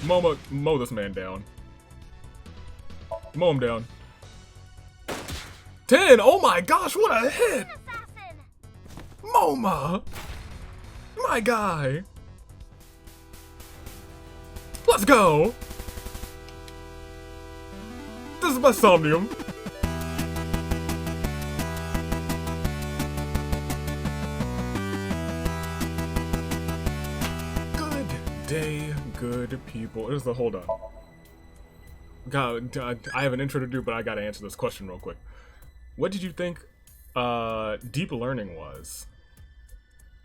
Mow this man down. Mow him down. 10! Oh my gosh, what a hit! Moma! My guy! Let's go! This is my Somnium. Good day, good people. Hold on. God, I have an intro to do, but I gotta answer this question real quick. What did you think deep learning was?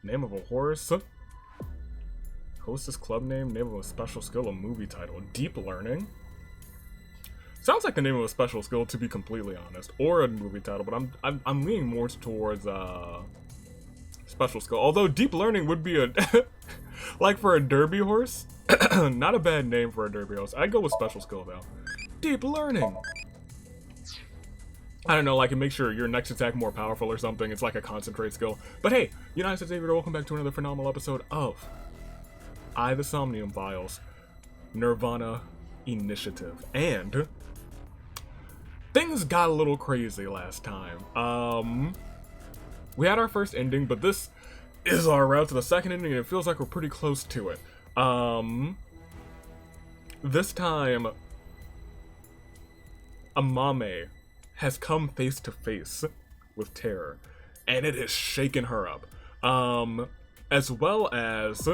Name of a horse? Hostess club name? Name of a special skill? A movie title? Deep learning? Sounds like the name of a special skill, to be completely honest, or a movie title. But I'm leaning more towards special skill. Although deep learning would be a like for a derby horse, not a bad name for a derby horse. I'd go with special skill though. Deep learning. I don't know, like it makes your next attack more powerful or something. It's like a concentrate skill. But hey, United States David, welcome back to another phenomenal episode of the Somnium Files, Nirvana Initiative. And things got a little crazy last time. We had our first ending, but this is our route to the second ending, and it feels like we're pretty close to it. This time, Amame has come face to face with terror, and it has shaken her up. As well as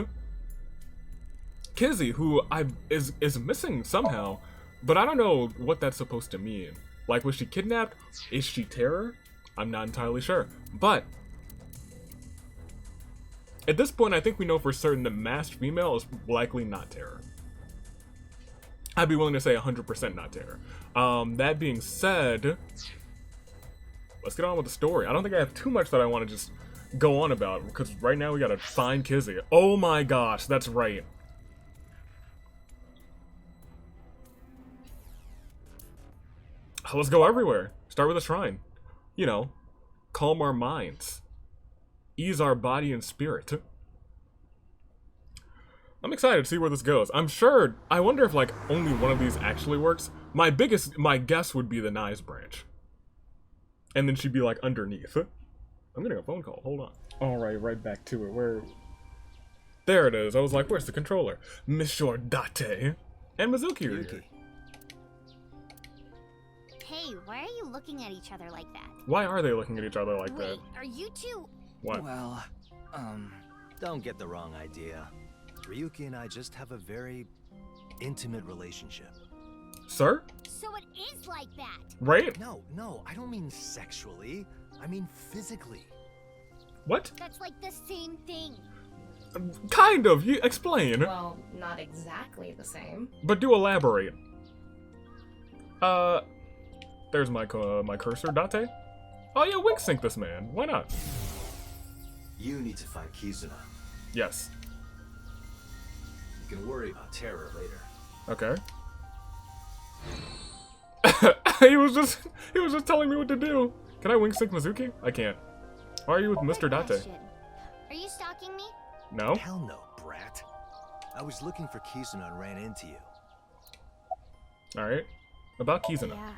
Kizzy, who is missing somehow, but I don't know what that's supposed to mean. Like, was she kidnapped? Is she terror? I'm not entirely sure. But at this point, I think we know for certain that masked female is likely not terror. I'd be willing to say 100% not terror. That being said, let's get on with the story. I don't think I have too much that I want to just go on about, because right now we gotta find Kizzy. Oh my gosh, that's right. Let's go everywhere. Start with a shrine. You know, calm our minds. Ease our body and spirit. I'm excited to see where this goes. I wonder if like only one of these actually works. My guess would be the Nye's branch. And then she'd be like underneath. I'm getting a phone call, hold on. Alright, right back to it. There it is. I was like, where's the controller? Monsieur Date. And Mizuki are here. Hey, why are you looking at each other like that? Why are they looking at each other like that? Wait, are you two... What? Well, don't get the wrong idea. Ryuki and I just have a very intimate relationship. Sir? So it is like that? Right? No, I don't mean sexually. I mean physically. What? That's like the same thing. Kind of. You explain. Well, not exactly the same. But do elaborate. There's my cursor, Date. Oh yeah, wink sync this man. Why not? You need to find Kizuna. Yes. You can worry about terror later. Okay. he was just telling me what to do. Can I wink sync Mizuki? I can't. Why are you with Mr. Date? Question. Are you stalking me? No. Hell no, brat. I was looking for Kizuna and ran into you. Alright. About Kizuna. Yeah,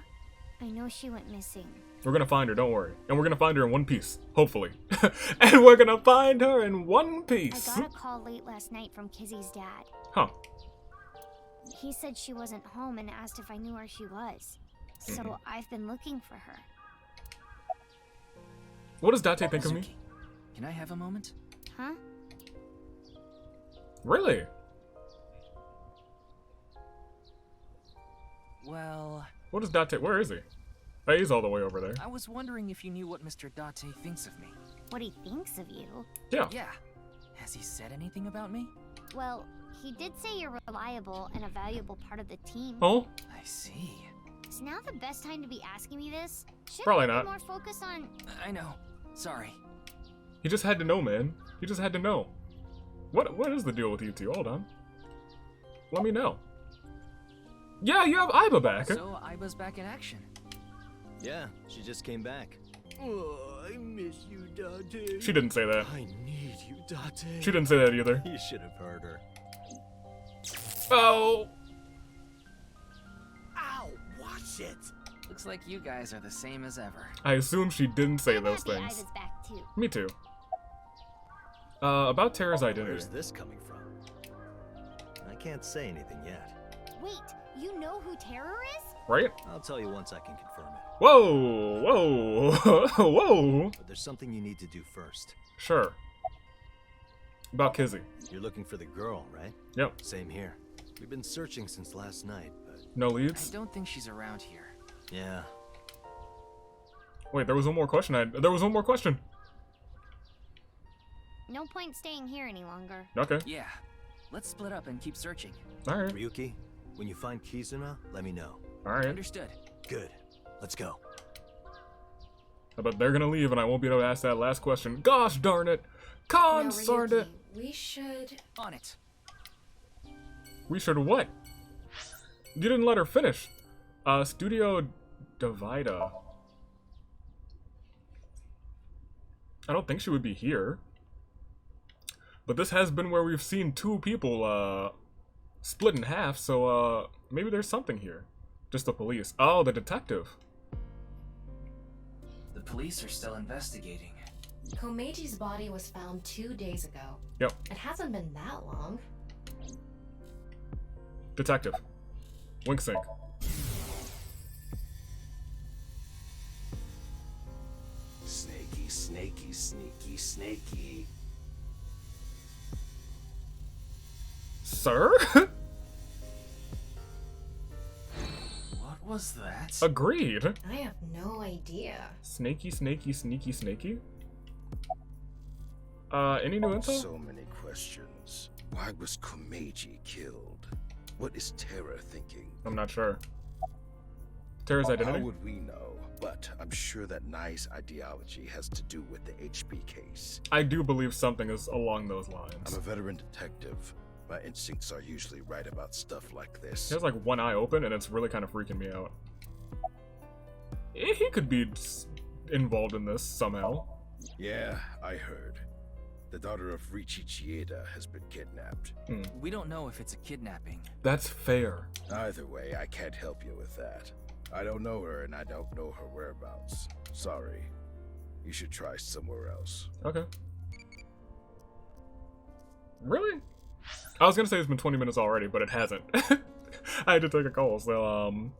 I know she went missing. We're gonna find her, don't worry. And we're gonna find her in one piece. Hopefully. And we're gonna find her in one piece. I got a call late last night from Kizzy's dad. Huh. He said she wasn't home and asked if I knew where she was. So I've been looking for her. What does Date think of me? Can I have a moment? Huh? Really? Well... What does Date... Where is he? Oh, he's all the way over there. I was wondering if you knew what Mr. Date thinks of me. What he thinks of you? Yeah. Yeah. Has he said anything about me? Well, he did say you're reliable and a valuable part of the team. Oh? I see. Is now the best time to be asking me this? Shouldn't Probably I be not. more focus on... I know. Sorry. He just had to know, man. He just had to know. What is the deal with you two? Hold on. Let me know. Yeah, you have Iba back. So Iba's back in action. Yeah, she just came back. Oh, I miss you, Date. She didn't say that. I need you, Date. She didn't say that either. You should have heard her. Oh, shit. Looks like you guys are the same as ever. I assume she didn't say I'm those happy things. Iva's back too. Me too. About Tara's identity. Where's this coming from? I can't say anything yet. Wait, you know who Terror is? Right? I'll tell you once I can confirm it. Whoa! Whoa! Whoa! But there's something you need to do first. Sure. About Kizzy. You're looking for the girl, right? Yep. Same here. We've been searching since last night, but No I leads? don't think she's around here. yeah. Wait, there was one more question. There was one more question. No point staying here any longer. Okay. Yeah. Let's split up and keep searching. Alright. Ryuki, when you find Kizuna, let me know. Alright. Understood. Good. Let's go. But they're gonna leave and I won't be able to ask that last question. Gosh darn it! Now, Consort it! Ryuki, we should. On it. We should what? You didn't let her finish. Studio Divida. I don't think she would be here. But this has been where we've seen two people, split in half, so, maybe there's something here. Just the police. Oh, the detective. The police are still investigating. Komeji's body was found 2 days ago. Yep. It hasn't been that long. Detective. Wink sync. Snaky, snaky, sneaky, snaky. Sir? What was that? Agreed. I have no idea. Snaky, snaky, sneaky, snaky. Any new info? So many questions. Why was Komeji killed? What is Terra thinking? I'm not sure. Tara's How identity? would we know? But I'm sure that Nai's ideology has to do with the HB case. I do believe something is along those I'm lines. a veteran detective. My instincts are usually right about stuff like this. He has like one eye open and it's really kind of freaking me out. He could be involved in this somehow. Yeah, I heard. The daughter of Richi Chieda has been kidnapped. We don't know if it's a kidnapping. That's fair. Either way, I can't help you with that. I don't know her and I don't know her whereabouts. Sorry. You should try somewhere else. Okay. Really? I was gonna say it's been 20 minutes already, but it hasn't. I had to take a call, so,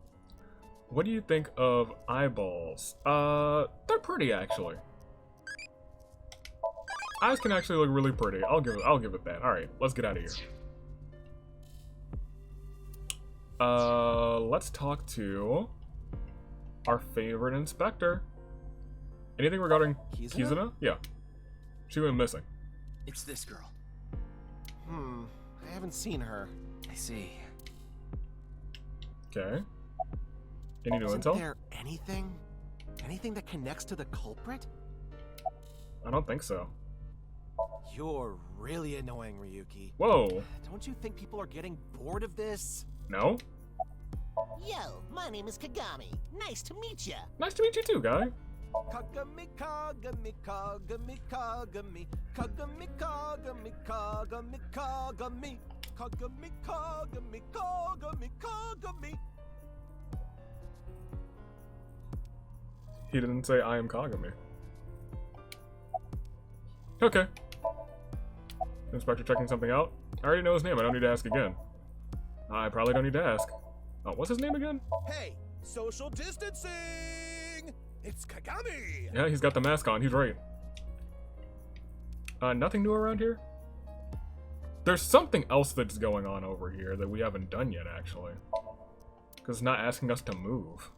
what do you think of eyeballs? They're pretty, actually. Eyes can actually look really pretty. I'll give it that. Alright, let's get out of here. Let's talk to our favorite inspector. Anything regarding Kizuna? Yeah. She went missing. It's this girl. I haven't seen her. I see. Okay. Any new Isn't intel? there anything? Anything that connects to the culprit? I don't think so. You're really annoying, Ryuki. Whoa. Don't you think people are getting bored of this? No? Yo, my name is Kagami. Nice to meet ya. Nice to meet you too, guy. Kagami, Kagami, Kagami, Kagami, Kagami, Kagami, Kagami, Kagami, Kagami, Kagami, Kagami, Kagami. He didn't say I am Kagami. Okay. Inspector checking something out. I already know his name. I don't need to ask again. I probably don't need to ask. Oh, what's his name again? Hey, social distancing! It's Kagami! Yeah, he's got the mask on. He's right. Nothing new around here? There's something else that's going on over here that we haven't done yet, actually. Because it's not asking us to move.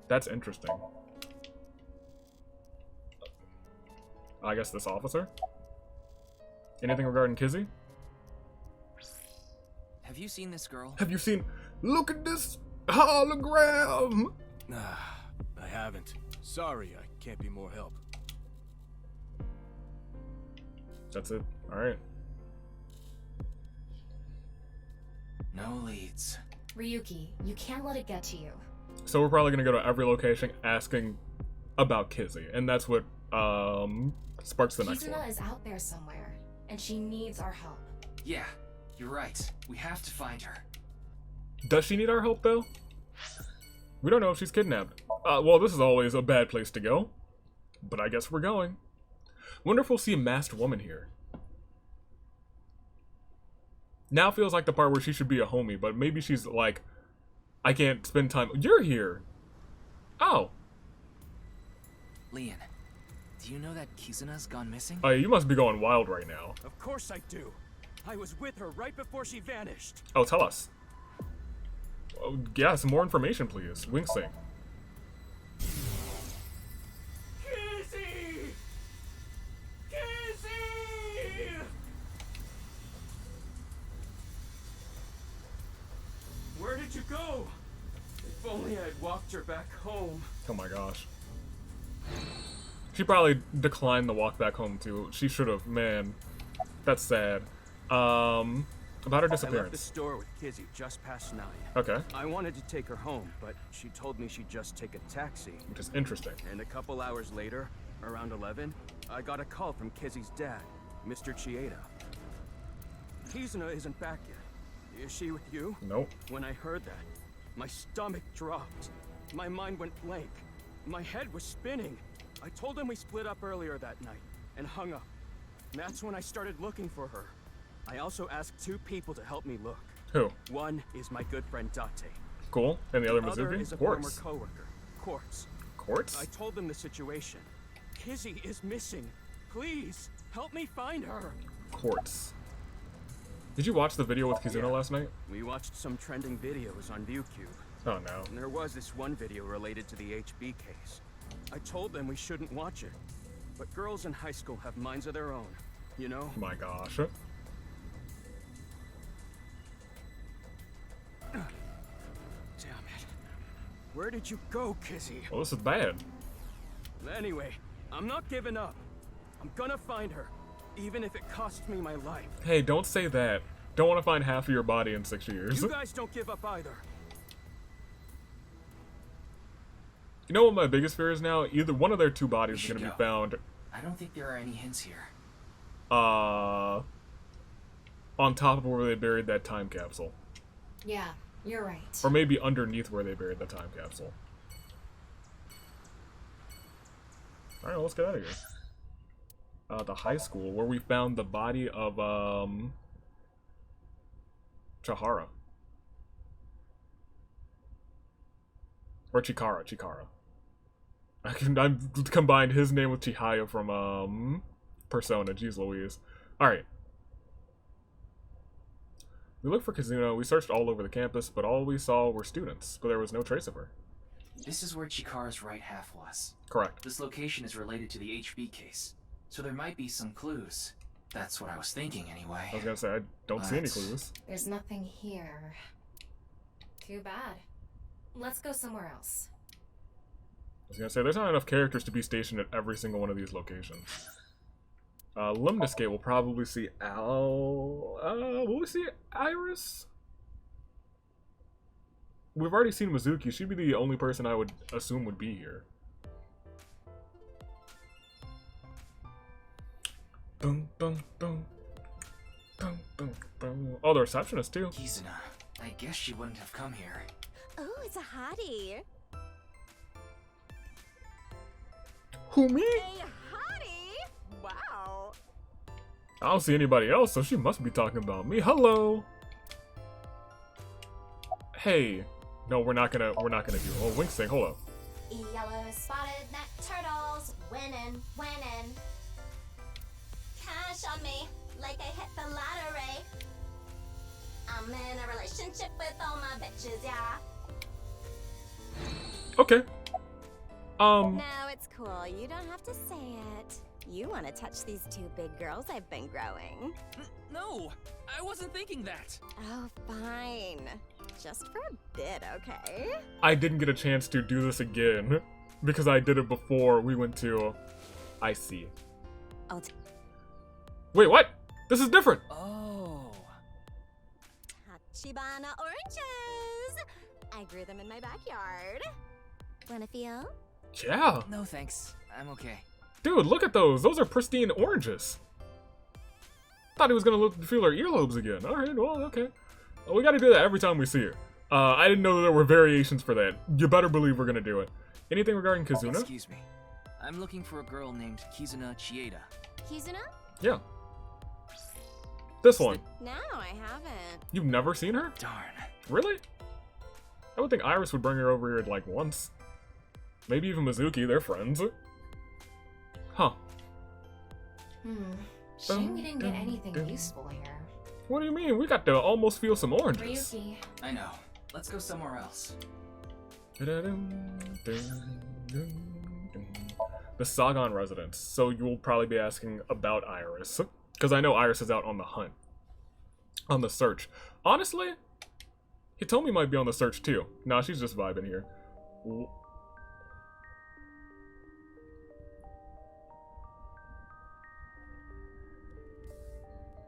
That's interesting. I guess this officer? Anything regarding Kizzy? Have you seen this girl? Have you seen... Look at this hologram! I haven't. Sorry, I can't be more help. That's it. Alright. No leads. Ryuki, you can't let it get to you. So we're probably gonna go to every location asking about Kizzy. And that's what, sparks the next Kizuna one. is out there somewhere, and she needs our help. Yeah, you're right. We have to find her. Does she need our help, though? We don't know if she's kidnapped. Well, this is always a bad place to go. But I guess we're going. Wonder if we'll see a masked woman here. Now feels like the part where she should be a homie, but maybe she's like, I can't spend time. You're here. Oh. Leon, do you know that Kizuna's gone missing? Oh, you must be going wild right now. Of course I do. I was with her right before she vanished. Oh, tell us. Oh, yeah, some more information, please. Wingsing. Kizzy! Kizzy! Where did you go? If only I'd walked her back home. Oh my gosh. She probably declined the walk back home too. She should have. Man, that's sad. About her I left the disappearance. store with Kizzy just past 9. Okay, I wanted to take her home, but she told me she'd just take a taxi. which is interesting. And a couple hours later, around 11, I got a call from Kizzy's dad, Mr. Chieda. Kizuna isn't back yet. Is she with you? Nope. When I heard that, my stomach dropped. My mind went blank. My head was spinning. I told him we split up earlier that night and hung up. That's when I started looking for her. I also asked 2 people to help me look. Who? One is my good friend Date. Cool. And the other Other Mizuki? is a former Quartz. coworker, Quartz. Quartz? I told them the situation. Kizzy is missing. Please, help me find her. Quartz. Did you watch the video with Kizuna last night? We watched some trending videos on ViewCube. Oh no. And there was this one video related to the HB case. I told them we shouldn't watch it. But girls in high school have minds of their own, you know? Oh my gosh. Damn it. Where did you go, Kizzy? Well, this is bad. Anyway, I'm not giving up. I'm gonna find her, even if it costs me my life. Hey, don't say that. Don't want to find half of your body in 6 years. You guys don't give up either. You know what my biggest fear is now? Either one of their 2 bodies is should going to be go. found, I don't think there are any hints here. on top of where they buried that time capsule. Yeah, you're right. Or maybe underneath where they buried the time capsule. Alright, let's get out of here. The high school, where we found the body of, Chihara. Or Chikara. I combined his name with Chihaya from, Persona. Jeez Louise. Alright. We looked for Kizuna, we searched all over the campus, but all we saw were students, but there was no trace of her. This is where Chikara's right half was. Correct. This location is related to the HB case, so there might be some clues. That's what I was thinking anyway. I was gonna say, I don't see any But- clues. There's nothing here. Too bad. Let's go somewhere else. I was gonna say, there's not enough characters to be stationed at every single one of these locations. Limniscate will probably see will we see Iris? We've already seen Mizuki. She'd be the only person I would assume would be here. Boom, boom, boom. Boom, boom, boom. Oh, the receptionist too. Kizuna, I guess she wouldn't have come here. Oh, it's a hottie. Who, me? A hottie? Wow. I don't see anybody else, so she must be talking about me. Hello. Hey. No, we're not gonna do. Oh, Wink saying, hold up. Yellow spotted neck turtles, winning. Cash on me, like I hit the lottery. I'm in a relationship with all my bitches, yeah. Okay. No, it's cool. You don't have to say it. You want to touch these 2 big girls I've been growing. No, I wasn't thinking that. Oh, fine. Just for a bit, okay? I didn't get a chance to do this again because I did it before we went to. I see. Wait, what? This is different. Oh. Tachibana oranges! I grew them in my backyard. Wanna feel? Yeah. No thanks, I'm okay. Dude, look at those. Those are pristine oranges. Thought he was gonna feel her earlobes again. Alright, well, okay. Well, we gotta do that every time we see her. I didn't know that there were variations for that. You better believe we're gonna do it. Anything regarding Kizuna? Excuse me. I'm looking for a girl named Kizuna Chieda. Kizuna? Yeah. This one. No, I haven't. You've never seen her? Darn. Really? I would think Iris would bring her over here like once. Maybe even Mizuki, they're friends. Huh. Shame we didn't get anything useful here. What do you mean? We got to almost feel some oranges. Ryuki. I know. Let's go somewhere else. The Sagan residence. So you'll probably be asking about Iris. Because I know Iris is out on the hunt. On the search. Honestly, Hitomi might be on the search too. Nah, she's just vibing here.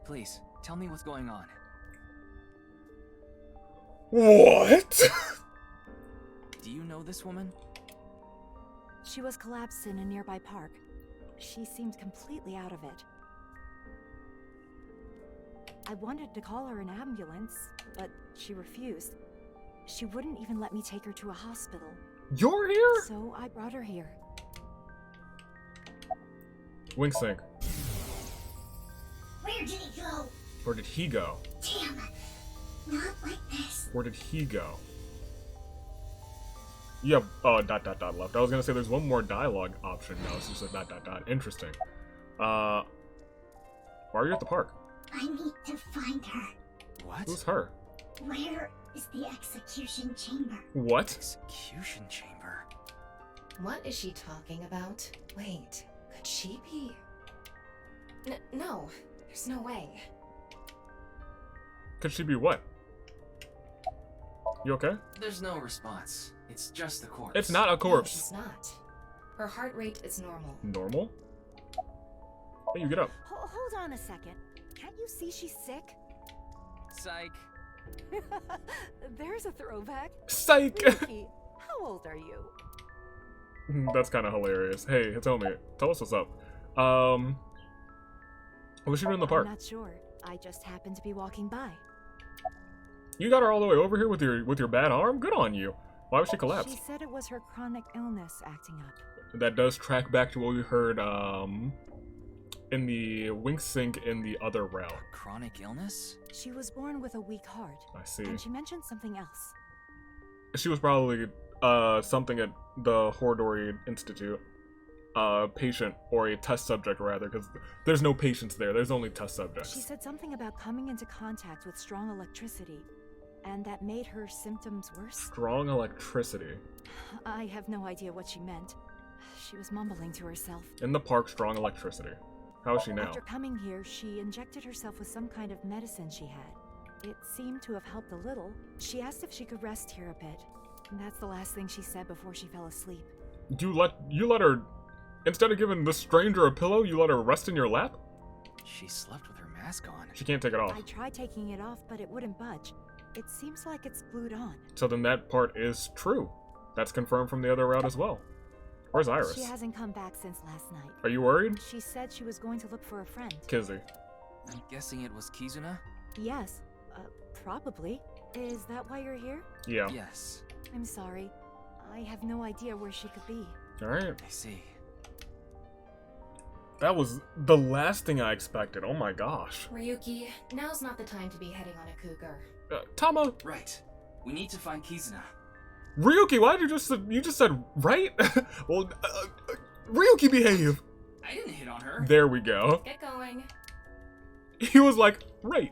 Please, tell me what's going on. What? Do you know this woman? She was collapsed in a nearby park. She seemed completely out of it. I wanted to call her an ambulance, but she refused. She wouldn't even let me take her to a hospital. You're here? So I brought her here. Wink sync. Where did he go? Where did he go? Damn it. Not like this. Where did he go? Yeah, dot left. I was gonna say there's one more dialogue option now. It's just a dot. Interesting. Why are you at the park? I need to find her. What? Who's her? Where is the execution chamber? What? Execution chamber. What is she talking about? Wait, could she be? No, there's no way. Could she be what? You okay? There's no response. It's just the corpse. It's not a No, corpse. she's not. Her heart rate is normal. Normal? Hey, you get up. Hold on a second. Can't you see she's sick? Psych. There's a throwback. Psych! Ryuki, how old are you? That's kind of hilarious. Hey, Hitomi, tell us what's up. What was she doing in the park? I'm not sure. I just happened to be walking by. You got her all the way over here with your bad arm? Good on you. Why was she collapsed? She said it was her chronic illness acting up. That does track back to what we heard in the wink sync in the other route. Chronic illness? She was born with a weak heart. I see. And she mentioned something else. She was probably something at the Horodori Institute. Patient, or a test subject rather, because there's no patients there, there's only test subjects. She said something about coming into contact with strong electricity, and that made her symptoms worse. Strong electricity. I have no idea what she meant. She was mumbling to herself. In the park, strong electricity. How is she now? After coming here, she injected herself with some kind of medicine she had. It seemed to have helped a little. She asked if she could rest here a bit, and that's the last thing she said before she fell asleep. You let her, instead of giving this stranger a pillow, you let her rest in your lap? She slept with her mask on. She can't take it off. I tried taking it off, but it wouldn't budge. It seems like it's glued on. So then that part is true. That's confirmed from the other route as well. Where's Iris? She hasn't come back since last night. Are you worried? She said she was going to look for a friend. Kizzy. I'm guessing it was Kizuna? Yes, probably. Is that why you're here? Yeah. Yes. I'm sorry. I have no idea where she could be. Alright. I see. That was the last thing I expected. Oh my gosh. Ryuki, now's not the time to be heading on a cougar. Tama. Right. We need to find Kizuna. Ryuki, why did you just said right? Well, Ryuki, behave. I didn't hit on her. There we go. Get going. He was like, right.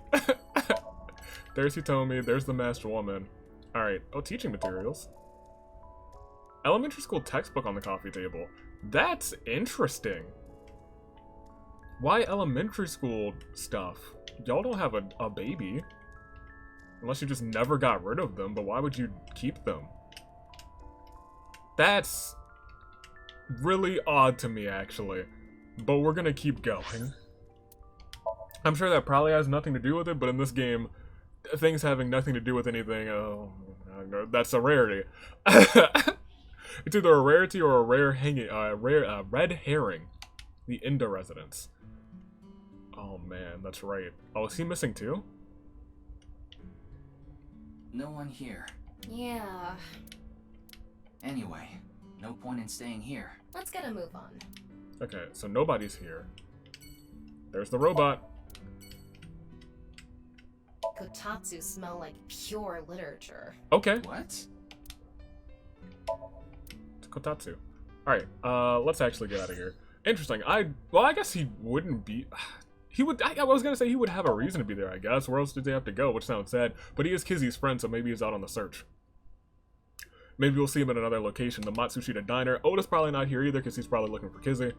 There's Hitomi, there's the masked woman. Alright, oh, teaching materials. Elementary school textbook on the coffee table. That's interesting. Why elementary school stuff? Y'all don't have a baby. Unless you just never got rid of them, but why would you keep them? That's really odd to me, actually. But we're gonna keep going. I'm sure that probably has nothing to do with it, but in this game, things having nothing to do with anything, that's a rarity. It's either a rarity or a red herring. The Inda residence. Oh man, that's right. Oh, is he missing too? No one here. Yeah. Anyway, no point in staying here. Let's get a move on. Okay, so nobody's here. There's the robot. Kotatsu smell like pure literature. Okay. What? It's Kotatsu. Alright, let's actually get out of here. Interesting. I guess he wouldn't be... He would... I was gonna say he would have a reason to be there, I guess. Where else did they have to go? Which sounds sad. But he is Kizzy's friend, so maybe he's out on the search. Maybe we'll see him in another location. The Matsushita Diner. Oda's probably not here either, because he's probably looking for Kizzy.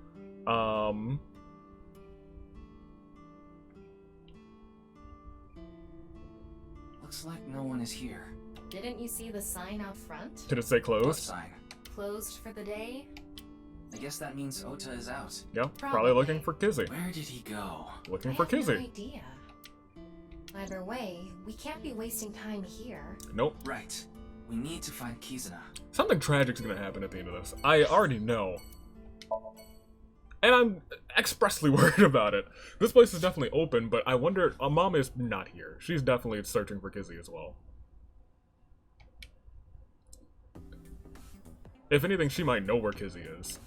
Looks like no one is here. Didn't you see the sign out front? Did it say What closed? sign? Closed for the day? I guess that means Ota is out. Yeah, probably looking for Kizzy. Where did he go? Looking I for have no Kizzy. idea. Either way, we can't be wasting time here. Nope. Right. We need to find Kizuna. Something tragic's gonna happen at the end of this. I already know. And I'm expressly worried about it. This place is definitely open, but I wonder... Mom is not here. She's definitely searching for Kizzy as well. If anything, she might know where Kizzy is.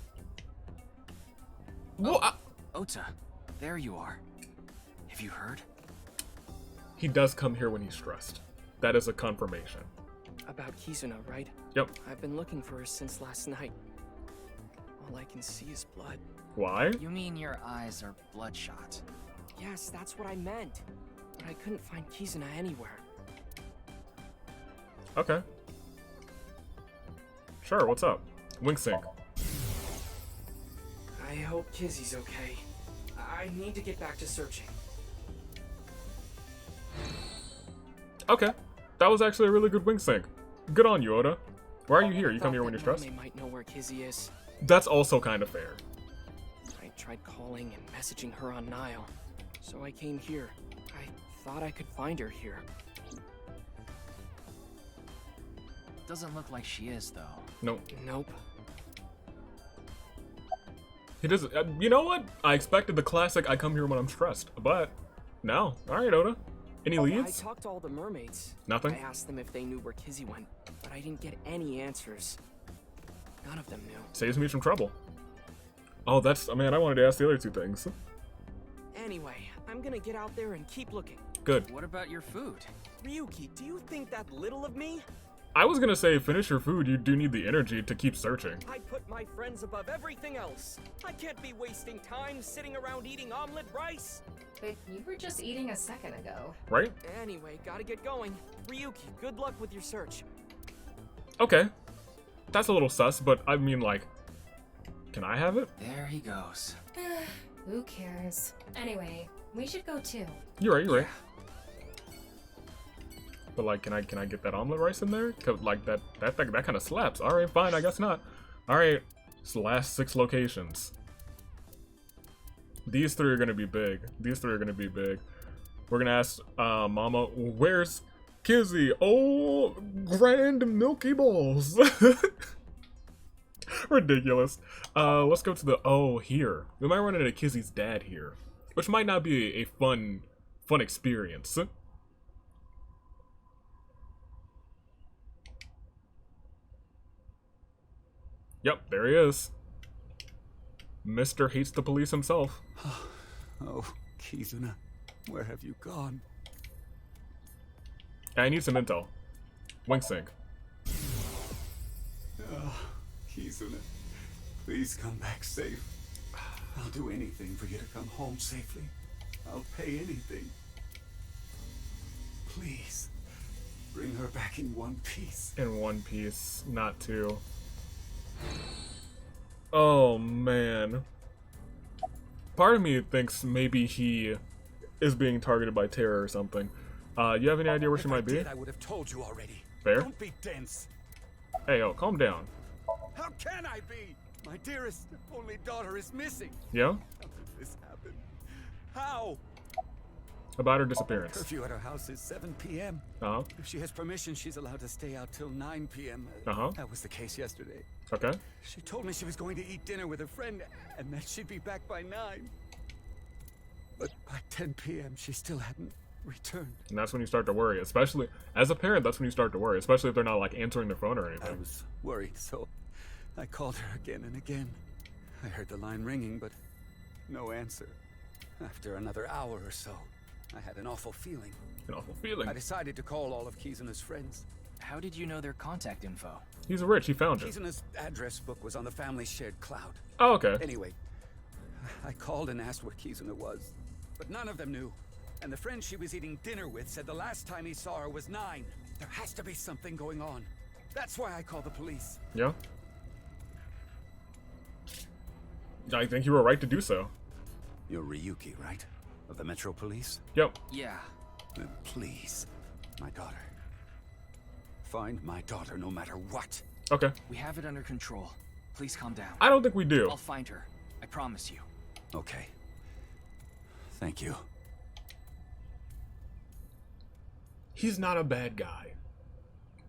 Oh, Ota, there you are. Have you heard? He does come here when he's stressed. That is a confirmation. About Kizuna, right? Yep. I've been looking for her since last night. All I can see is blood. Why? You mean your eyes are bloodshot? Yes, that's what I meant. But I couldn't find Kizuna anywhere. Okay. Sure, what's up? Wink sync. I hope Kizzy's okay. I need to get back to searching. Okay. That was actually a really good wink sync. Good on you, Oda. Why are you here? You come here when you're stressed? They might know where Kizzy is. That's also kind of fair. I tried calling and messaging her on Nile, so I came here. I thought I could find her here. Doesn't look like she is, though. Nope. Nope. He doesn't. You know what? I expected the classic I come here when I'm stressed, but no. Alright, Oda. Any leads? I talked to all the mermaids. Nothing? I asked them if they knew where Kizzy went, but I didn't get any answers. None of them knew. Saves me some trouble. Oh, that's... Man, I wanted to ask the other two things. Anyway, I'm gonna get out there and keep looking. Good. What about your food? Ryuki, do you think that little of me? I was gonna say, finish your food, you do need the energy to keep searching. I put my friends above everything else. I can't be wasting time sitting around eating omelet rice. But you were just eating a second ago. Right? Anyway, gotta get going. Ryuki, good luck with your search. Okay. That's a little sus, but I mean, like... Can I have it? There he goes. Who cares? Anyway, we should go too. You're right, you're right. But like, can I get that omelet rice in there? 'Cause like that kind of slaps. All right, fine, I guess not. All right, it's the last 6 locations. These 3 are gonna be big. These 3 are gonna be big. We're gonna ask Mama, where's Kizzy? Oh, grand milky balls. Ridiculous. Let's go to the here. We might run into Kizzy's dad here, which might not be a fun experience. Yep, there he is. Mr. Hates the Police himself. Oh, Kizuna, where have you gone? I need some intel. Wink sync. Oh, Kizuna, please come back safe. I'll do anything for you to come home safely. I'll pay anything. Please, bring her back in one piece. In one piece, not 2. Oh, man. Part of me thinks maybe he is being targeted by terror or something. You have any idea where she might be? I would have told you already. Fair? Don't be dense. Hey, yo, calm down. How can I be? My dearest only daughter is missing. Yeah? How did this happen? How? About her disappearance. Curfew at her house is 7 p.m. Uh-huh. If she has permission, she's allowed to stay out till 9 p.m. Uh-huh. That was the case yesterday. Okay. She told me she was going to eat dinner with a friend and that she'd be back by 9. But by 10 p.m. she still hadn't returned. And that's when you start to worry, especially as a parent. That's when you start to worry, especially if they're not like answering their phone or I anything. was worried, so I called her again and again. I heard the line ringing, but no answer. After another hour or so, I had an awful feeling. An awful feeling. I decided to call all of Kizuna's friends. How did you know their contact info? He's rich. He found it. Kizuna's address book was on the family's shared cloud. Oh, okay. Anyway, I called and asked where Kizuna was, but none of them knew. And the friend she was eating dinner with said the last time he saw her was 9. There has to be something going on. That's why I called the police. Yeah. I think you were right to do so. You're Ryuki, right? Of the Metro Police? Yep. Yeah. Then please, my daughter. Find my daughter no matter what. Okay. We have it under control. Please calm down. I don't think we do. I'll find her. I promise you. Okay. Thank you. He's not a bad guy.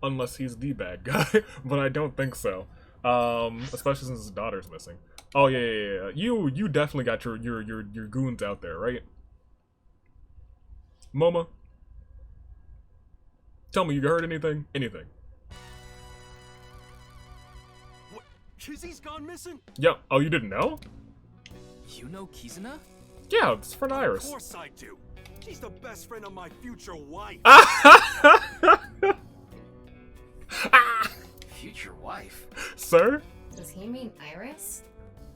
Unless he's the bad guy. But I don't think so. Especially since his daughter's missing. Oh yeah. You definitely got your goons out there, right? Moma, tell me, you heard anything? Anything? What? Kizzy's gone missing? Yep. Oh, you didn't know? You know Kizuna? Yeah, it's friend Iris. Of course I do. She's the best friend of my future wife. Future wife? Sir? Does he mean Iris?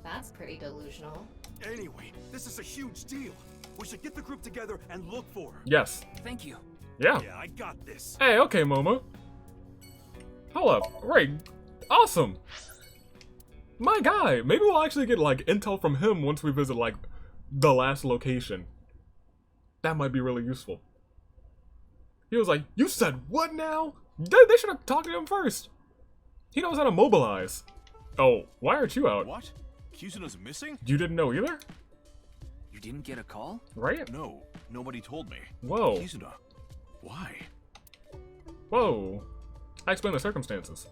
That's pretty delusional. Anyway, this is a huge deal. We should get the group together and look for her. Yes. Thank you. Yeah. Yeah, I got this. Hey, okay, Moma. Hold up. Right. Awesome. My guy. Maybe we'll actually get, like, intel from him once we visit, like, the last location. That might be really useful. He was like, you said what now? They should have talked to him first. He knows how to mobilize. Oh, why aren't you out? What? Kizuna's missing? You didn't know either? You didn't get a call? Right? No, nobody told me. Whoa. Kizuna. Why? Whoa. I explain the circumstances.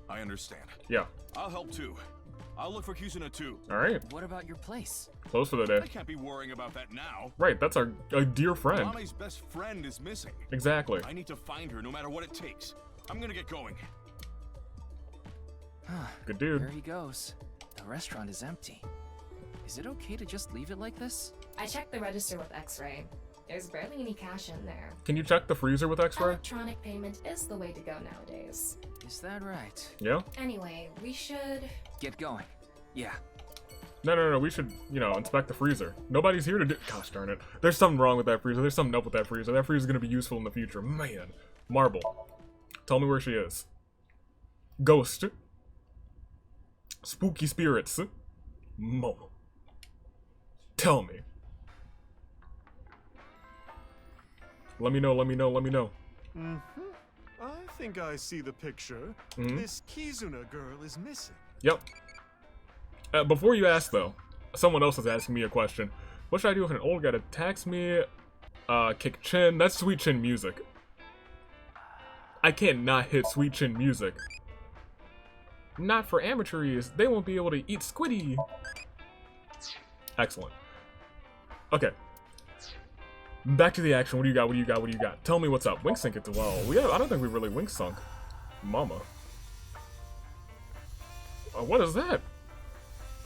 I understand. Yeah. I'll help too. I'll look for Kizuna too. Alright. What about your place? Close for the day. I can't be worrying about that now. Right, that's our dear friend. Nami's best friend is missing. Exactly. I need to find her no matter what it takes. I'm gonna get going. Good dude. There he goes. The restaurant is empty. Is it okay to just leave it like this? I checked the register with X-Ray. There's barely any cash in there. Can you check the freezer with X-Ray? Electronic payment is the way to go nowadays. Is that right? Yeah? Anyway, we should... Get going. Yeah. No. We should, inspect the freezer. Nobody's here to do... Gosh darn it. There's something wrong with that freezer. There's something up with that freezer. That freezer's gonna be useful in the future. Man. Marble. Tell me where she is. Ghost. Spooky spirits. Mo. Tell me. Let me know. Mm-hmm. I think I see the picture. Mhm. This Kizuna girl is missing. Yep. Before you ask, though, someone else is asking me a question. What should I do if an old guy attacks me? Kick chin. That's sweet chin music. I can't not hit sweet chin music. Not for amateurs. They won't be able to eat squiddy. Excellent. Okay. Back to the action. What do you got? Tell me what's up. Wink sync it well. I don't think we really wink sunk. Mama. What is that?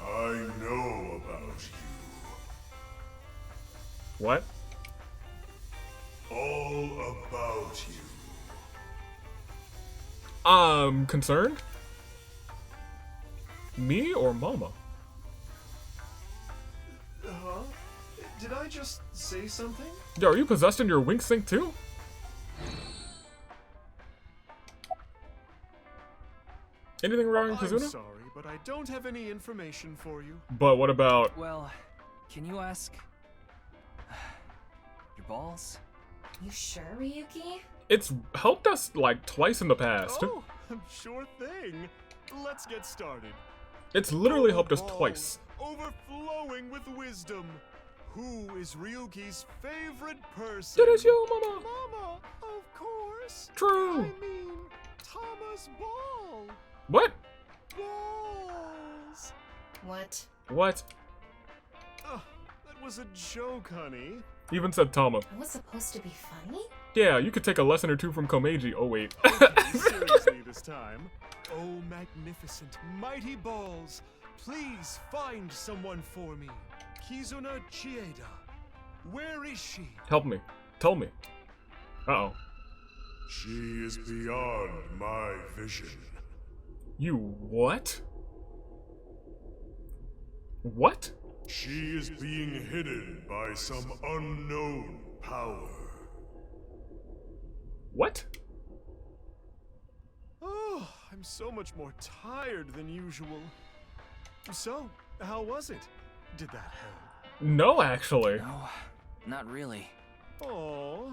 I know about you. What? All about you. Concerned? Me or Mama? Huh? Did I just say something? Yo, are you possessed in your wink sync too? Anything regarding I'm Kizuna? sorry, but I don't have any information for you. But what about... Well, can you ask... your balls? You sure, Ryuki? It's helped us, like, twice in the past. Oh, sure thing. Let's get started. It's literally helped us twice. Overflowing with wisdom. Who is Ryuki's favorite person? It is you, Mama! Mama, of course. True. I mean, Thomas Ball. What? Balls. What? What? That was a joke, honey. Even said Tama. It was supposed to be funny? Yeah, you could take a lesson or two from Komeiji. Oh, wait. Okay, seriously this time. Oh, magnificent, mighty balls. Please find someone for me. Kizuna Chieda. Where is she? Help me. Tell me. Uh-oh. She is beyond my vision. You what? What? She is being hidden by some unknown power. What? Oh, I'm so much more tired than usual. So, how was it? Did that help? No, actually. No, not really. Oh,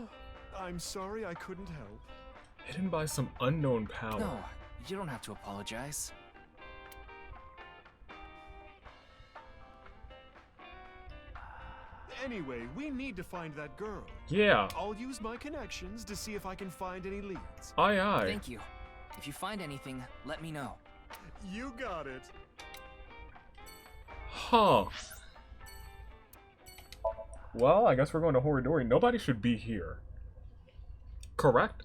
I'm sorry I couldn't help. Hidden by some unknown power. No, you don't have to apologize. Anyway, we need to find that girl. Yeah. I'll use my connections to see if I can find any leads. Aye, aye. Thank you. If you find anything, let me know. You got it. Huh. Well, I guess we're going to Horidori. Nobody should be here. Correct?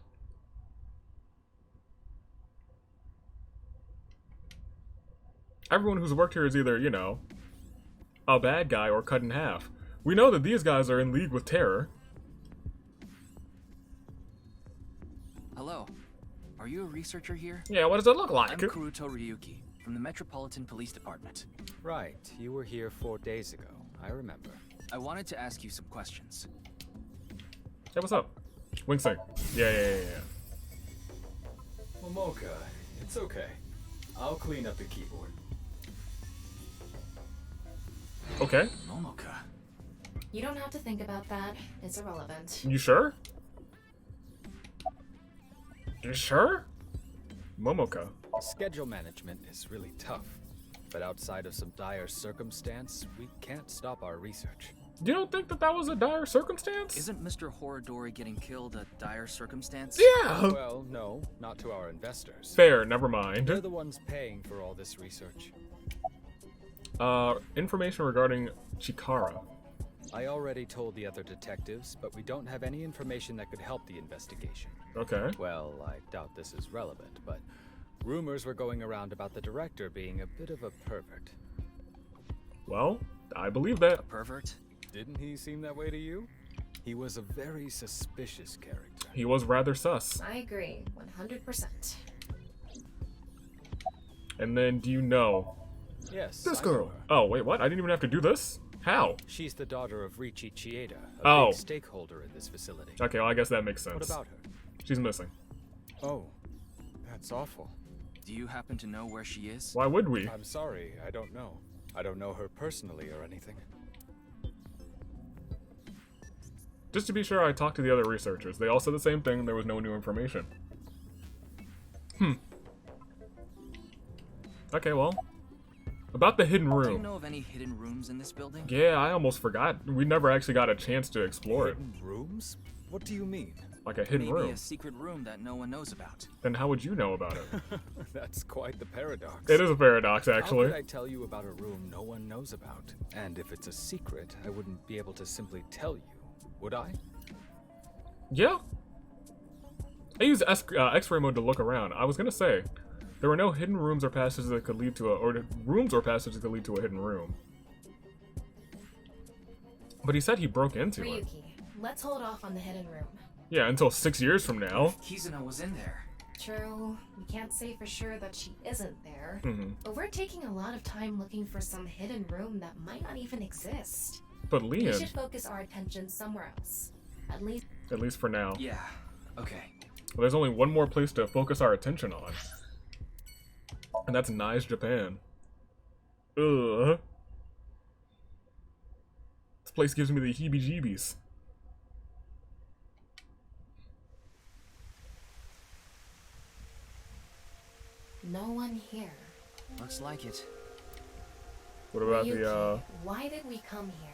Everyone who's worked here is either, you know, a bad guy or cut in half. We know that these guys are in league with terror. Hello. Are you a researcher here? Yeah, what does it look like? I'm Kuruto Ryuki, from the Metropolitan Police Department. Right, you were here 4 days ago. I remember. I wanted to ask you some questions. Hey, what's up? Wing Sing. Yeah. Momoka, it's okay. I'll clean up the keyboard. Okay. Momoka. You don't have to think about that. It's irrelevant. You sure? You sure? Momoka. Schedule management is really tough, but outside of some dire circumstance, we can't stop our research. You don't think that that was a dire circumstance? Isn't Mr. Horidori getting killed a dire circumstance? Yeah! Well, no, not to our investors. Fair, never mind. They're the ones paying for all this research. Information regarding Chikara. I already told the other detectives, but we don't have any information that could help the investigation. Okay. Well, I doubt this is relevant, but rumors were going around about the director being a bit of a pervert. Well, I believe that. A pervert? Didn't he seem that way to you? He was a very suspicious character. He was rather sus. I agree, 100%. And then, do you know? Yes. This I know girl. her. Oh, wait, what? I didn't even have to do this? How? She's the daughter of Richi Chieda, a Oh. big stakeholder in this facility. Okay, well, I guess that makes sense. What about her? She's missing. Oh, that's awful. Do you happen to know where she is? Why would we? I'm sorry, I don't know. I don't know her personally or anything. Just to be sure, I talked to the other researchers. They all said the same thing. There was no new information. Okay, well. About the hidden Do you room. know of any hidden rooms in this building? Yeah, I almost forgot. We never actually got a chance to explore it. Hidden rooms? What do you mean? Like a hidden Maybe room. a secret room that no one knows about. Then how would you know about it? That's quite the paradox. It is a paradox, How actually. could I tell you about a room no one knows about? And if it's a secret, I wouldn't be able to simply tell you, would I? Yeah. I used X-ray mode to look around. I was gonna say, there were no hidden rooms or passages that could lead to rooms or passages that could lead to a hidden room. But he said he broke into it. Ryuki, let's hold off on the hidden room. Yeah, until 6 years from now. Kizuna was in there. True, we can't say for sure that she isn't there. Mhm. But we're taking a lot of time looking for some hidden room that might not even exist. But We Leon, should focus our attention somewhere else. At least for now. Yeah, okay. Well, there's only one more place to focus our attention on. And that's Nice, Japan. Ugh. This place gives me the heebie-jeebies. no one here. Looks like it. What about Ryuki, why did we come here?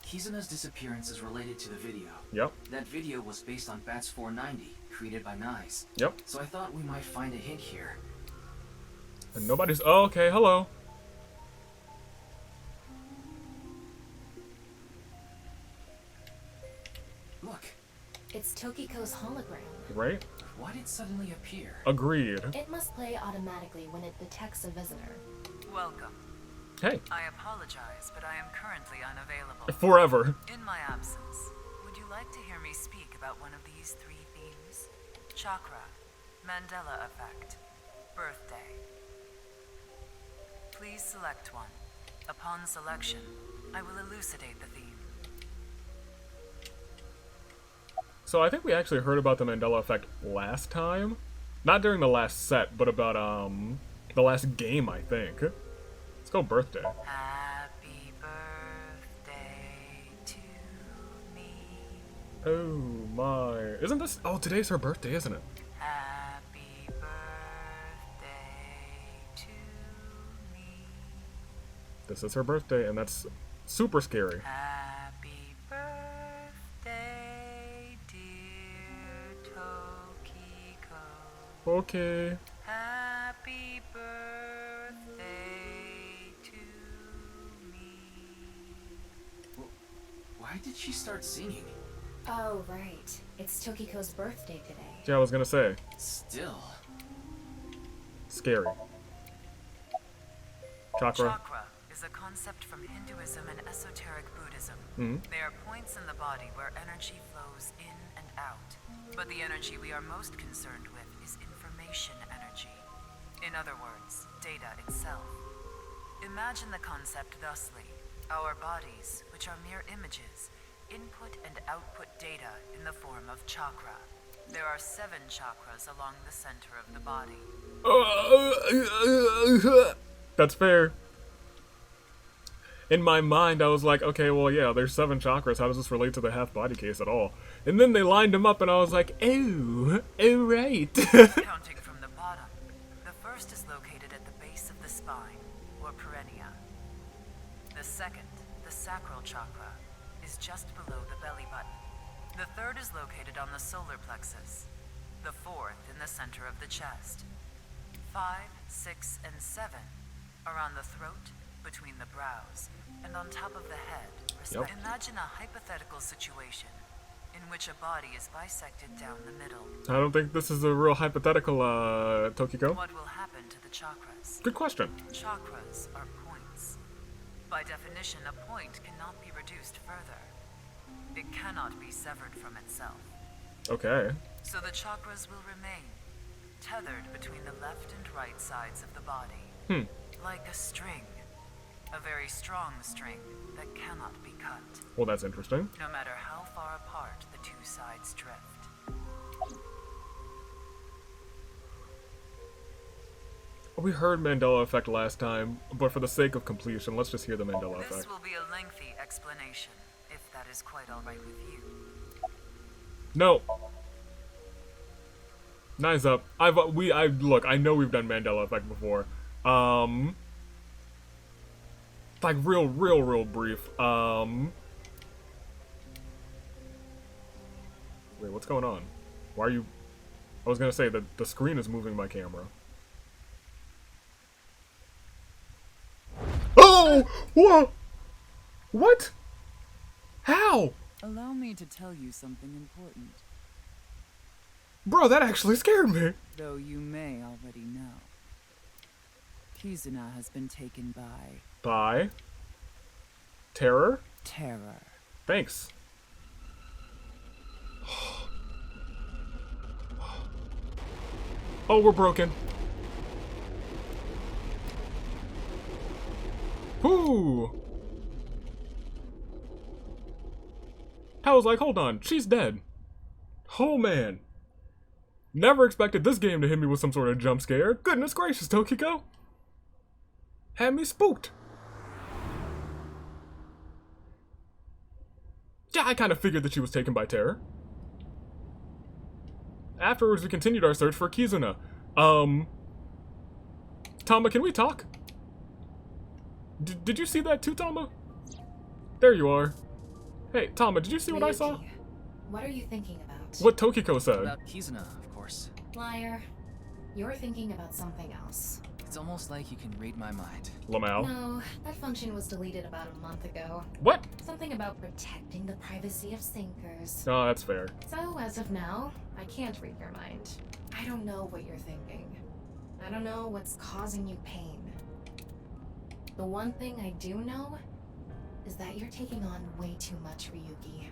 Kizuna's disappearance is related to the video. Yep. That video was based on Bats 490, created by Nice. Yep. So I thought we might find a hint here. And nobody's... Oh, okay, hello. It's Tokiko's hologram. Right? Why did it suddenly appear? Agreed. It must play automatically when it detects a visitor. Welcome. Hey. I apologize, but I am currently unavailable. Forever. In my absence, would you like to hear me speak about one of these 3 themes? Chakra, Mandela effect, birthday. Please select one. Upon selection, I will elucidate the theme. So I think we actually heard about the Mandela effect last time. Not during the last set, but about the last game, I think. Let's go birthday. Happy birthday to me. Oh my. Isn't this today's her birthday, isn't it? Happy birthday to me. This is her birthday, and that's super scary. Happy birthday, dear Tokiko. Okay. Happy birthday to me. Why did she start singing? Oh, right. It's Tokiko's birthday today. Yeah, I was gonna say. Still. Scary. Chakra. Chakra is a concept from Hinduism and esoteric Buddhism. Mhm. They are points in the body where energy flows in and out. But the energy we are most concerned with is information energy. In other words, data itself. Imagine the concept thusly. Our bodies, which are mere images, input and output data in the form of chakra. There are 7 chakras along the center of the body. That's fair. In my mind, I was like, okay, well, yeah, there's 7 chakras. How does this relate to the half body case at all? And then they lined them up, and I was like, oh right. Counting from the bottom, the first is located at the base of the spine, or perineum. The second, the sacral chakra, is just below the belly button. The third is located on the solar plexus. The fourth in the center of the chest. 5, 6, and 7 are on the throat, between the brows, and on top of the head. Yep. Imagine a hypothetical situation in which a body is bisected down the middle. I don't think this is a real hypothetical, Tokiko. What will happen to the chakras? Good question. Chakras are points. By definition, a point cannot be reduced further. It cannot be severed from itself. Okay. So the chakras will remain, tethered between the left and right sides of the body. Like a string. A very strong string that cannot be cut. Well, that's interesting. No matter how far apart the 2 sides drift. We heard Mandela effect last time, but for the sake of completion, let's just hear the Mandela This effect. will be a lengthy explanation, if that is quite alright with you. No. Nice up. Look, I know we've done Mandela effect before. Like real brief. Wait, what's going on? Why are you... I was gonna say that the screen is moving my camera. Oh! Whoa! What? How? Allow me to tell you something important. Bro, that actually scared me. Though you may already know. Kizuna has been taken by... By? Terror? Terror. Thanks. Oh, we're broken. Whoo! I was like, hold on, she's dead. Oh man. Never expected this game to hit me with some sort of jump scare. Goodness gracious, Tokiko. Had me spooked. Yeah, I kind of figured that she was taken by terror. Afterwards, we continued our search for Kizuna. Tama, can we talk? Did you see that too, Tama? There you are. Hey, Tama, did you see what I saw? What are you thinking about? What Tokiko said. About Kizuna, of course. Liar. You're thinking about something else. It's almost like you can read my mind. Lamau. No, that function was deleted about a month ago. What? Something about protecting the privacy of sinkers. Oh, that's fair. So, as of now, I can't read your mind. I don't know what you're thinking. I don't know what's causing you pain. The one thing I do know is that you're taking on way too much, Ryuki.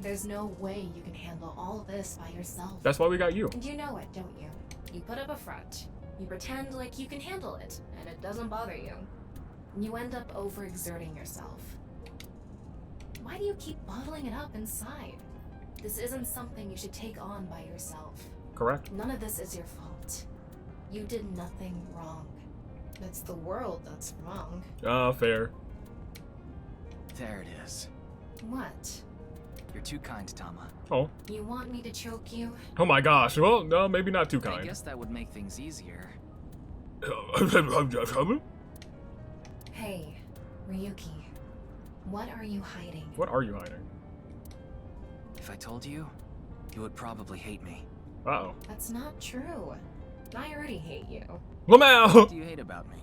There's no way you can handle all this by yourself. That's why we got you. And you know it, don't you? You put up a front. You pretend like you can handle it, and it doesn't bother you. You end up overexerting yourself. Why do you keep bottling it up inside? This isn't something you should take on by yourself. Correct. None of this is your fault. You did nothing wrong. It's the world that's wrong. Fair. There it is. What? You're too kind, Tama. Oh. You want me to choke you? Oh my gosh. Well, no, maybe not too kind. I guess that would make things easier. Hey, Ryuki. What are you hiding? What are you hiding? If I told you, you would probably hate me. Uh-oh. That's not true. I already hate you. Lamau! What do you hate about me?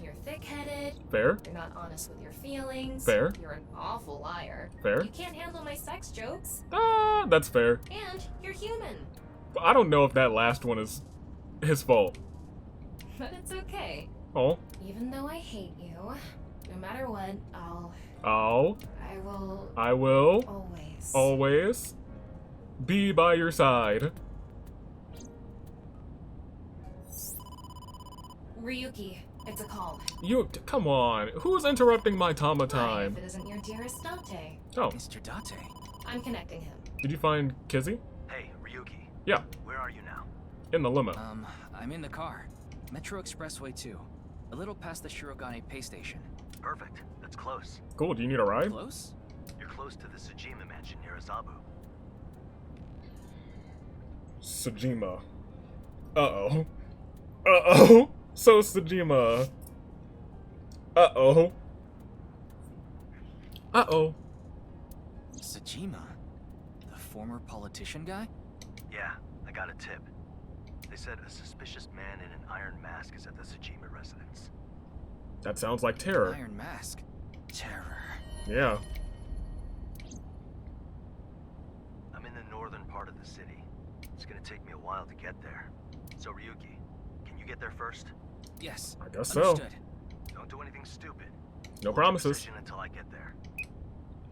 You're thick-headed. Fair. You're not honest with your feelings. Fair. You're an awful liar. Fair. You can't handle my sex jokes. That's fair. And you're human. But I don't know if that last one is his fault. But it's okay. Oh. Even though I hate you, no matter what, I will always be by your side. Ryuki, it's a call. Come on. Who's interrupting my Tama Why, time? if it isn't your dearest Date. Oh. Mr. Date. I'm connecting him. Did you find Kizzy? Hey, Ryuki. Yeah. Where are you now? In the limo. I'm in the car. Metro Expressway 2. A little past the Shirogane pay station. Perfect. That's close. Cool. Do you need a ride? Close? You're close to the Tsujima mansion near Azabu. Tsujima. Uh-oh. Uh-oh. So Tsujima. Uh-oh. Uh-oh. Tsujima? The former politician guy? Yeah, I got a tip. They said a suspicious man in an iron mask is at the Tsujima residence. That sounds like terror. Iron mask. Terror. Yeah. I'm in the northern part of the city. It's gonna take me a while to get there. So Ryuki, can you get there first? Yes. I guess so. Understood. Don't do anything stupid. No Hold your promises. position until I get there.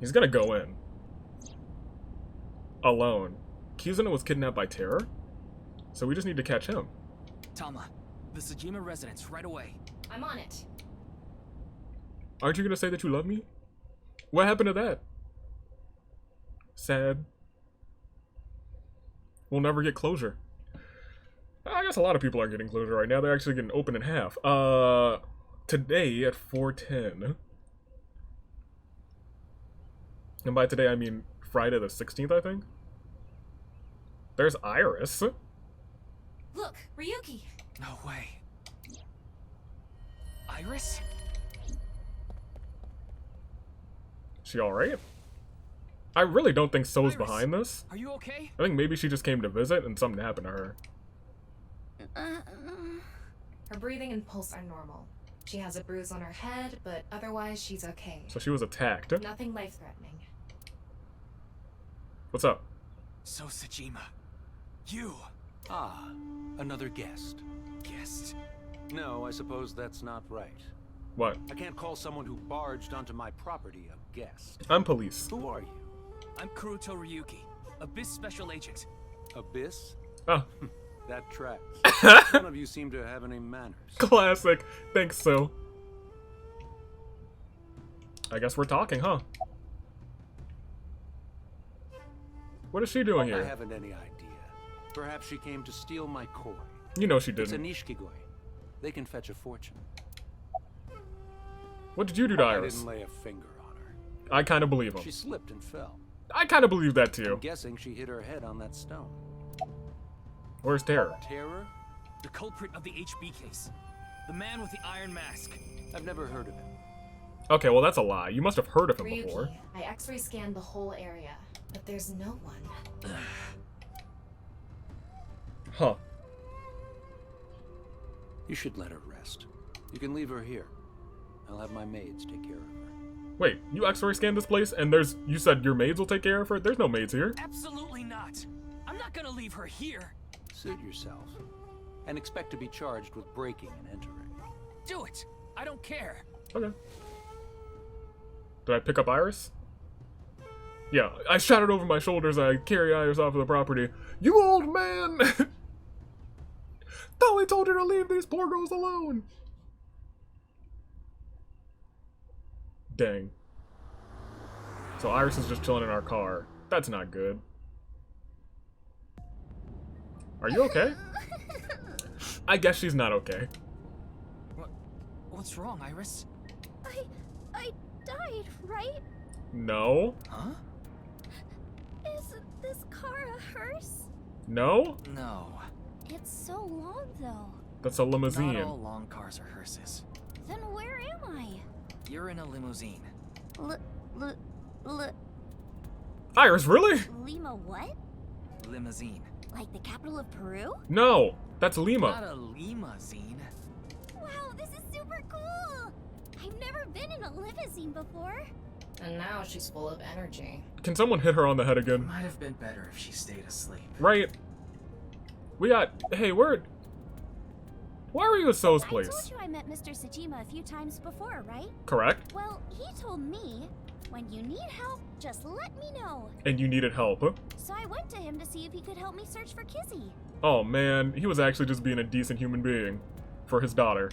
He's gonna go in. Alone. Kizuna was kidnapped by terror? So we just need to catch him. Tama, the Tsujima residence, right away. I'm on it. Aren't you gonna say that you love me? What happened to that? Sad. We'll never get closure. I guess a lot of people aren't getting closure right now. They're actually getting open in half. Today at 4:10. And by today, I mean Friday the 16th, I think. There's Iris. Look, Ryuki. No way. Iris? She alright? I really don't think So's Iris, behind this. Are you okay? I think maybe she just came to visit and something happened to her. Her breathing and pulse are normal. She has a bruise on her head, but otherwise she's okay. So she was attacked. Nothing life-threatening. What's up? So Tsujima. You. Ah, another guest. Guest? No, I suppose that's not right. What? I can't call someone who barged onto my property a guest. I'm police. Who are you? I'm Kuruto Ryuki, Abyss Special Agent. Abyss? Oh. That tracks. None of you seem to have any manners. Classic. Thanks, So. I guess we're talking, huh? What is she doing here? I haven't any idea. Perhaps she came to steal my koi. You know she It's a didn't. nishikigoi. They can fetch a fortune. What did you do to I Iris? didn't lay a finger on her. I kind of believe him. She slipped and fell. I kind of believe that too. I'm guessing she hit her head on that stone. Where's Terror? Terror? The culprit of the HB case. The man with the iron mask. I've never heard of him. Okay, well that's a lie. You must have heard of him Ryuki, before. I x-ray scanned the whole area, but there's no one. Huh. You should let her rest. You can leave her here. I'll have my maids take care of her. Wait, you X-ray scanned this place and you said your maids will take care of her? There's no maids here. Absolutely not. I'm not gonna leave her here. Suit yourself. And expect to be charged with breaking and entering. Do it. I don't care. Okay. Did I pick up Iris? Yeah, I shouted over my shoulders. I carry Iris off of the property. You old man! Thought we told you to leave these poor girls alone. Dang. So Iris is just chilling in our car. That's not good. Are you okay? I guess she's not okay. What's wrong, Iris? I died, right? No. Huh? Is this car a hearse? No? No. It's so long, though. That's a limousine. Not all long cars are hearses. Then where am I? You're in a limousine. Iris, really? Lima what? Limousine. Like the capital of Peru? No, that's Lima. Not a limousine. Wow, this is super cool! I've never been in a limousine before. And now she's full of energy. Can someone hit her on the head again? Might have been better if she stayed asleep. Right. We got... Hey, why were you at So's place? I told you I met Mr. Sajima a few times before, right? Correct. Well, he told me, when you need help, just let me know. And you needed help, huh? So I went to him to see if he could help me search for Kizzy. Oh man, he was actually just being a decent human being. For his daughter.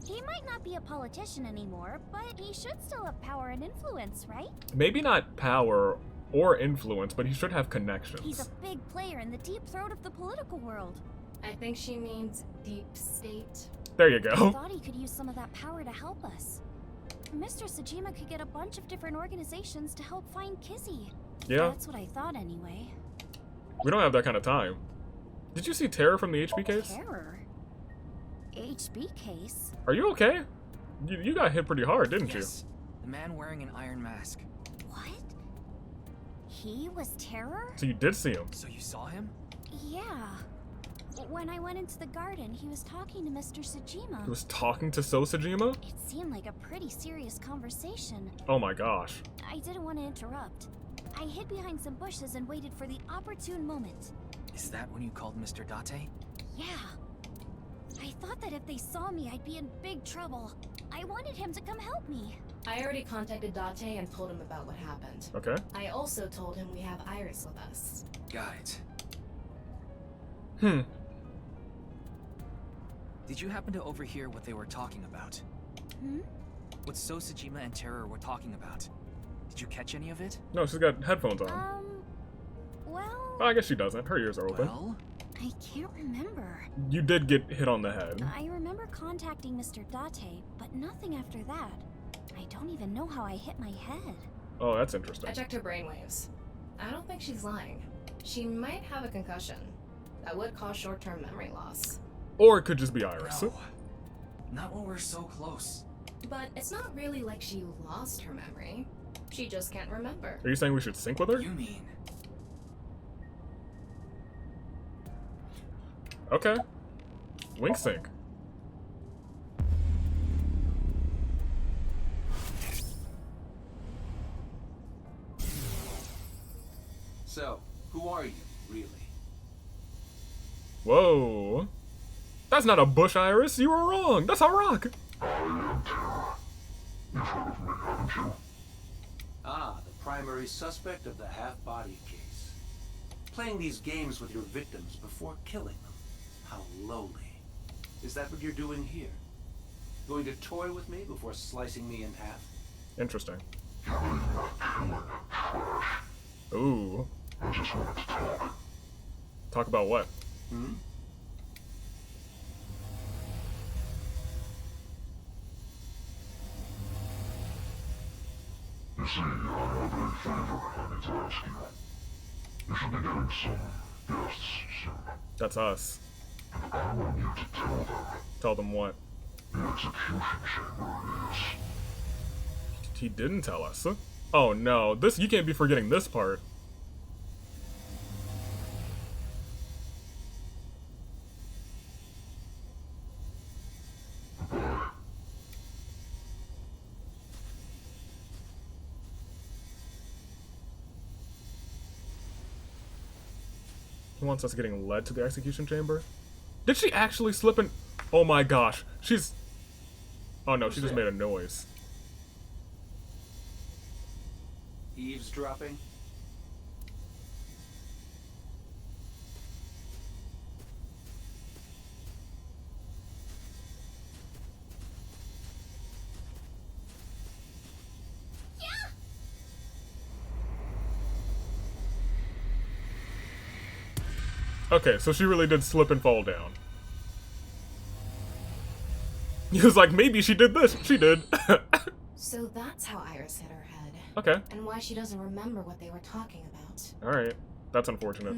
He might not be a politician anymore, but he should still have power and influence, right? Maybe not power or influence, but he should have connections. He's a big player in the deep throat of the political world. I think she means deep state. There you I go. thought he could use some of that power to help us. Mr. Sajima could get a bunch of different organizations to help find Kizzy. Yeah. That's what I thought anyway. We don't have that kind of time. Did you see Terror from the HB case? Terror? HB case? Are you okay? You got hit pretty hard, didn't Yes. The man wearing an iron mask. What? He was Terror? So you did see him? So you saw him? Yeah. When I went into the garden, he was talking to Mr. Sajima. He was talking to So Sajima? It seemed like a pretty serious conversation. Oh my gosh. I didn't want to interrupt. I hid behind some bushes and waited for the opportune moment. Is that when you called Mr. Date? Yeah. I thought that if they saw me, I'd be in big trouble. I wanted him to come help me. I already contacted Date and told him about what happened. Okay. I also told him we have Iris with us. Got it. Did you happen to overhear what they were talking about? What So Sajima and Terror were talking about? Did you catch any of it? No, she's got headphones on. Well... Oh, I guess she doesn't. Her ears are open. Well? I can't remember. You did get hit on the head. I remember contacting Mr. Date, but nothing after that. I don't even know how I hit my head. Oh, that's interesting. I checked her brainwaves. I don't think she's lying. She might have a concussion. That would cause short-term memory loss. Or it could just be Iris. No. Not when we're so close. But it's not really like she lost her memory. She just can't remember. Are you saying we should sync with her? You mean? Okay. Wink sync. So, who are you, really? Whoa. That's not a bush iris. You were wrong. That's a rock. Ah, the primary suspect of the half-body case. Playing these games with your victims before killing them. How lowly. Is that what you're doing here? Going to toy with me before slicing me in half? Interesting. Ooh. I just wanted to talk. Talk about what? Hmm? You see, I have a favor I need to ask you. You should be getting some guests soon. That's us. And I want you to tell them. Tell them what? The execution chamber is... He didn't tell us. Oh no, you can't be forgetting this part. He wants us getting led to the execution chamber. Did she actually slip in? Oh my gosh. She's... Oh no, she just made a noise. Eavesdropping? Okay, so she really did slip and fall down. He was like, maybe she did this. She did. So that's how Iris hit her head. Okay. And why she doesn't remember what they were talking about. Alright. That's unfortunate.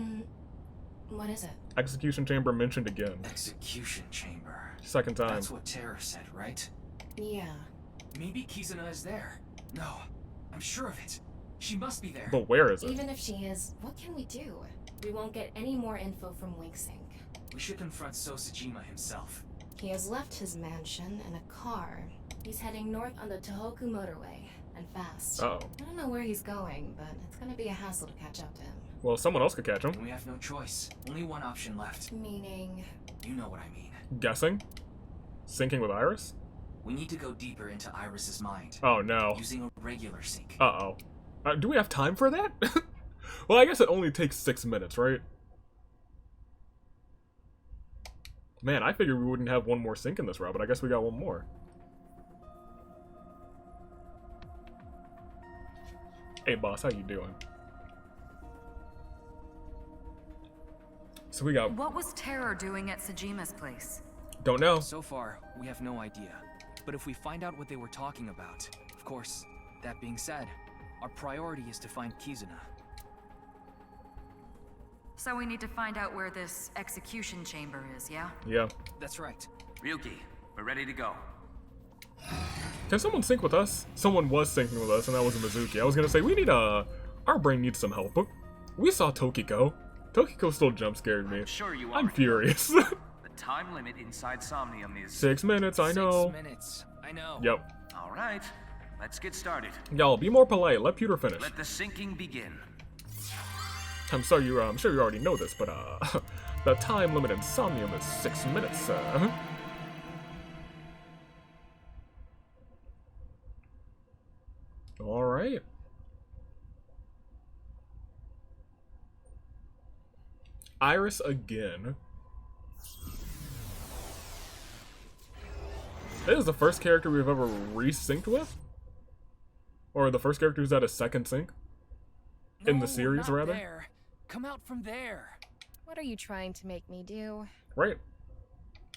What is it? Execution chamber mentioned again. Execution chamber. Second time. That's what Terror said, right? Yeah. Maybe Kizuna is there. No, I'm sure of it. She must be there. But where is it? Even if she is, what can we do? We won't get any more info from Winksink. We should confront Sosajima himself. He has left his mansion in a car. He's heading north on the Tohoku motorway, and fast. Uh-oh. I don't know where he's going, but it's gonna be a hassle to catch up to him. Well, someone else could catch him. We have no choice. Only one option left. Meaning? You know what I mean. Guessing? Syncing with Iris? We need to go deeper into Iris's mind. Oh no. Using a regular sync. Uh-oh. Do we have time for that? Well, I guess it only takes 6 minutes, right? Man, I figured we wouldn't have one more sync in this route, but I guess we got one more. Hey boss, how you doing? So we got... What was Terror doing at Sajima's place? Don't know. So far, we have no idea. But if we find out what they were talking about, of course, that being said, our priority is to find Kizuna. So we need to find out where this execution chamber is, yeah? Yeah. That's right. Ryuki, we're ready to go. Can someone sync with us? Someone was syncing with us, and that was Mizuki. I was gonna say, we need our brain needs some help. We saw Tokiko. Tokiko still jump scared me. Sure you I'm furious. The time limit inside Somnium is 6 minutes, I know. 6 minutes, I know. Yep. All right, let's get started. Y'all, be more polite. Let Pewter finish. Let the syncing begin. I'm sure you already know this, but the time limit in Somnium is 6 minutes. All right. Iris again. This is the first character we've ever resynced with, or the first character who's had a second sync in the series, not rather. There. Come out from there. What are you trying to make me do? Right.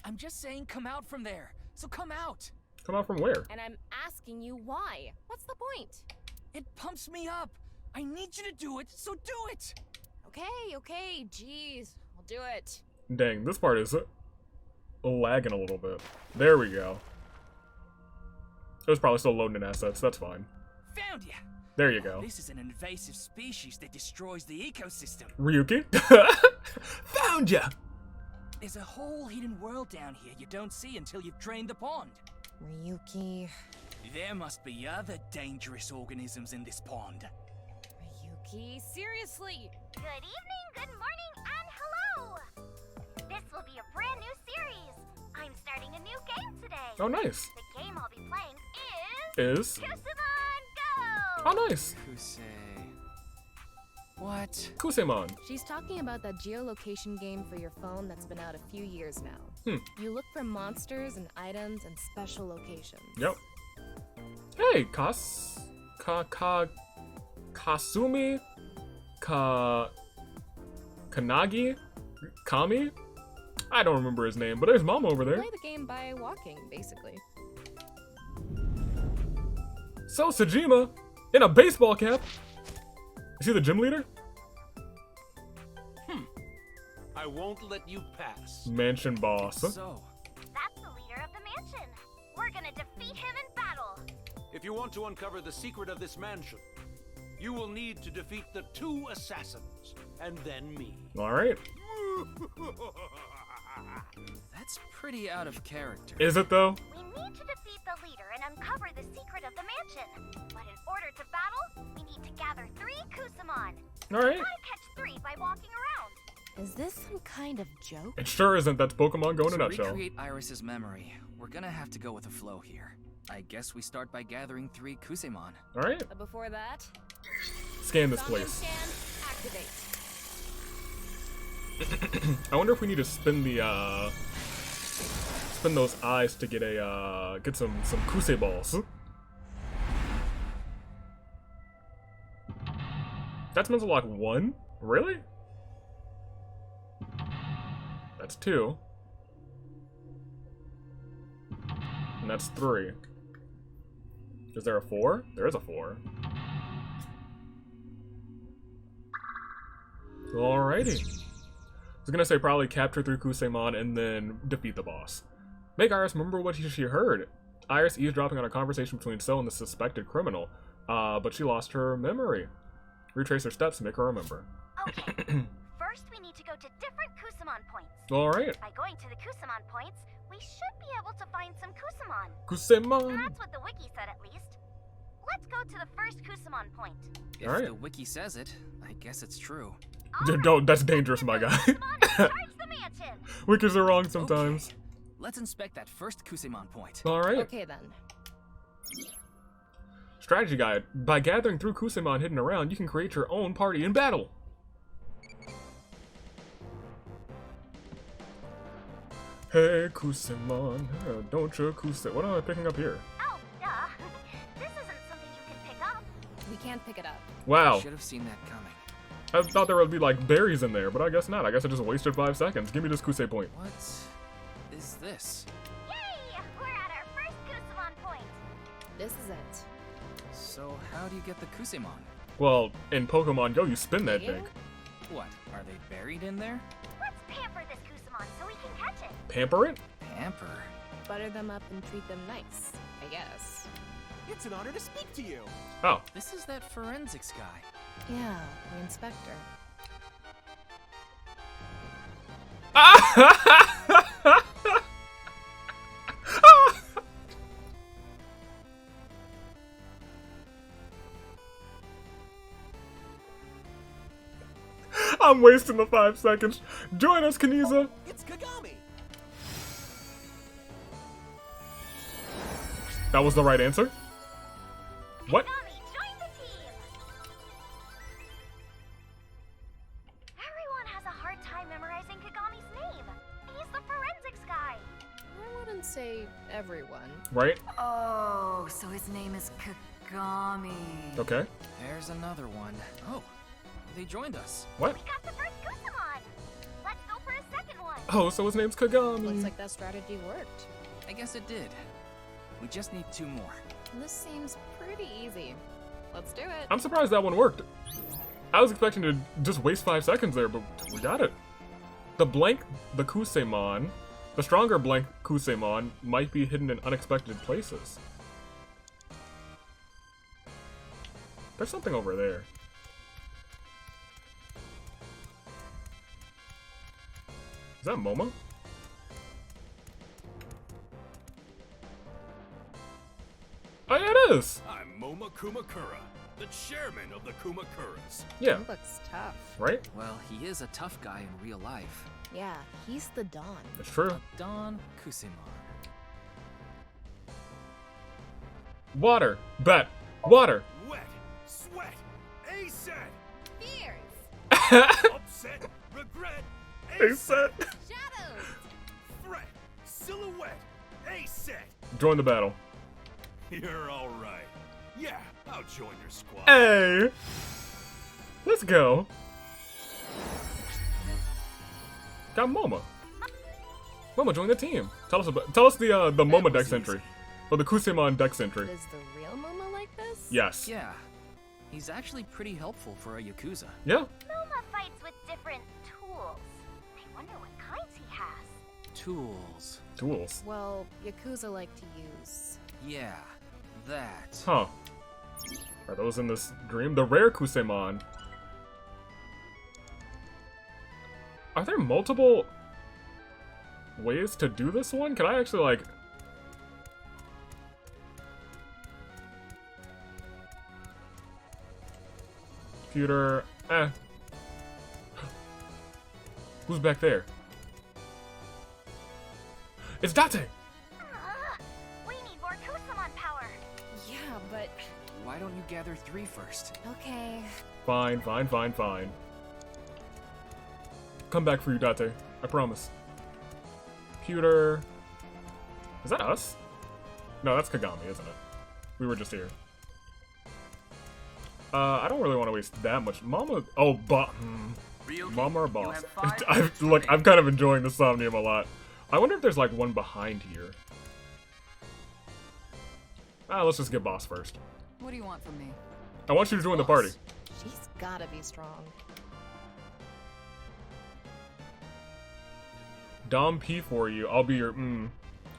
I'm just saying, come out from there. So come out. Come out from where? And I'm asking you why. What's the point? It pumps me up. I need you to do it, so do it. Okay, jeez. I'll do it. Dang, this part is lagging a little bit. There we go. It was probably still loading in assets. That's fine. Found ya. There you go. This is an invasive species that destroys the ecosystem. Ryuki? Found ya! There's a whole hidden world down here you don't see until you've drained the pond. Ryuki. There must be other dangerous organisms in this pond. Ryuki, seriously! Good evening, good morning, and hello! This will be a brand new series. I'm starting a new game today. Oh, nice. The game I'll be playing is... Kusamon Go! Oh, nice. What? Kusamon. She's talking about that geolocation game for your phone that's been out a few years now. You look for monsters and items and special locations. Yep. Hey, Kasumi? Kanagi? Kami? I don't remember his name, but there's Mom over there. Play the game by walking, basically. So, Sajima, in a baseball cap. Is he the gym leader? I won't let you pass. Mansion boss. So, that's the leader of the mansion. We're gonna defeat him in battle. If you want to uncover the secret of this mansion, you will need to defeat the 2 assassins, and then me. Alright. that's pretty out of character. Is it though? We need to defeat the leader and uncover the secret of the mansion. But in order to battle, we need to gather 3 Kusamon. Alright. Try catch 3 by walking around. Is this some kind of joke? It sure isn't. That's Pokemon Go in a To nutshell. recreate Iris's memory, we're gonna have to go with the flow here. I guess we start by gathering 3 Kusemon. Alright. But before that, Scan this Somnium place. scan, activate. I wonder if we need to spin the spin those eyes to get a get some Kuse balls. That's mental lock 1? Really? That's 2. And that's 3. Is there a 4? There is a 4. Alrighty. I was gonna say probably capture 3 Kusemon and then defeat the boss. Make Iris remember what she heard. Iris eavesdropping on a conversation between So and the suspected criminal, but she lost her memory. Retrace her steps to make her remember. Okay. First, we need to go to different Kusamon points. Alright. By going to the Kusamon points, we should be able to find some Kusamon. Kusemon! That's what the wiki said, at least. Let's go to the first Kusamon point. If Alright. the wiki says it, I guess it's true. Don't, that's dangerous, my guy. Charge the mansion. Wikis are wrong sometimes. Let's inspect that first Kusemon point. Alright. Okay then. Strategy guide. By gathering 3 Kusemon hidden around, you can create your own party in battle. Hey, Kusemon, don't you Kuse... What am I picking up here? Oh, duh. This isn't something you can pick up. We can't pick it up. Wow. Should have seen that coming. I thought there would be, like, berries in there, but I guess not. I guess I just wasted 5 seconds. Give me this Kuse point. What is this? Yay! We're at our first Kusamon point. This is it. So how do you get the Kusemon? Well, in Pokemon Go, you spin that thing. What, are they buried in there? Let's pamper this Kusamon so we can catch it. Pamper it? Pamper? Butter them up and treat them nice, I guess. It's an honor to speak to you. Oh. This is that forensics guy. Yeah, the inspector. I'm wasting the 5 seconds. Join us, Kaniza. It's Kagami. That was the right answer? What? Join the team. Everyone has a hard time memorizing Kagami's name. He's the forensics guy. I wouldn't say everyone. Right? Oh, so his name is Kagami. Okay. There's another one. Oh, they joined us. What? We got the first Kusamon. Let's go for a second one. Oh, so his name's Kagami. Looks like that strategy worked. I guess it did. We just need 2 more. This seems pretty easy. Let's do it. I'm surprised that one worked. I was expecting to just waste 5 seconds there, but we got it. The Kusemon, the stronger blank Kusemon might be hidden in unexpected places. There's something over there. Is that Momo? Oh yeah, it is! I'm Moma Kumakura, the chairman of the Kumakuras. Yeah. He looks tough. Right? Well, he is a tough guy in real life. Yeah, he's the Don. That's true. Don Kusemon. Water! Bet! Water! Wet, sweat, ASAP, Fears! upset, regret, ASAP! Shadows! fret, silhouette, ASAP. Join the battle. You're all right. Yeah, I'll join your squad. Hey! Let's go. Got Momo. Momo, join the team. Tell us the Momo dex entry. Or the Kusemon dex entry. Is the real Momo like this? Yes. Yeah. He's actually pretty helpful for a Yakuza. Yeah. Noma fights with different tools. I wonder what kinds he has. Tools. Tools. Well, Yakuza like to use. Yeah, that. Huh. Are those in this dream? The rare Kusemon. Are there multiple ways to do this one? Can I actually, like... Computer... Who's back there? It's Date! We need more Kusamon power. Yeah, but... Why don't you gather 3 first? Okay. Fine, fine, fine, fine. Come back for you, Date. I promise. Computer. Is that us? No, that's Kagami, isn't it? We were just here. I don't really want to waste that much. Mama. Oh, Mama or boss? Look, I'm kind of enjoying the Somnium a lot. I wonder if there's like one behind here. Let's just get boss first. What do you want from me? I want you to join the party. She's gotta be strong. Dom P for you. I'll be your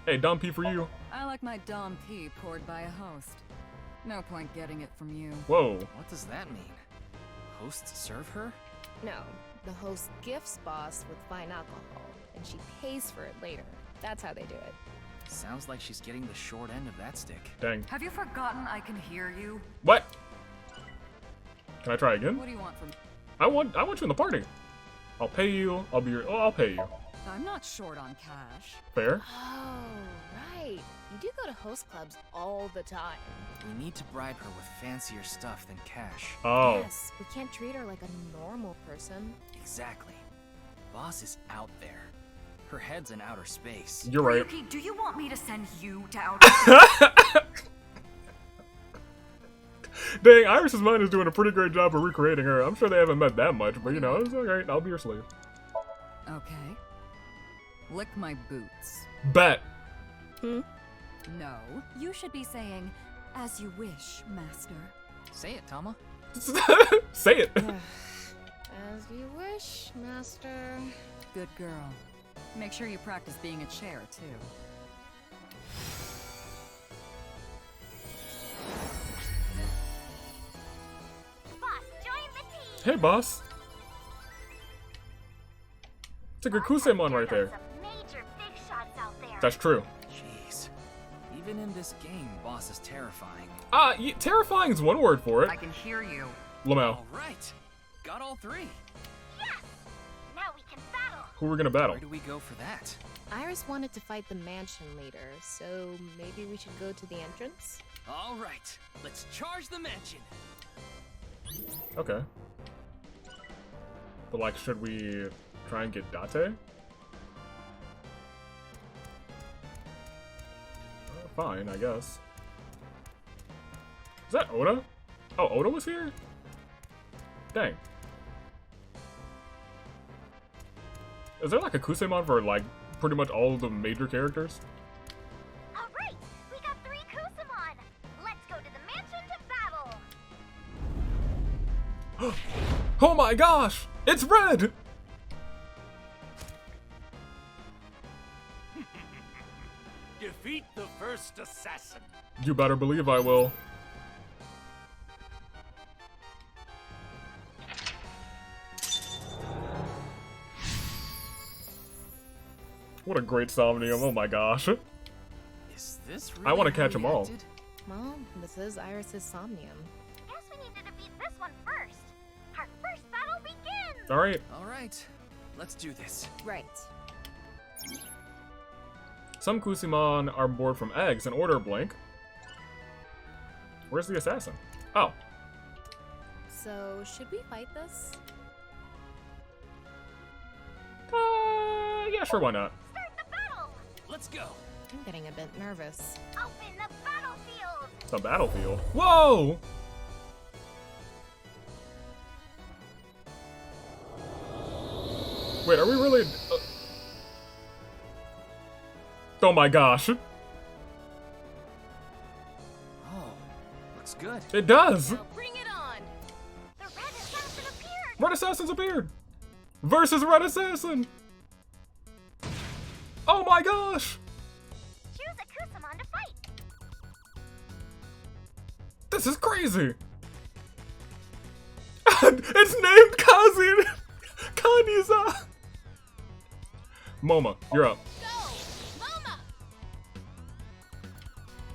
Hey, Dom P for you. I like my Dom P poured by a host. No point getting it from you. Whoa. What does that mean? Hosts serve her? No, the host gifts boss with fine alcohol, and she pays for it later. That's how they do it. Sounds like she's getting the short end of that stick. Dang. Have you forgotten I can hear you? What? Can I try again? What do you want from me? I want you in the party. I'll pay you. I'll pay you. I'm not short on cash. Fair. Oh, right. You do go to host clubs all the time. We need to bribe her with fancier stuff than cash. Oh. Yes, we can't treat her like a normal person. Exactly. Boss is out there. Her head's in outer space. You're right. Ryuki, do you want me to send you to outer space? Dang, Iris's mind is doing a pretty great job of recreating her. I'm sure they haven't met that much, but you know, it's alright. I'll be your slave. Okay. Lick my boots. Bet. No, you should be saying, as you wish, master. Say it, Tama. Say it. As you wish, master. Good girl. Make sure you practice being a chair, too. Boss, join the team. Hey, boss. It's a good Kusemon right there. Some major big shots out there. That's true. Jeez. Even in this game, boss is terrifying. Terrifying is one word for it. I can hear you. Lamau. Alright. Got all 3. Yes! Now we can battle. Who are we gonna battle? Where do we go for that? Iris wanted to fight the mansion leader, so maybe we should go to the entrance? Alright. Let's charge the mansion. Okay. But like, should we try and get Date? Fine, I guess. Is that Oda? Oh, Oda was here? Dang. Is there like a Kusemon for like pretty much all of the major characters? Alright, we got 3 Kusamon. Let's go to the mansion to battle. Oh my gosh! It's red! Defeat the first assassin. You better believe I will. What a great Somnium, oh my gosh. Is this really I want to how catch them all. reacted? Well, this is Iris's Somnium. Guess we need to defeat this one first. Our first battle begins. Alright. Alright. Let's do this. Right. Some Kusemon are bored from eggs and order blank. Where's the assassin? Oh. So, should we fight this? Yeah, sure, why not? Start the battle. Let's go. I'm getting a bit nervous. Open the battlefield. The battlefield. Whoa! Wait, are we really... Oh my gosh. Oh, looks good. It does! Now bring it on! The red assassin appeared. Red Assassin's appeared! Versus Red Assassin! Oh my gosh! Choose a Kusamon to fight. This is crazy! It's named Kazin! Kaniza! Moma, you're up. Go, Moma.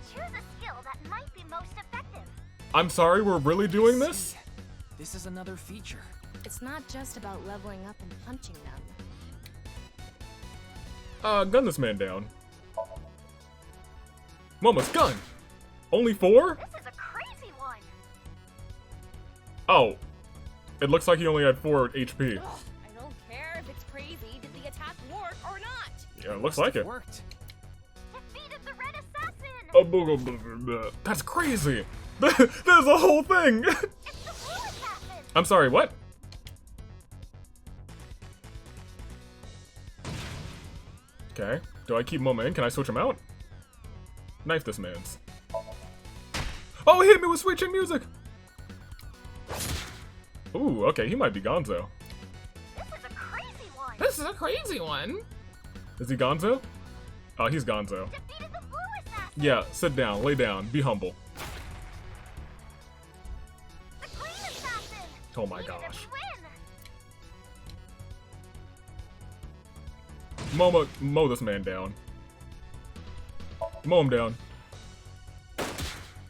Choose a skill that might be most effective. I'm sorry, we're really doing this? This is another feature. It's not just about leveling up and punching them. Gun this man down. Momo's gun! Only 4? This is a crazy one. Oh. It looks like he only had 4 HP. Ugh, I don't care if it's crazy. Did the attack work or not? Yeah, it looks like it. Worked. Defeated the red assassin. That's crazy! There's a whole thing! It's the blue assassin. I'm sorry, what? Okay. Do I keep Momo in? Can I switch him out? Knife this man's. Oh, he hit me with sweet chin music! Ooh, okay, he might be Gonzo. This is a crazy one. This is a crazy one! Is he Gonzo? Oh, he's Gonzo. Defeated the blue assassin. Yeah, sit down, lay down, be humble. The green assassin. Oh my Defeated gosh. and we win. Mow this man down. Mow him down.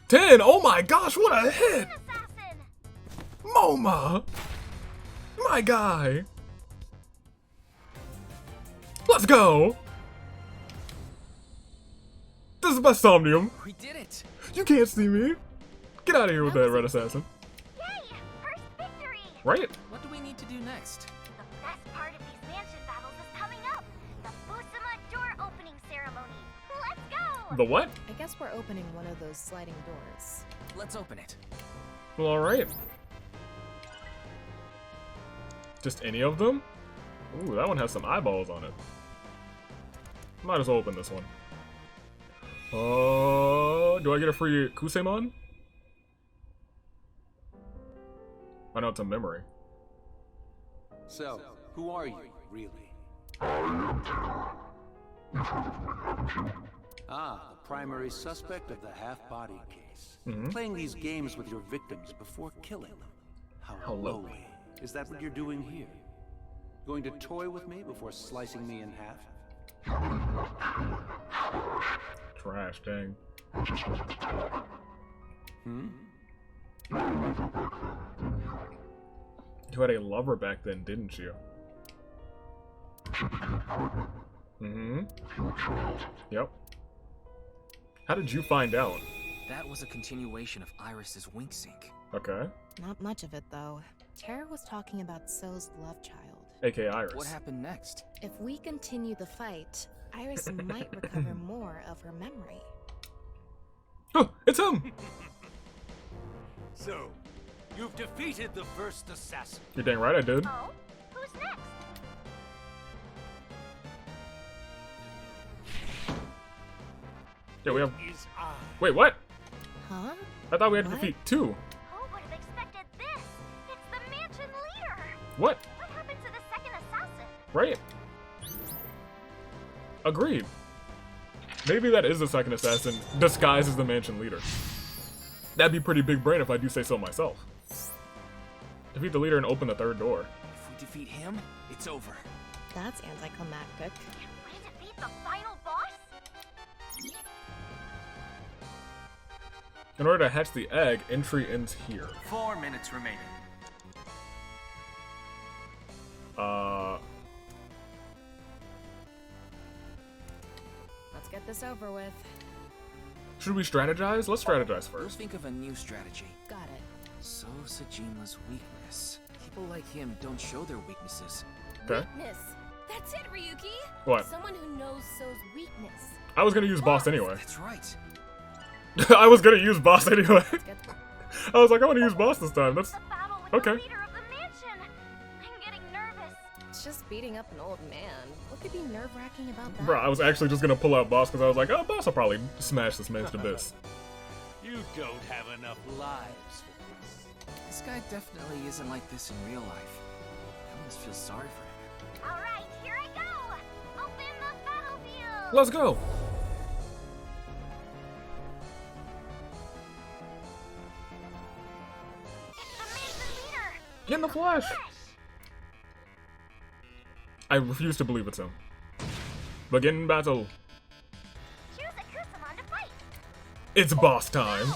10! Oh my gosh, what a hit! Moma! My guy! Let's go! This is the best Somnium! We did it! You can't see me! Get out of here with that red assassin. Yay! First victory! Right? What do we need to do next? The best part of these mansion battles is coming up. The Fusama door opening ceremony. Let's go! The what? I guess we're opening one of those sliding doors. Let's open it. Well, alright. Just any of them? Ooh, that one has some eyeballs on it. Might as well open this one. Do I get a free Kusemon? I know it's a memory. So, who are you, really? I am Taylor. You've heard of me, haven't you? Ah, the primary suspect of the half-body case. Mm-hmm. Playing these games with your victims before killing them. How lowly. Is that what you're doing here? Going to toy with me before slicing me in half? Trash, dang. I just wanted to talk. Hmm? You had a lover back then, didn't you? You had a lover back then, didn't you? She became pregnant. Mm-hmm. You're a child. Yep. How did you find out? That was a continuation of Iris's wink sync. Okay. Not much of it, though. Tara was talking about So's love child. A.K.A. Iris. What happened next? If we continue the fight, Iris might recover more of her memory. Oh, it's him! So, you've defeated the first assassin. You're dang right I did. Oh, who's next? Yeah, we have... Is I. Wait, what? Huh? I thought we had to What? defeat 2. Who would have expected this? It's the mansion leader. What? What happened to the second assassin? Right. Agreed. Maybe that is the second assassin, disguised as the mansion leader. That'd be pretty big brain if I do say so myself. Defeat the leader and open the third door. If we defeat him, it's over. That's anticlimactic. Can we defeat the final boss? In order to hatch the egg, entry ends here. 4 minutes remaining. Let's get this over with. Should we strategize? Let's strategize We'll first. think of a new strategy. Got it. So Sajima's weakness. People like him don't show their weaknesses. Okay. Weakness. That's it, Ryuki. What? Someone who knows So's weakness. I was gonna use boss anyway. That's right. I was gonna use boss anyway. I was like, I want to use boss this time. That's The battle with okay. the leader of the mansion. I'm getting nervous. It's just beating up an old man. What could be nerve-wracking about that? Bro, I was actually just gonna pull out boss because I was like, oh, boss will probably smash this man to bits. You don't have enough lives for this. This guy definitely isn't like this in real life. I almost feel sorry for him. All right, here I go. Open the battlefield. Let's go. It's the mansion leader. Get in the flesh. I refuse to believe it's him. Begin battle. Choose a Kusamon to fight. It's boss time.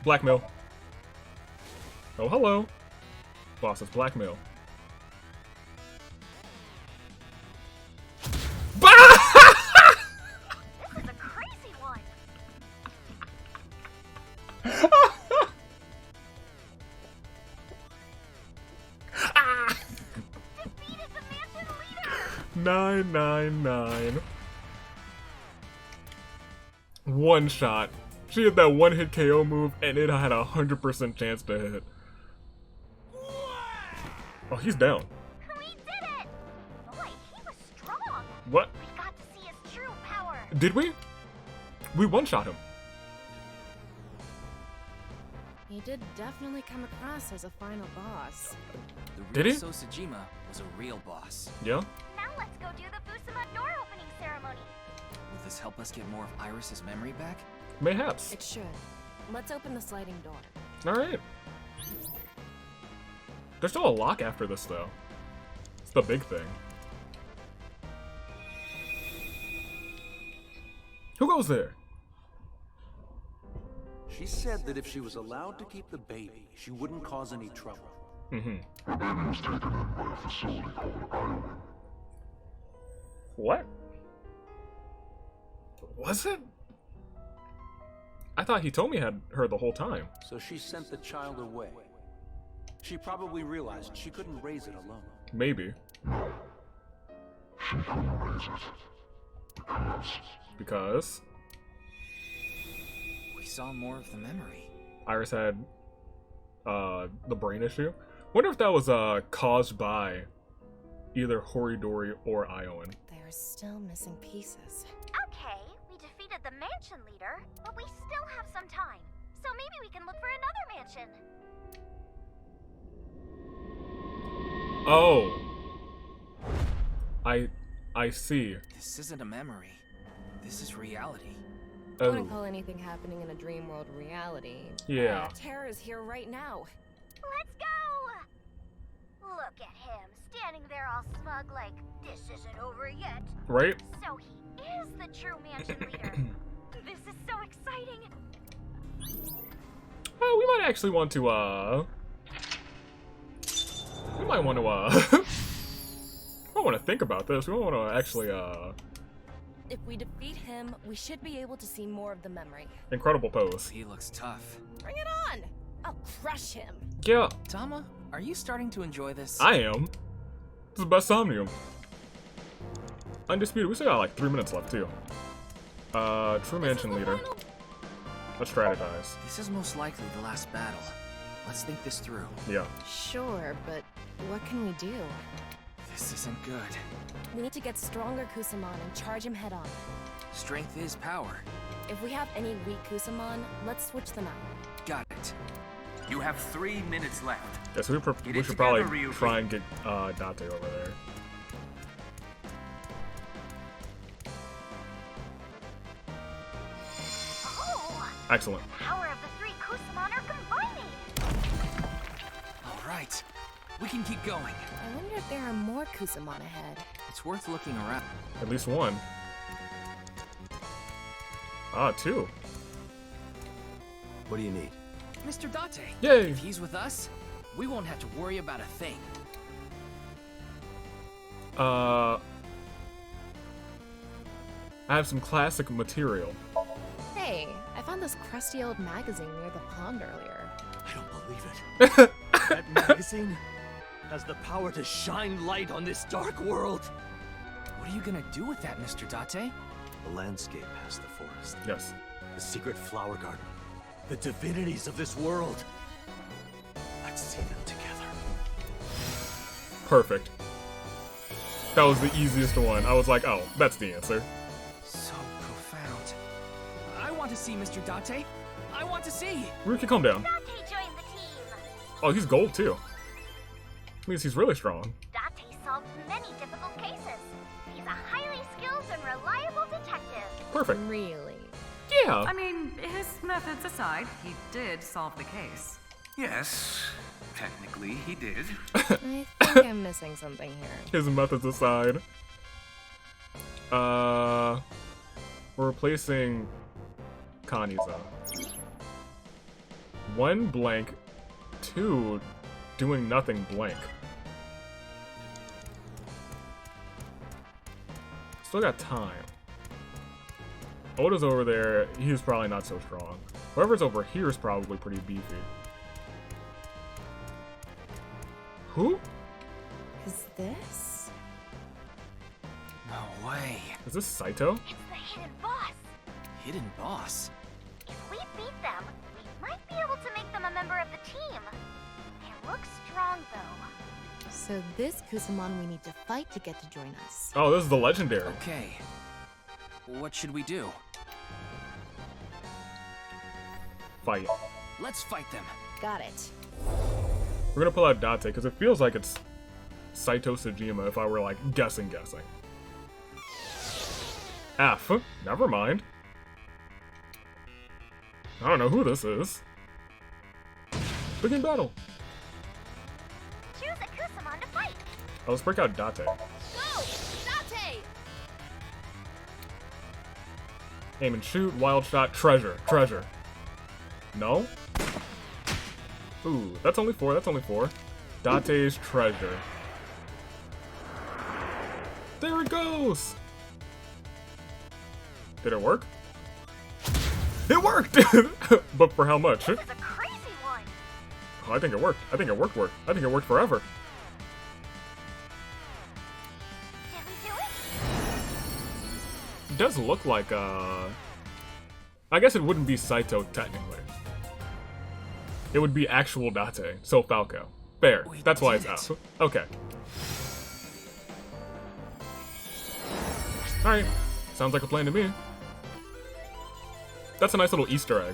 Blackmail. Oh, hello. Boss is blackmail. 999. One shot. She had that one hit KO move, and it had a 100% chance to hit. Oh, he's down. We did it! Boy, he was strong. What? We got to see his true power. Did we? We one-shot him. He did definitely come across as a final boss. The Did real he? Sosajima was a real boss. Yeah? Now let's go do the Fusuma door opening ceremony. Will this help us get more of Iris's memory back? Mayhaps. It should. Let's open the sliding door. Alright. There's still a lock after this, though. It's the big thing. Who goes there? She said that if she was allowed to keep the baby, she wouldn't cause any trouble. Mm-hmm. The baby was taken in by a facility called Iowa. What? Was it? I thought he told me I had her the whole time. So she sent the child away. She probably realized she couldn't raise it alone. Maybe. She couldn't raise it. Because? We saw more of the memory. Iris had, the brain issue. Wonder if that was, caused by either Horidori or Ioan. They're still missing pieces. Okay, we defeated the mansion leader, but we still have some time. So maybe we can look for another mansion. Oh. I see. This isn't a memory. This is reality. I Oh. wouldn't call anything happening in a dream world reality. Yeah. Terror is here right now. Let's go! Look at him, standing there all smug like, this isn't over yet. Right? So he is the true mansion leader. This is so exciting. Oh, we might actually want to, we might want to, I want to think about this. We want to actually, If we defeat him, we should be able to see more of the memory. incredible pose. He looks tough. Bring it on! I'll crush him. Yeah, Tama, are you starting to enjoy this? I am. This is the best Somnium. Undisputed. We still got like 3 minutes left too. True mansion leader. Let's strategize. This is most likely the last battle. Let's think this through. Yeah. Sure, but what can we do? This isn't good. We need to get stronger Kusamon and charge him head on. Strength is power. If we have any weak Kusamon, let's switch them out. Got it. You have 3 minutes left. Yeah, so we should probably try and get Date over there. Oh! Excellent. The power of the three Kusamon are combining. All right. We can keep going. I wonder if there are more Kusamon ahead. It's worth looking around. At least one. Ah, 2. What do you need? Mr. Date. Yay! If he's with us, we won't have to worry about a thing. I have some classic material. Hey, I found this crusty old magazine near the pond earlier. I don't believe it. That magazine has the power to shine light on this dark world. What are you gonna do with that, Mr. Date? The landscape past the forest. Yes. The secret flower garden. The divinities of this world. Let's see them together. Perfect. That was the easiest one. I was like, oh, that's the answer. So profound. I want to see Mr. Date. I want to see. Ruki, calm down. Date joined the team. Oh, he's gold too. Means he's really strong. Date solved many difficult cases. He's a highly skilled and reliable detective. Perfect. Really? Yeah. I mean, his methods aside, he did solve the case. Yes, technically he did. I think I'm missing something here. His methods aside. We're replacing Kaniza. 1 blank, 2 doing nothing blank. Still got time. Oda's over there, he's probably not so strong. Whoever's over here is probably pretty beefy. Who? Is this? way. Is this Saito? It's the hidden boss. Hidden boss? If we beat them, we might be able to make them a member of the team. They look strong, though. So this Kusamon we need to fight to get to join us. Oh, this is the legendary. Okay. What should we do? Fight. Let's fight them. Got it. We're gonna pull out Date, because it feels like it's Saito Sejima if I were, like, guessing. F. Never mind. I don't know who this is. Begin battle. Choose a Kusamon to fight. Oh, let's break out Date. Go! Date! Aim and shoot, wild shot, treasure. Treasure. No? Ooh, that's only 4, Date's treasure. There it goes! Did it work? It worked! But for how much? This is a crazy one. Oh, I think it worked. I think it worked forever. Did we do it? It does look like, I guess it wouldn't be Saito, technically. It would be actual Date, so Falco. Fair. That's why it's F. Okay. Alright. Sounds like a plan to me. That's a nice little Easter egg.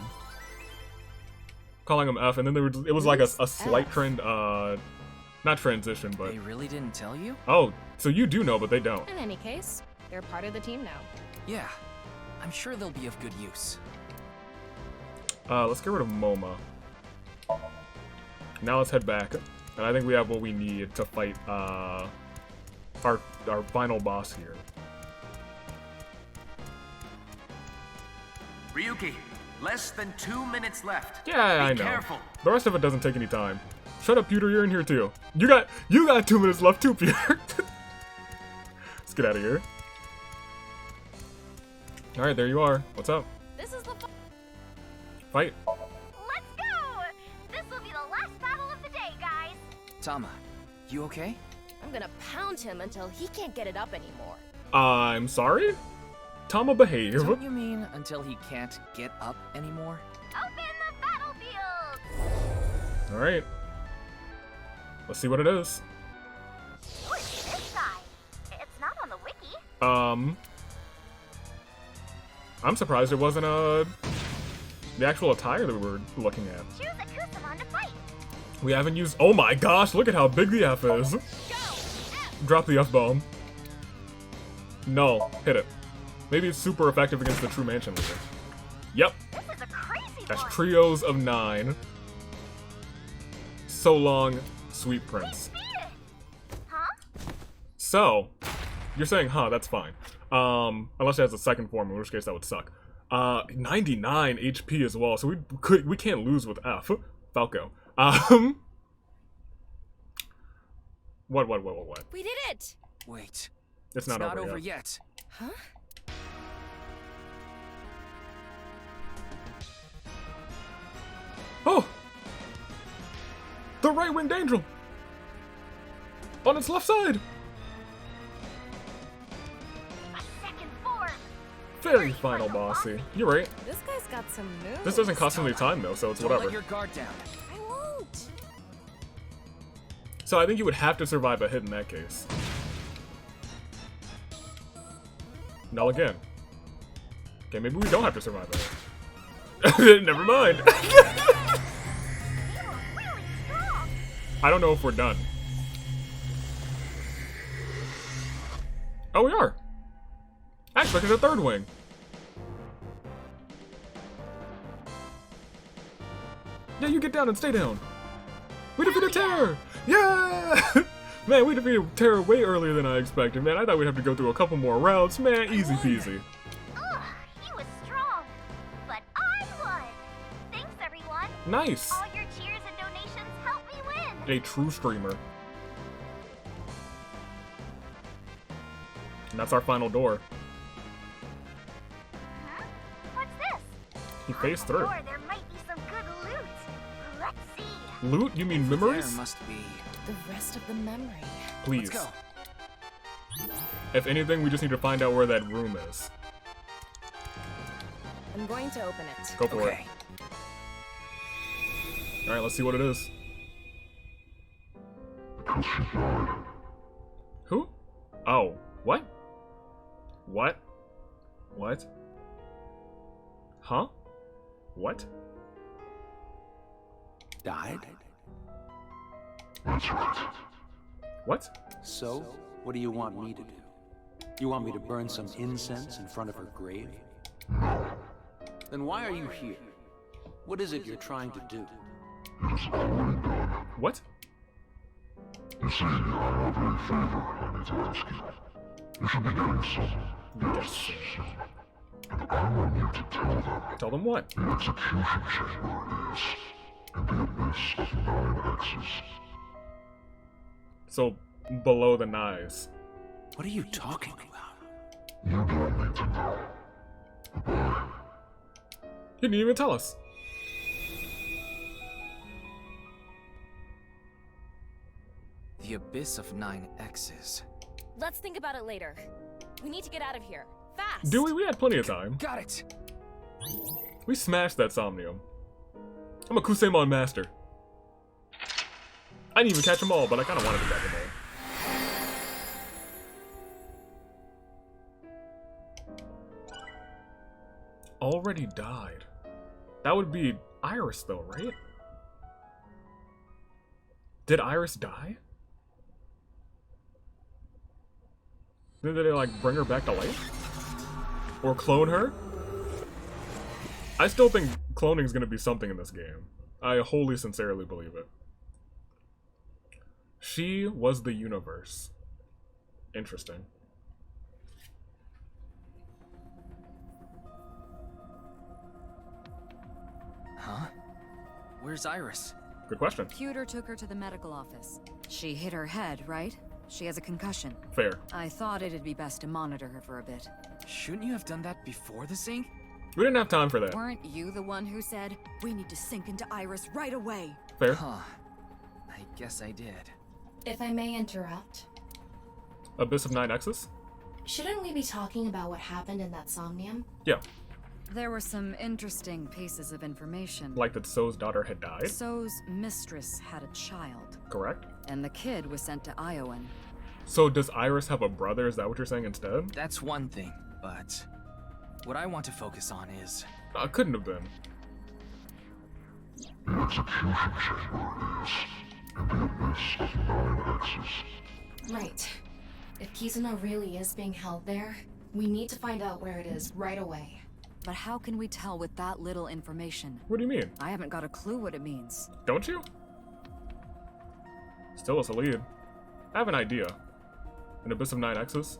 Calling him F, and then it was like a slight trend, not transition, but... They really didn't tell you? Oh, so you do know, but they don't. In any case, they're part of the team now. Yeah. I'm sure they'll be of good use. Let's get rid of Moma. Now let's head back, and I think we have what we need to fight, our final boss here. Ryuki, less than 2 minutes left. Yeah, I know. Be careful. The rest of it doesn't take any time. Shut up, Peter, you're in here too. You got 2 minutes left too, Peter. Let's get out of here. Alright, there you are. What's up? This is the Fight. Let's go! This will be the last battle of the day, guys. Tama, you okay? I'm gonna pound him until he can't get it up anymore. I'm sorry? Tama, behave. Don't you mean until he can't get up anymore? Open the battlefield! Alright. Let's see what it is. What's this guy? It's not on the wiki. I'm surprised it wasn't, the actual attire that we were looking at. Choose a Kusamon to fight. We haven't used- oh my gosh, look at how big the F is! Go! F. Drop the F-bomb. No, hit it. Maybe it's super effective against the True Mansion leader. Yep. This is a crazy That's one. trios of 9. So long, sweet prince. Huh? So, you're saying, huh, that's fine. Unless it has a second form, in which case that would suck. 99 HP as well, so we can't lose with F. Falco. What? We did it! Wait. It's not over yet. Huh? Oh! The right-winged angel! On its left side! A second form. Very final bossy. You're right. This guy's got some moves. This doesn't cost any time though, so it's Don't whatever. let your guard down. I won't. So I think you would have to survive a hit in that case. Null again. Okay, maybe we don't have to survive a hit. Never mind. I don't know if we're done. Oh, we are. I expected a third wing. Yeah, you get down and stay down. We defeated Terror! Yeah! Man, we defeated Terror way earlier than I expected, man. I thought we'd have to go through a couple more rounds. Man, easy peasy. Ugh, he was strong. But I won. Thanks, everyone. Nice. All your cheers and donations help me win. A true streamer. And that's our final door. Huh? What's this? He phased through. Door, there might be some good loot. Let's see. Loot? You mean memories? There must be the rest of the memory. Please. Let's go. If anything, we just need to find out where that room is. I'm going to open it. Go for it. Alright, let's see what it is. Because she died. Who? Oh, what? What? What? Huh? What? Died? That's right. What? So, what do you want me to do? You want me to burn some incense in front of her grave? No. Then why are you here? What is it you're trying to do? It is already done. What? You see, I have a favor I need to ask you. You should be getting some guests soon. And I want you to tell them. Tell them what? The execution chamber is in the abyss of 9 X's. So, below the knives. What are you talking about? You don't need to know. Goodbye. He didn't even tell us. The abyss of 9 X's. Let's think about it later. We need to get out of here. Fast! Do we? We had plenty of time. Got it! We smashed that Somnium. I'm a Kuseimon master. I didn't even catch them all, but I kind of wanted to catch them all. Already died. That would be Iris though, right? Did Iris die? Did they like bring her back to life? Or clone her? I still think cloning is going to be something in this game. I wholly sincerely believe it. She was the universe. Interesting. Huh? Where's Iris? Good question. Computer took her to the medical office. She hit her head, right? She has a concussion. Fair. I thought it'd be best to monitor her for a bit. Shouldn't you have done that before the sync? We didn't have time for that. Weren't you the one who said, we need to sink into Iris right away? Fair. Huh. I guess I did. If I may interrupt, Abyss of 9 X's? shouldn't we be talking about what happened in that Somnium? Yeah. There were some interesting pieces of information. Like that So's daughter had died? So's mistress had a child. Correct. And the kid was sent to Iowan. So does Iris have a brother? Is that what you're saying instead? That's one thing, but what I want to focus on is... Couldn't have been. The execution chamber is in the abyss of 9 X's. Right. If Kizuna really is being held there, we need to find out where it is right away. But how can we tell with that little information? What do you mean? I haven't got a clue what it means. Don't you? Still it's a lead. I have an idea. An Abyss of 9 X's?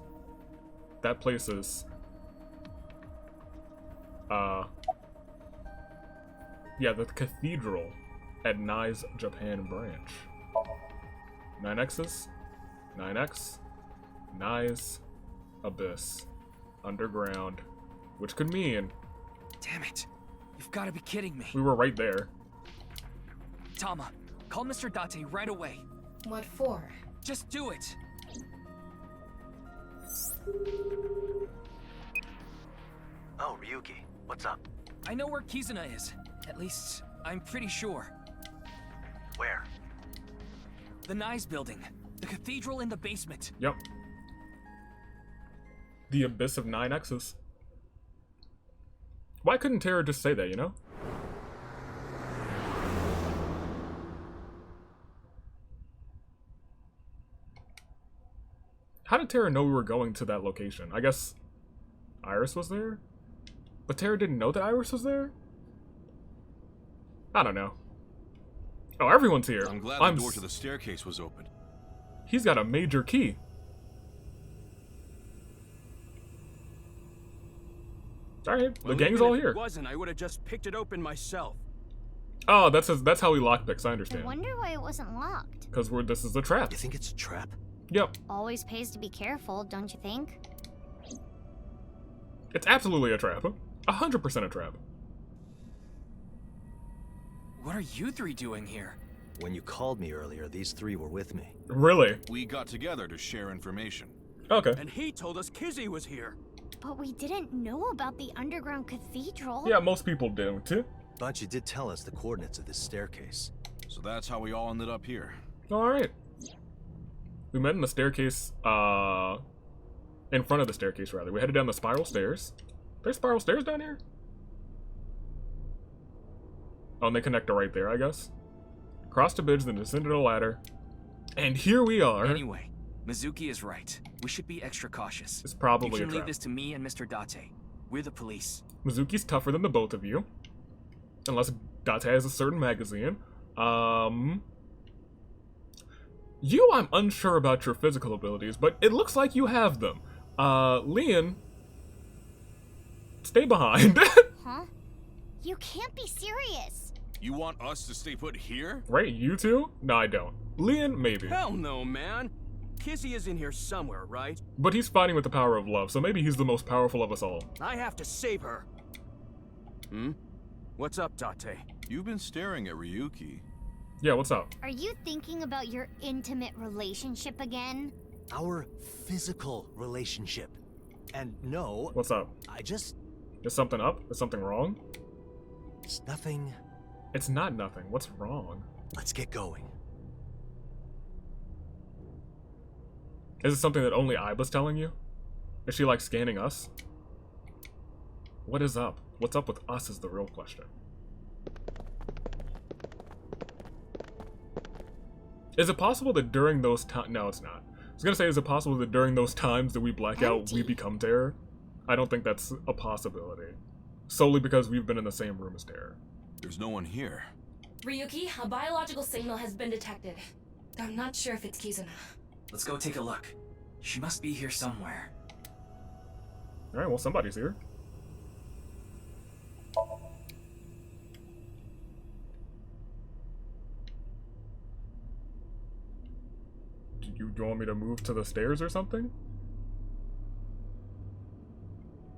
That place is... yeah, the cathedral at Nai's Japan branch. 9 X's? 9X? Nai's Abyss. Underground. Which could mean... Damn it. You've got to be kidding me. We were right there. Tama, call Mr. Date right away. What for? Just do it. Oh, Ryuki, what's up? I know where Kizuna is. At least, I'm pretty sure. Where? The Nai's building. The cathedral in the basement. Yep. The Abyss of 9 X's. Why couldn't Terra just say that, you know? How did Terra know we were going to that location? I guess Iris was there? But Terra didn't know that Iris was there? I don't know. Oh, everyone's here. I'm glad the door to the staircase was open. He's got a major key. Alright, the gang's all here. If it wasn't, I would have just picked it open myself. Oh, that's how he lockpicks, I I understand. wonder why it wasn't locked. Because this is a trap. You think it's a trap? Yep. Always pays to be careful, don't you think? It's absolutely a trap. 100% a trap. What are you three doing here? When you called me earlier, these three were with me. Really? We got together to share information. Okay. And he told us Kizzy was here. But we didn't know about the underground cathedral. Yeah, most people don't. But you did tell us the coordinates of this staircase. So that's how we all ended up here. Alright. We met in the staircase, in front of the staircase, rather. We headed down the spiral stairs. There's spiral stairs down here? Oh, and they connect to right there, I guess. Crossed a bridge, then descended a ladder. And here we are. Anyway, Mizuki is right. We should be extra cautious. It's probably You a can leave trap. this to me and Mr. Date. We're the police. Mizuki's tougher than the both of you. Unless Date has a certain magazine. You, I'm unsure about your physical abilities, but it looks like you have them. Leon, stay behind. Huh? You can't be serious. You want us to stay put here? Right, you two? No, I don't. Leon, maybe. Hell no, man. Kizzy is in here somewhere, right? But he's fighting with the power of love, so maybe he's the most powerful of us all. I have to save her. What's up, Date? You've been staring at Ryuki. Yeah, what's up? Are you thinking about your intimate relationship again? Our physical relationship. And no... What's up? I just... Is something up? Is something wrong? It's nothing. It's not nothing. What's wrong? Let's get going. Is it something that only Iba's telling you? Is she like scanning us? What is up? What's up with us is the real question. Is it possible that during those times... No, it's not. I was gonna say, is it possible that during those times that we black out, we become Terror? I don't think that's a possibility. Solely because we've been in the same room as Terror. There's no one here. Ryuki, a biological signal has been detected. I'm not sure if it's Kizuna. Let's go take a look. She must be here somewhere. Alright, well, somebody's here. Do you want me to move to the stairs or something?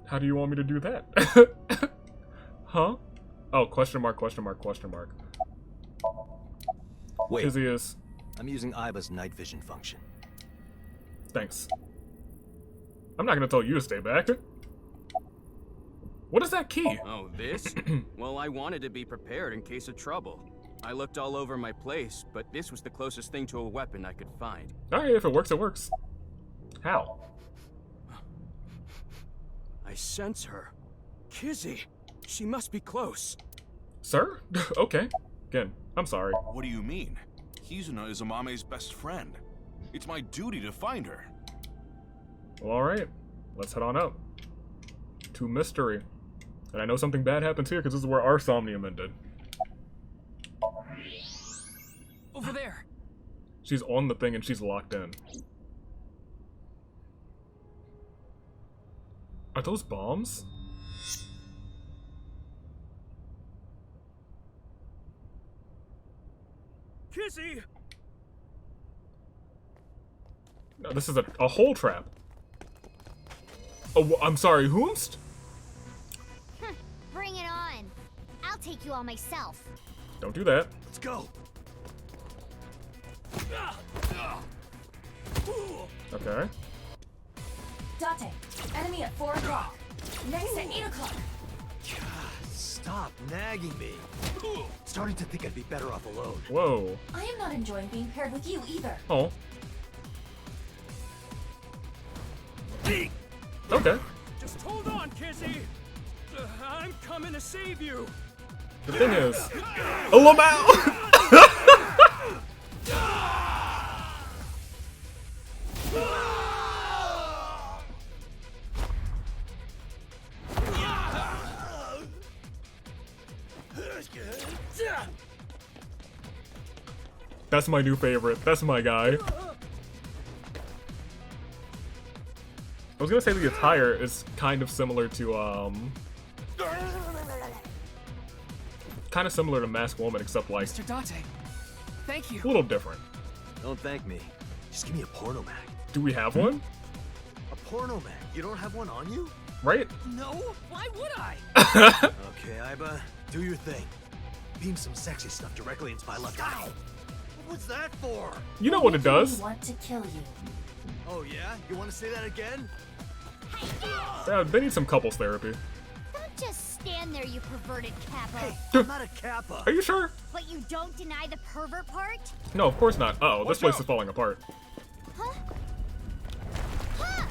How do you want me to do that? Huh? Oh, question mark, question mark, question mark. Wait. Kizzy is... I'm using Iba's night vision function. Thanks. I'm not gonna tell you to stay back. What is that key? Oh, this? Well, I wanted to be prepared in case of trouble. I looked all over my place, but this was the closest thing to a weapon I could find. Alright, if it works, it works. How? I sense her. Kizzy! She must be close. Sir? Okay. Again, I'm sorry. What do you mean? Kizuna is Amame's best friend. It's my duty to find her. Well, alright. Let's head on up. To Mystery. And I know something bad happens here because this is where our Somnium ended. Over there! She's on the thing and she's locked in. Are those bombs? Kizzy! No, this is a hole trap. Oh, I'm sorry, whomst? Bring it on. I'll take you all myself. Don't do that. Let's go. Okay. Date, enemy at 4 o'clock. Next at 8 o'clock. God, stop nagging me. Starting to think I'd be better off alone. Whoa. I am not enjoying being paired with you either. Oh. Okay. Just hold on, Kizzy! I'm coming to save you! The thing is... A Lamau! That's my new favorite. That's my guy. I was gonna say the attire is kind of similar to, kind of similar to Masked Woman, except like... Mr. Date, thank you. A little different. Don't thank me. Just give me a porno mag. Do we have one? A porno mag? You don't have one on you? Right? No? Why would I? Okay, Iba, do your thing. Beam some sexy stuff directly into my left eye. What's that for? You know what it does. I want to kill you. Oh yeah? You want to say that again? Yeah, they need some couples therapy. Don't just stand there, you perverted kappa. Hey, I'm not a kappa. Are you sure? But you don't deny the pervert part? No, of course not. Uh-oh, this place is falling apart. Huh? Huh!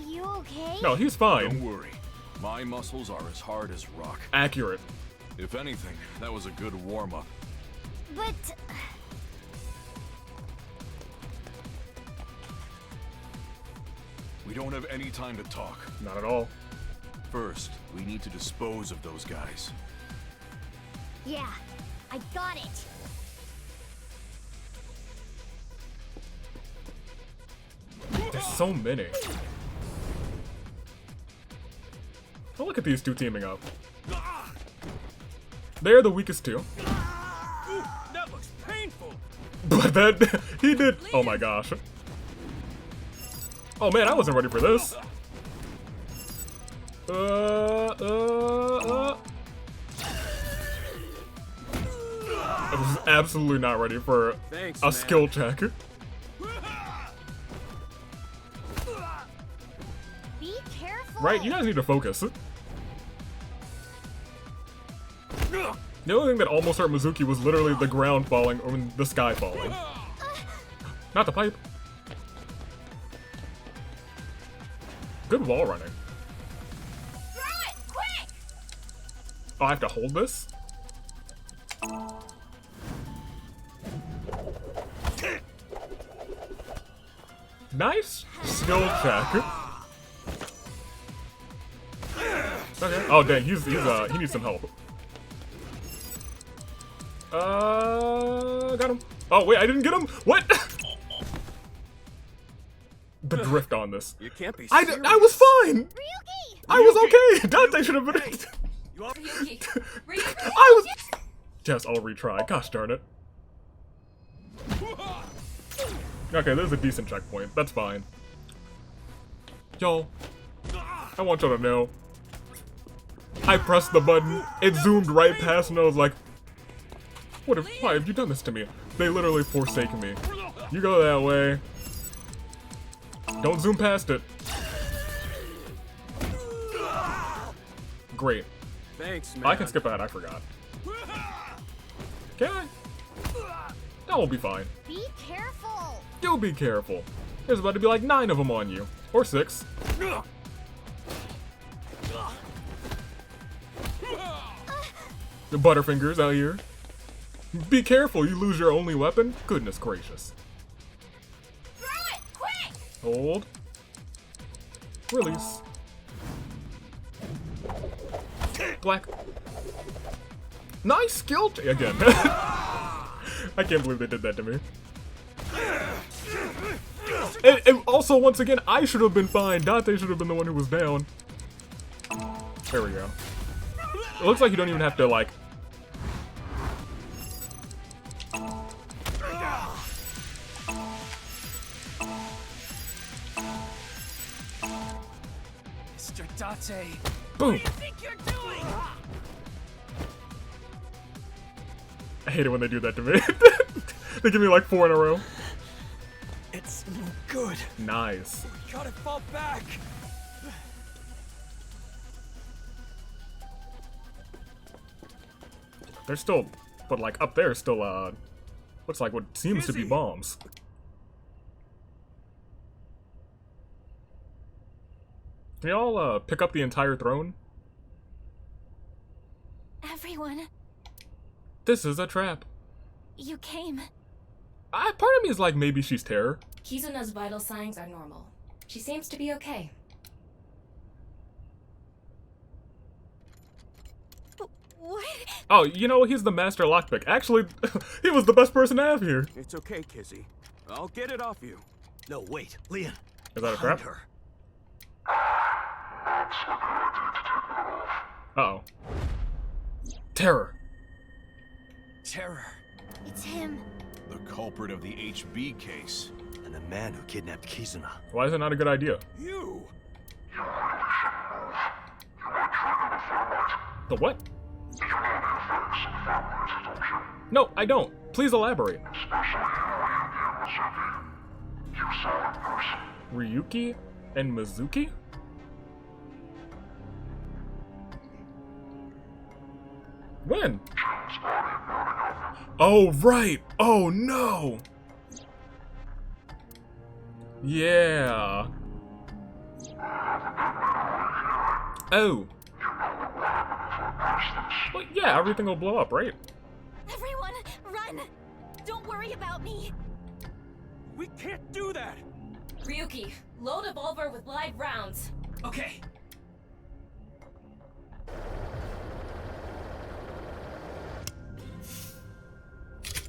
You okay? No, he's fine. Don't worry. My muscles are as hard as rock. Accurate. If anything, that was a good warm-up. But... We don't have any time to talk. Not at all. First, we need to dispose of those guys. Yeah, I got it. There's so many. Oh, look at these two teaming up. They're the weakest two. Ooh, that looks painful. But that he did. Oh my gosh. Oh man, I wasn't ready for this. I was absolutely not ready for a skill check. Be careful. Right, you guys need to focus. The only thing that almost hurt Mizuki was literally the ground falling or the sky falling. Not the pipe. Good wall running. Quick! Oh, I have to hold this? Nice skill check. Okay. Oh dang, he needs some help. Got him. Oh wait, I didn't get him. What? The drift on this. You can't be I was fine. Ryuki! I was okay. Dante should have been. Ryuki! I was. Yes, I'll retry. Gosh darn it. Okay, there's a decent checkpoint. That's fine. Yo, I want y'all to know. I pressed the button. It zoomed right past, and I was like, why have you done this to me? They literally forsaken me. You go that way. Don't zoom past it. Great. Thanks, man. I can skip ahead, I forgot. Can I? That will be fine. Be careful. Do be careful. There's about to be like 9 of them on you. Or 6. The Butterfingers out here. Be careful, you lose your only weapon? Goodness gracious. Throw it, quick! Hold. Release. Black. Nice skill again. I can't believe they did that to me. And also, once again, I should have been fine. Dante should have been the one who was down. There we go. It looks like you don't even have to, like... Mr. Date. Boom! What do you think you're doing? I hate it when they do that to me. They give me like 4 in a row. It's no good. Nice. We gotta fall back. There's still, but like up there still, looks like what seems to be bombs. Can y'all, pick up the entire throne? Everyone, This is a trap. you came. Part of me is like, maybe she's Terror. Kizuna's vital signs are normal. She seems to be okay. What? Oh, you know, he's the master lockpick. Actually, he was the best person to have here. It's okay, Kizzy. I'll get it off you. No, wait, Leon. Is that a trap? Uh-oh. Terror. Terror. It's him. The culprit of the HB case. And the man who kidnapped Kizuna. Why is it not a good idea? You! The what? No, I don't. Please elaborate. Ryuki and Mizuki? When? Oh, right! Oh, no! Yeah. Oh. Well, yeah, everything will blow up, right? Everyone, run! Don't worry about me. We can't do that! Ryuki, load a revolver with live rounds. Okay.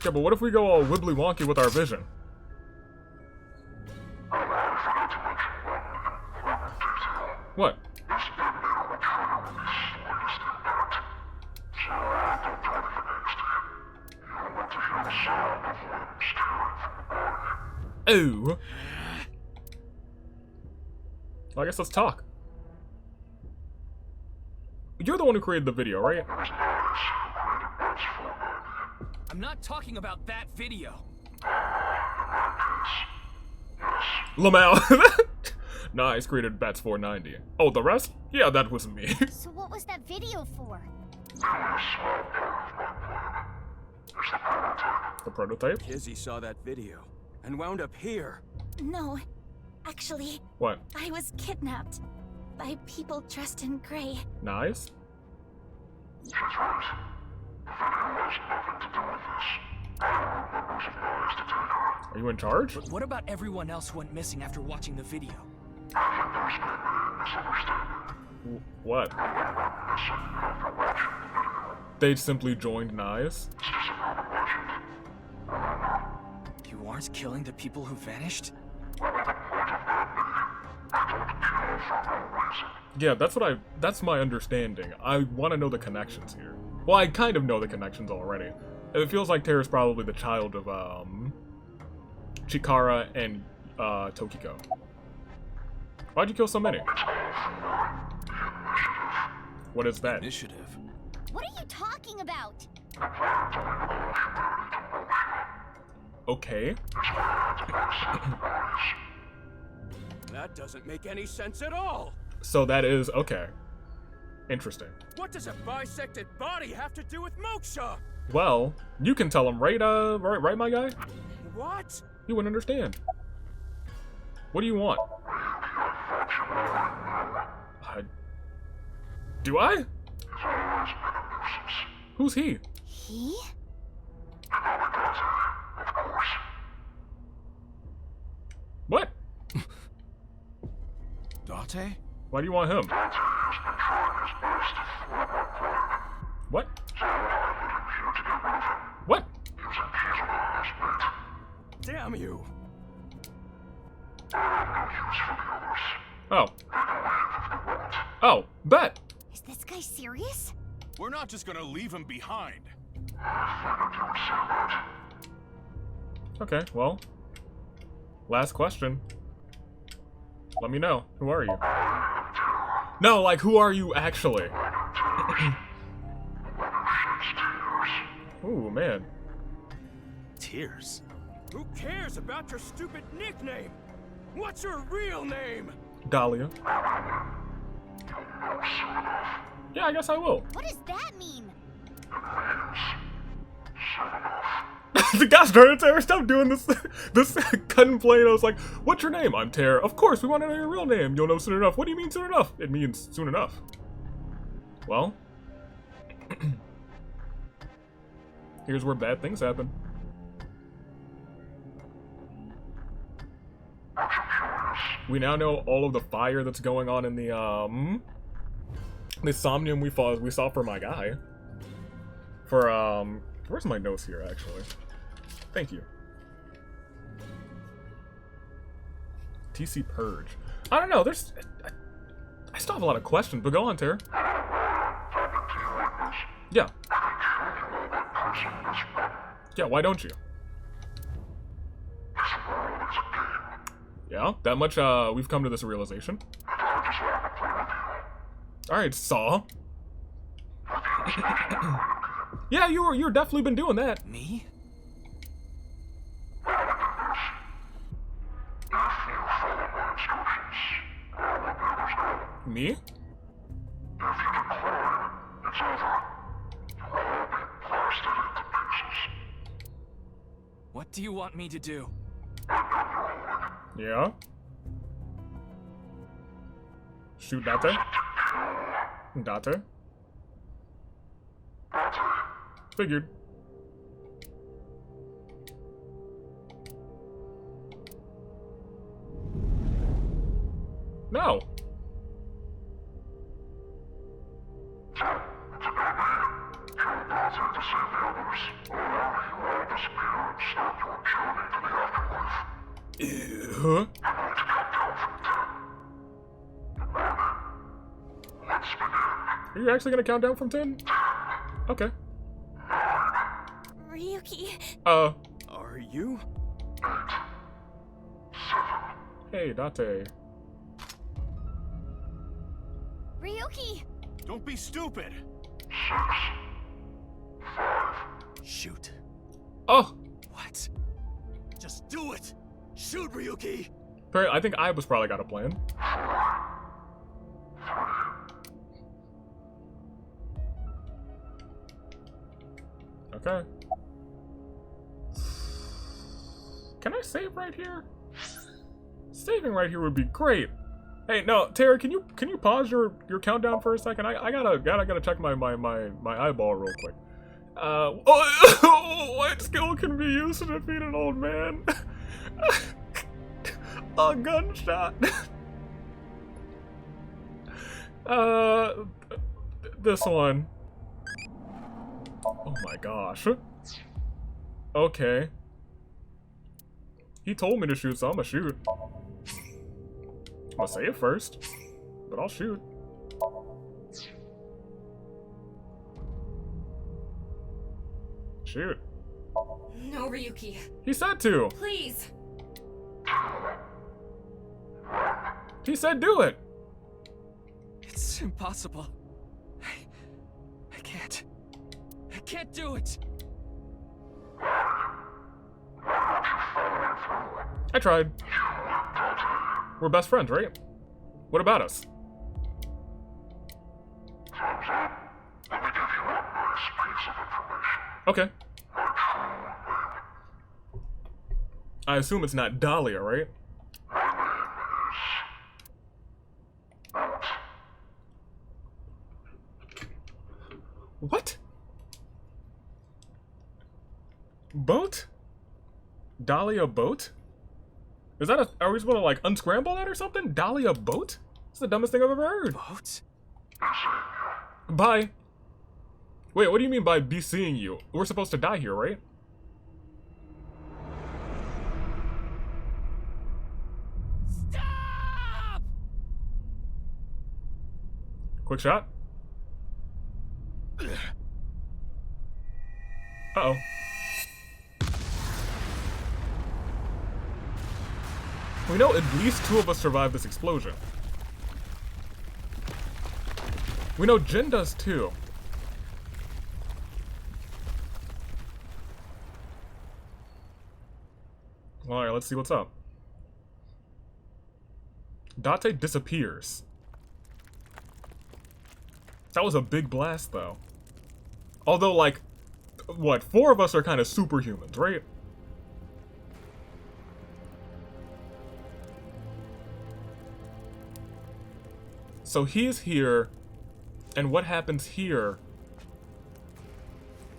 Yeah, but what if we go all wibbly wonky with our vision? What? Oh. Well, I guess let's talk. You're the one who created the video, right? I'm not talking about that video. Lamau. Nice, created Bats 490. Oh, the rest? Yeah, that was me. So what was that video for? The prototype? Kizzy saw that video and wound up here. No, actually. What? I was kidnapped by people dressed in gray. Nice. Are you in charge? But what about everyone else who went missing after watching the video? What? They simply joined Nice? You aren't killing the people who vanished? Yeah, that's my understanding. I want to know the connections here. Well, I kind of know the connections already. It feels like Terra's probably the child of, Chikara and, Tokiko. Why'd you kill so many? What is that? Initiative. What are you talking about? Okay. That doesn't make any sense at all. So that is, okay. Interesting. What does a bisected body have to do with moksha? Well, you can tell him, right, right, my guy? What? You wouldn't understand. What do you want? Do I? Who's he? He? What? Date? Why do you want him? What? What? Damn you! Oh. Oh, bet! Is this guy serious? We're not just gonna leave him behind. Okay, well. Last question. Let me know. Who are you? No, like, who are you actually? Ooh, man. Tears? Who cares about your stupid nickname? What's your real name? Dahlia. Yeah, I guess I will. What does that mean? The guy's trying to Tara, stop doing this. This cutting plane. I was like, what's your name? I'm Tara. Of course, we want to know your real name. You'll know soon enough. What do you mean soon enough? It means soon enough. Well. Here's where bad things happen. We now know all of the fire that's going on in the Somnium we saw for my guy. For where's my notes here actually? Thank you. TC Purge. I don't know, there's I still have a lot of questions, but go on, Tara. Yeah. Yeah, why don't you? Yeah, that much, we've come to this realization. Alright, Saw. Yeah, you're definitely been doing that. Me? Me? What do you want me to do? Yeah. Shoot Date. Date. Figured. No. Huh? Are you actually gonna count down from 10? Okay. Ryuki. Are you? Hey, Date. Ryuki! Don't be stupid! Shoot. Oh! What? Just do it! Shoot, Ryuki! I think I was probably got a plan. Okay. Can I save right here? Saving right here would be great. Hey, no, Tara, can you pause your countdown for a second? I gotta check my eyeball real quick. What skill can be used to defeat an old man? A gunshot. This one. Oh my gosh. Okay. He told me to shoot, so I'm gonna shoot. I'll say it first, but I'll shoot. Shoot. No, Ryuki. He said to. Please. He said do it. It's impossible. I can't. I can't do it. I tried. We're best friends, right? What about us? Okay. I assume it's not Dahlia, right? What? Boat? Dahlia boat? Is that a... Are we supposed to, like, unscramble that or something? Dahlia boat? It's the dumbest thing I've ever heard. Boat? Bye. Wait, what do you mean by be seeing you? We're supposed to die here, right? Stop! Quick shot. Uh-oh. We know at least 2 of us survived this explosion. We know Jin does too. Alright, let's see what's up. Date disappears. That was a big blast, though. Although, like, what, 4 of us are kind of superhumans, right? So he's here, and what happens here,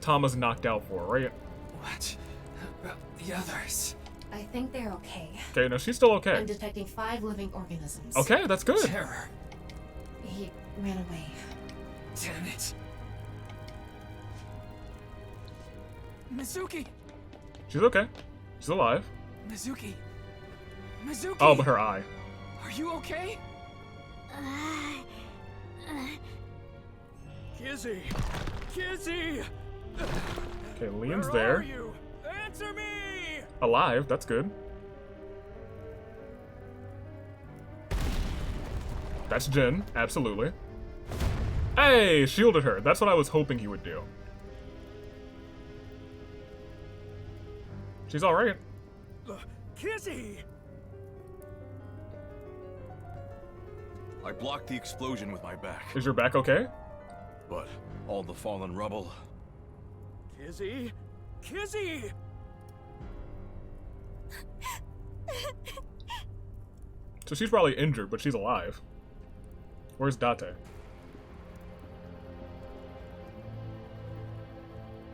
Tama's knocked out for, right? What about the others? I think they're okay. Okay, no, she's still okay. I'm detecting 5 living organisms. Okay, that's good. Terror. He ran away. Damn it. Mizuki! She's okay. She's alive. Mizuki! Mizuki! Oh, but her eye. Are you okay? Kizzy! Kizzy! Okay, Liam's Where there. are you? Answer me! Alive, that's good. That's Jin, absolutely. Hey, shielded her. That's what I was hoping he would do. She's alright. Kizzy! I blocked the explosion with my back. Is your back okay? But all the fallen rubble... Kizzy? Kizzy! So she's probably injured, but she's alive. Where's Date?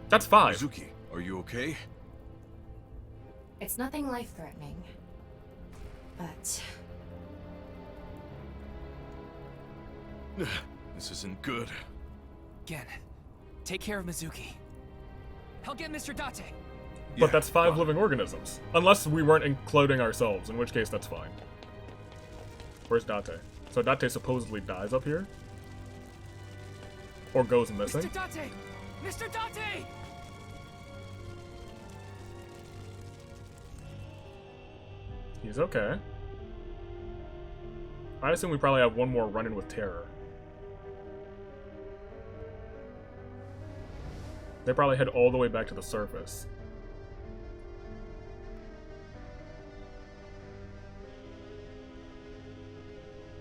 That's 5. Mizuki, are you okay? It's nothing life-threatening. But... This isn't good. Gen, take care of Mizuki. I'll get Mr. Date. But that's 5 living organisms. Unless we weren't including ourselves, in which case that's fine. Where's Date? So Date supposedly dies up here? Or goes missing? Mr. Date! Mr. Date! He's okay. I assume we probably have one more run-in with Terror. They probably head all the way back to the surface.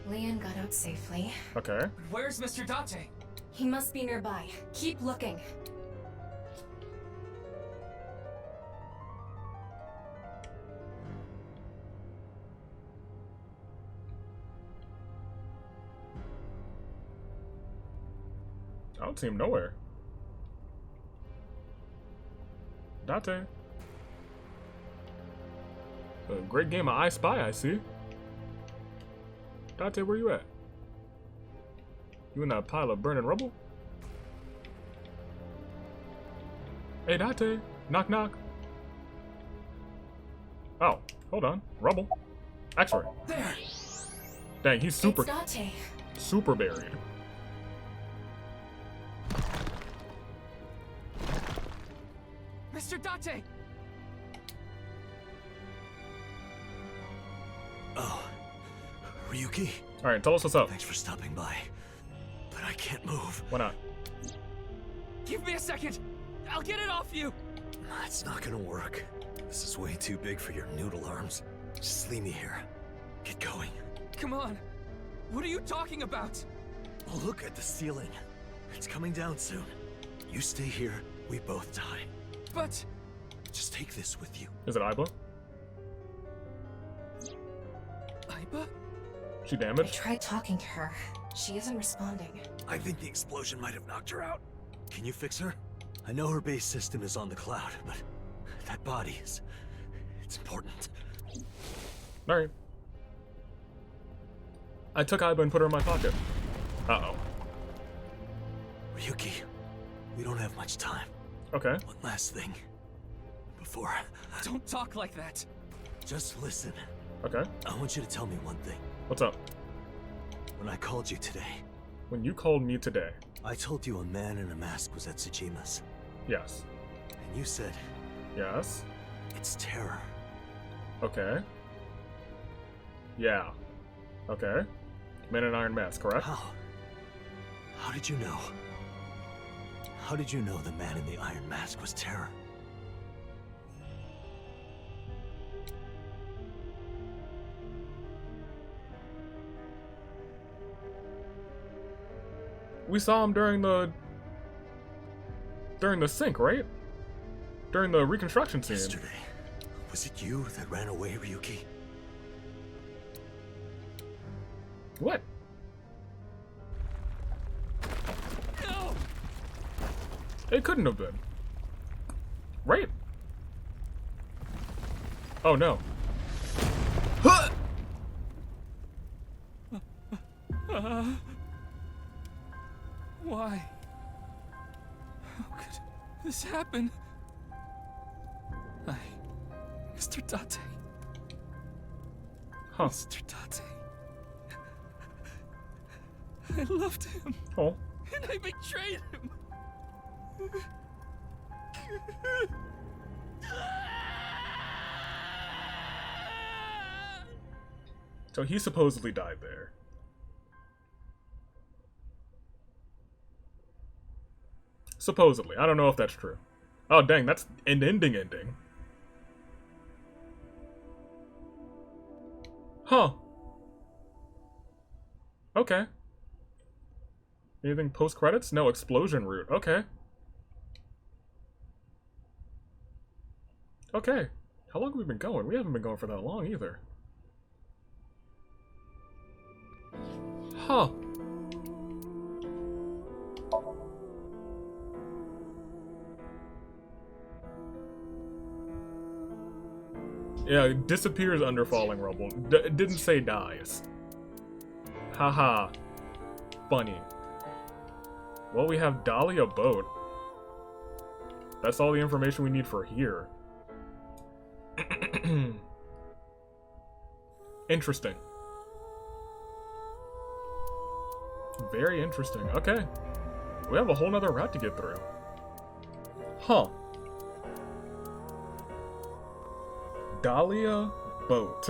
Leon got out safely. Okay. Where's Mr. Date? He must be nearby. Keep looking. I don't see him nowhere. Date. A great game of I Spy, I see. Date, where you at? You in that pile of burning rubble? Hey, Date. Knock, knock. Oh, hold on. Rubble. X-ray. There. Dang, he's super... It's Date. Super buried. Mr. Date! Oh, Ryuki? Alright, tell us what's up. Thanks for stopping by. But I can't move. Why not? Give me a second! I'll get it off you! It's not gonna work. This is way too big for your noodle arms. Just leave me here. Get going. Come on! What are you talking about? Oh, look at the ceiling. It's coming down soon. You stay here, we both die. But... Just take this with you. Is it Aiba? Aiba? She I damaged? tried talking to her. She isn't responding. I think the explosion might have knocked her out. Can you fix her? I know her base system is on the cloud, but that body is... it's important. Alright. I took Aiba and put her in my pocket. Uh-oh. Ryuki, we don't have much time. Okay. One last thing. Before... Don't talk like that. Just listen. Okay. I want you to tell me one thing. What's up? When I called you today... When you called me today... I told you a man in a mask was at Tsujima's. Yes. And you said... Yes. It's Terror. Okay. Yeah. Okay. Man in Iron Mask, correct? How did you know? How did you know the man in the Iron Mask was Terror? We saw him during the sync, right? During the reconstruction scene. Yesterday. Was it you that ran away, Ryuki? What? No! It couldn't have been. Right? Oh no. Why? How could this happen? Mr. Date. Huh. Mr. Date. I loved him. Oh. And I betrayed him. So he supposedly died there. Supposedly. I don't know if that's true. Oh, dang, that's an ending. Huh. Okay. Anything post-credits? No, explosion route. Okay. Okay. How long have we been going? We haven't been going for that long either. Huh. Yeah, it disappears under falling rubble. Didn't say dies. Haha. Funny. Well, we have Dahlia boat. That's all the information we need for here. Interesting. Very interesting. Okay. We have a whole nother route to get through. Huh. Dahlia boat.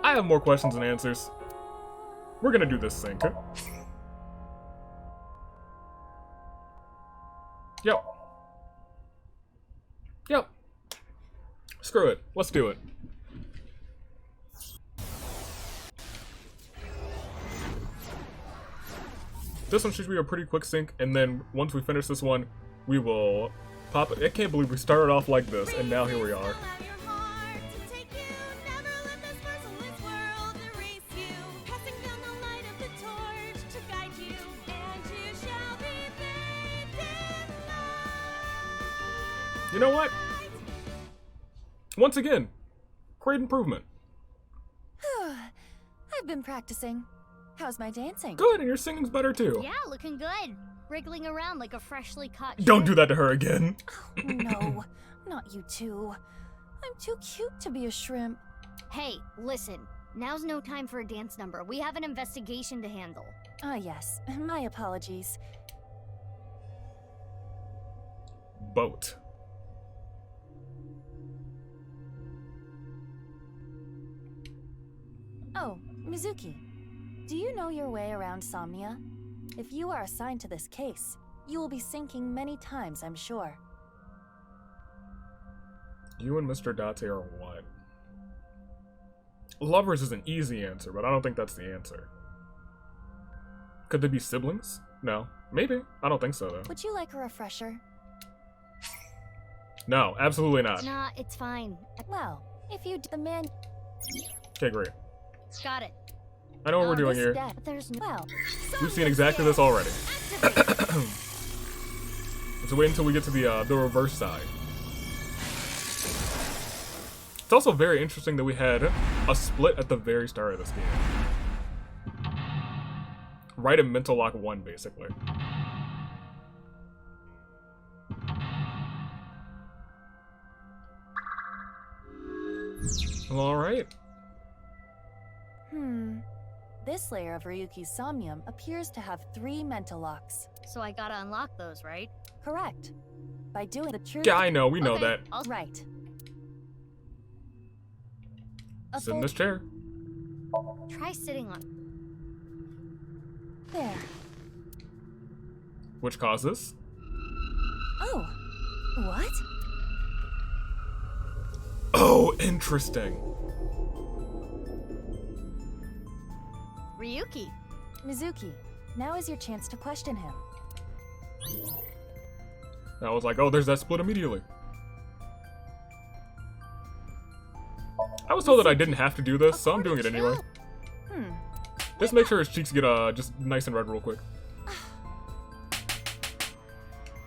I have more questions than answers. We're gonna do this sync. Yep. Yep. Screw it. Let's do it. This one should be a pretty quick sync, and then once we finish this one, we will pop it. I can't believe we started off like this, and now here we are. You know what? Once again, great improvement. I've been practicing. How's my dancing? Good, and your singing's better too. Yeah, looking good. Wriggling around like a freshly caught Don't shrimp. do that to her again. Oh, no, not you two. I'm too cute to be a shrimp. Hey, listen. Now's no time for a dance number. We have an investigation to handle. Ah, yes. My apologies. Boat. Oh, Mizuki. Do you know your way around Somnia? If you are assigned to this case, you will be sinking many times, I'm sure. You and Mr. Date are what? Lovers is an easy answer, but I don't think that's the answer. Could they be siblings? No. Maybe. I don't think so, though. Would you like a refresher? No, absolutely not. Nah, it's fine. Well, if you the man... Okay, great. Got it. I know what we're doing here. But there's no... Well, We've seen exactly this already. So wait until we get to the reverse side. It's also very interesting that we had a split at the very start of this game. Right in Mental Lock 1, basically. Alright. This layer of Ryuki's Somnium appears to have 3 mental locks. So I gotta unlock those, right? Correct. By doing the truth... Yeah, I know, we know that. Right. Sit in this chair. Try sitting on... There. Which causes? Oh. What? Oh, interesting. Ryuki. Mizuki, now is your chance to question him. I was like, oh, there's that split immediately. I was told that I didn't have to do this, so I'm doing it anyway. Just make sure his cheeks get just nice and red real quick.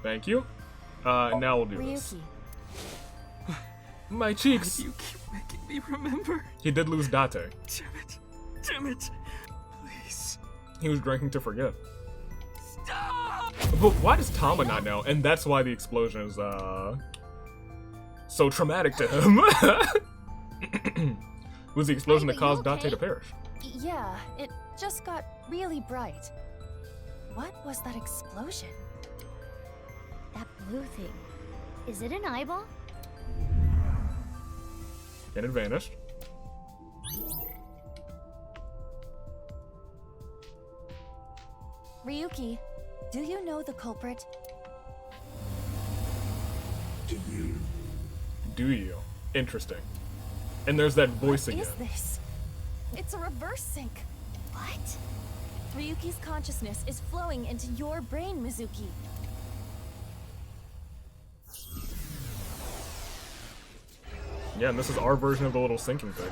Thank you. Now we'll do this. My cheeks. You keep making me remember. He did lose Date. Damn it. Damn it. Please. He was drinking to forget. Stop! But why does Tama not know? And that's why the explosion is so traumatic to him. It was the explosion that caused Date to perish. Yeah, it just got really bright. What was that explosion? That blue thing. Is it an eyeball? And it vanished. Ryuki, do you know the culprit? Do you? Interesting. And there's that voice again. What is this? It's a reverse sync. What? Ryuki's consciousness is flowing into your brain, Mizuki. Yeah, and this is our version of the little syncing thing.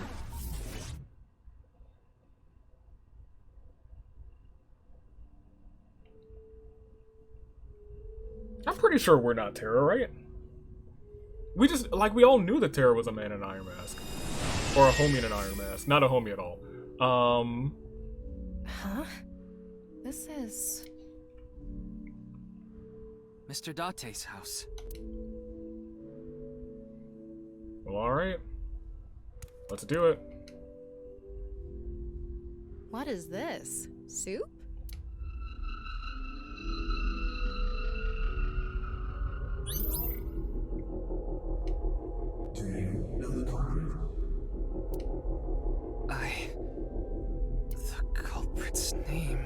I'm pretty sure we're not Terra, right? We just, like, we all knew that Terra was a man in an iron mask. Or a homie in an iron mask. Not a homie at all. Huh? This is... Mr. Date's house. Well, alright. Let's do it. What is this? Soup? Do you know the culprit? The culprit's name.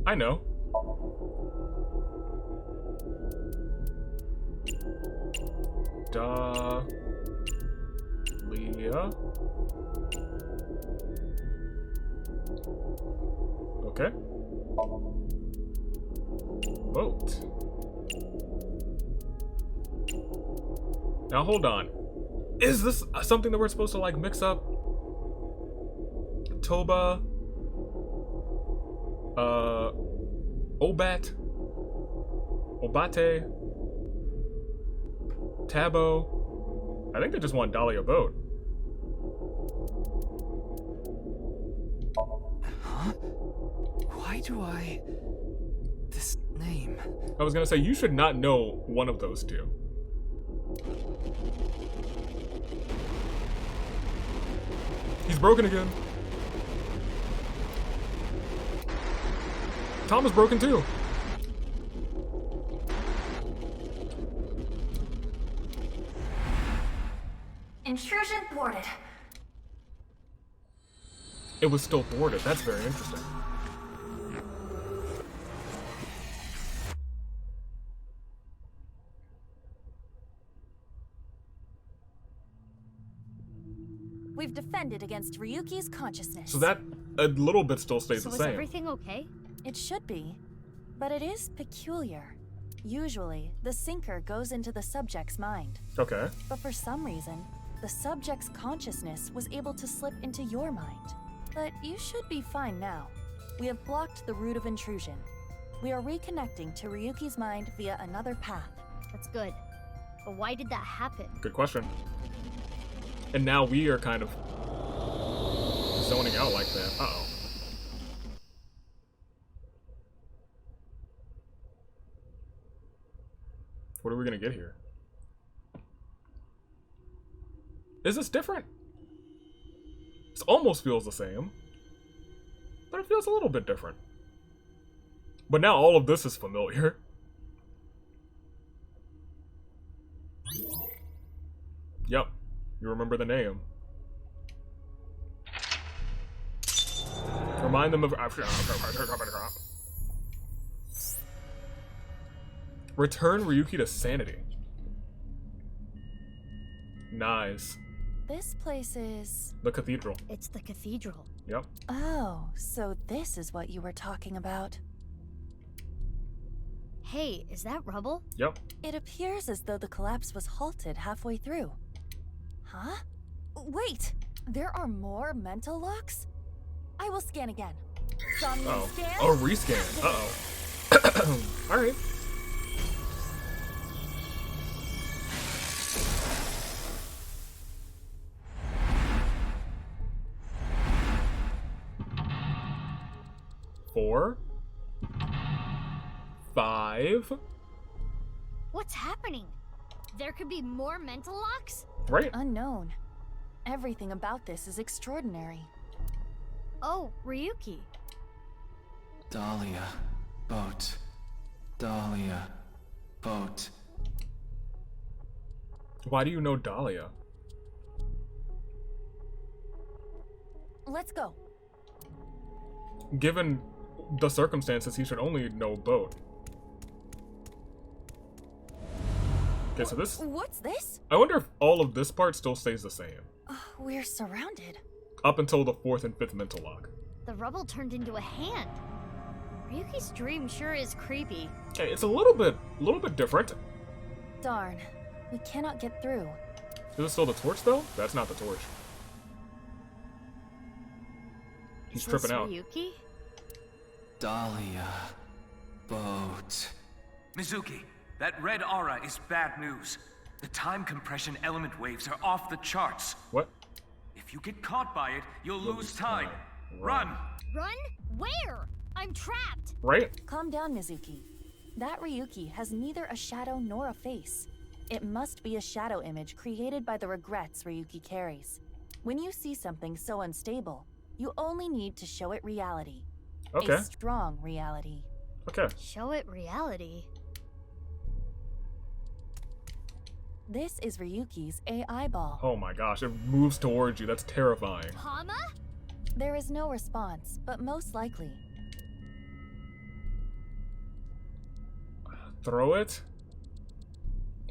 I know. Dahlia. Okay. Boat. Now hold on. Is this something that we're supposed to like mix up? Toba. Obat. Obate. Tabo. I think they just want Dahlia Boat. Huh? Why do I... This name... I was gonna say, you should not know one of those two. He's broken again. Tom is broken too. Intrusion thwarted. It was still thwarted. That's very interesting. We've defended against Ryuki's consciousness. So that a little bit still stays the So same. is everything okay? It should be, but it is peculiar. Usually, the sinker goes into the subject's mind. Okay. But for some reason, the subject's consciousness was able to slip into your mind. But you should be fine now. We have blocked the route of intrusion. We are reconnecting to Ryuki's mind via another path. That's good. But why did that happen? Good question. And now we are kind of zoning out like that. Uh-oh. What are we gonna get here? Is this different? This almost feels the same, but it feels a little bit different. But now all of this is familiar. Yep, you remember the name. Remind them of... Return Ryuki to sanity. Nice. This place is... The cathedral. It's the cathedral. Yep. Oh, so this is what you were talking about. Hey, is that rubble? Yep. It appears as though the collapse was halted halfway through. Huh? Wait! There are more mental locks? I will scan again. Somnium scan? Oh, rescan. Uh-oh. Alright. Four. 5. What's happening? There could be more mental locks? Right. Unknown. Everything about this is extraordinary. Oh, Ryuki. Dahlia. Boat. Dahlia. Boat. Why do you know Dahlia? Let's go. Given the circumstances, he should only know Boat. Okay, so this... What's this? I wonder if all of this part still stays the same. We're surrounded. Up until the 4th and 5th mental lock. The rubble turned into a hand. Ryuki's dream sure is creepy. Okay, it's a little bit different. Darn. We cannot get through. Is it still the torch, though? That's not the torch. He's tripping out. Ryuki? Dahlia. Boat. Mizuki, that red aura is bad news. The time compression element waves are off the charts. What? If you get caught by it, you'll lose time. Run! Run? Where? I'm trapped! Right? Calm down, Mizuki. That Ryuki has neither a shadow nor a face. It must be a shadow image created by the regrets Ryuki carries. When you see something so unstable, you only need to show it reality. Okay. A strong reality. Okay. Show it reality. This is Ryuki's AI ball. Oh my gosh, it moves towards you. That's terrifying. Tama? There is no response, but most likely. Throw it.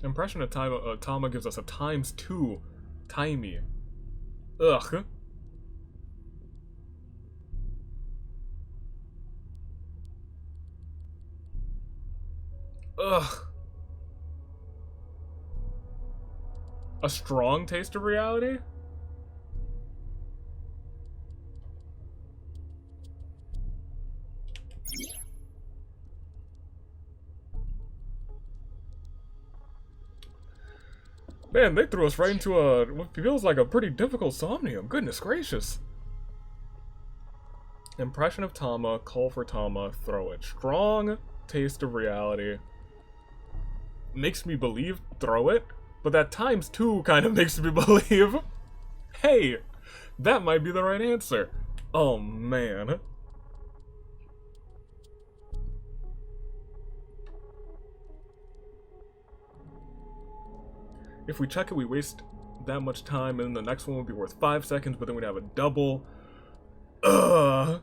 Impression of Tama gives us a ×2 timey. Ugh. Ugh. A strong taste of reality? Man, they threw us right into what feels like a pretty difficult Somnium. Goodness gracious. Impression of Tama, call for Tama, throw it. Strong taste of reality. Makes me believe, throw it. But that ×2 kind of makes me believe, hey, that might be the right answer. Oh, man. If we check it, we waste that much time, and then the next one would be worth 5 seconds, but then we'd have a double. Ugh.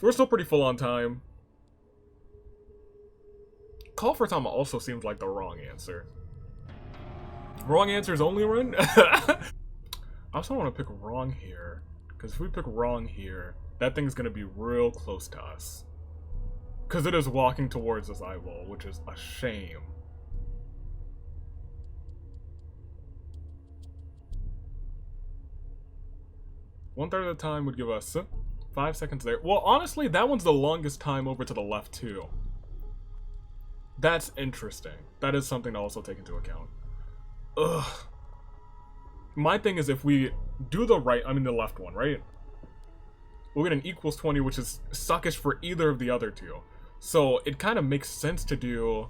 We're still pretty full on time. Call for Tama also seems like the wrong answer. Wrong answer is only run? I also want to pick wrong here. Because if we pick wrong here, that thing's going to be real close to us. Because it is walking towards this eyeball, which is a shame. One-third of the time would give us 5 seconds there. Well, honestly, that one's the longest time over to the left, too. That's interesting. That is something to also take into account. Ugh. My thing is if we do the left one, right? We'll get an =20, which is suckish for either of the other two. So it kind of makes sense to do...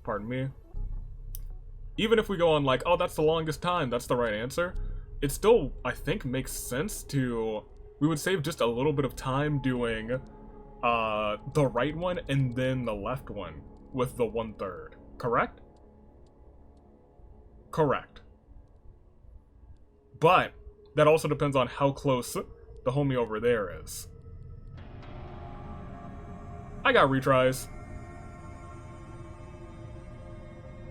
Pardon me. Even if we go on like, oh, that's the longest time, that's the right answer. It still, I think, makes sense to... We would save just a little bit of time doing the right one and then the left one with the 1/3. Correct? Correct. But that also depends on how close the homie over there is. I got retries.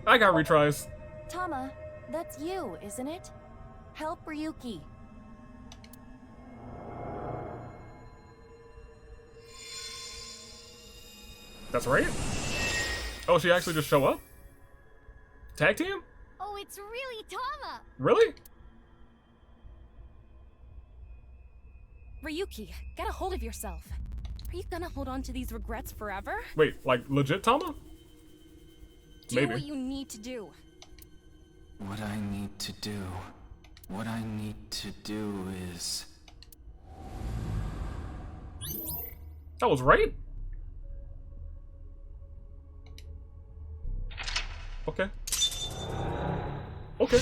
I got retries. Tama, that's you, isn't it? Help Ryuki. That's right? Oh, she actually just show up? Tag team? Oh, it's really Tama! Really? Ryuki, get a hold of yourself. Are you gonna hold on to these regrets forever? Wait, like legit Tama? Do Maybe. what you need to do. What I need to do. What I need to do is... That was right? Okay. Okay.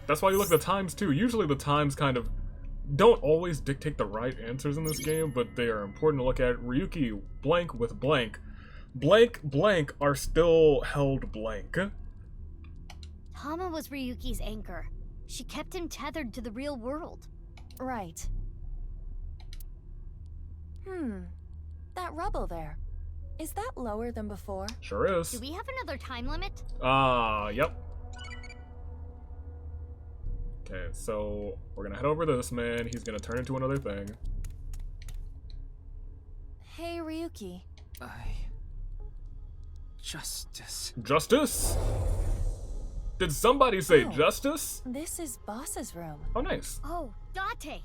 That's why you look at the times too. Usually the times kind of don't always dictate the right answers in this game, but they are important to look at. Ryuki blank with blank. Blank blank are still held blank. Tama was Ryuki's anchor. She kept him tethered to the real world. Right. That rubble there. Is that lower than before? Sure is. Do we have another time limit? Yep. Okay, so we're gonna head over to this man. He's gonna turn into another thing. Hey, Ryuki. Justice. Justice? Did somebody say justice? This is Boss's room. Oh, nice. Oh, Date.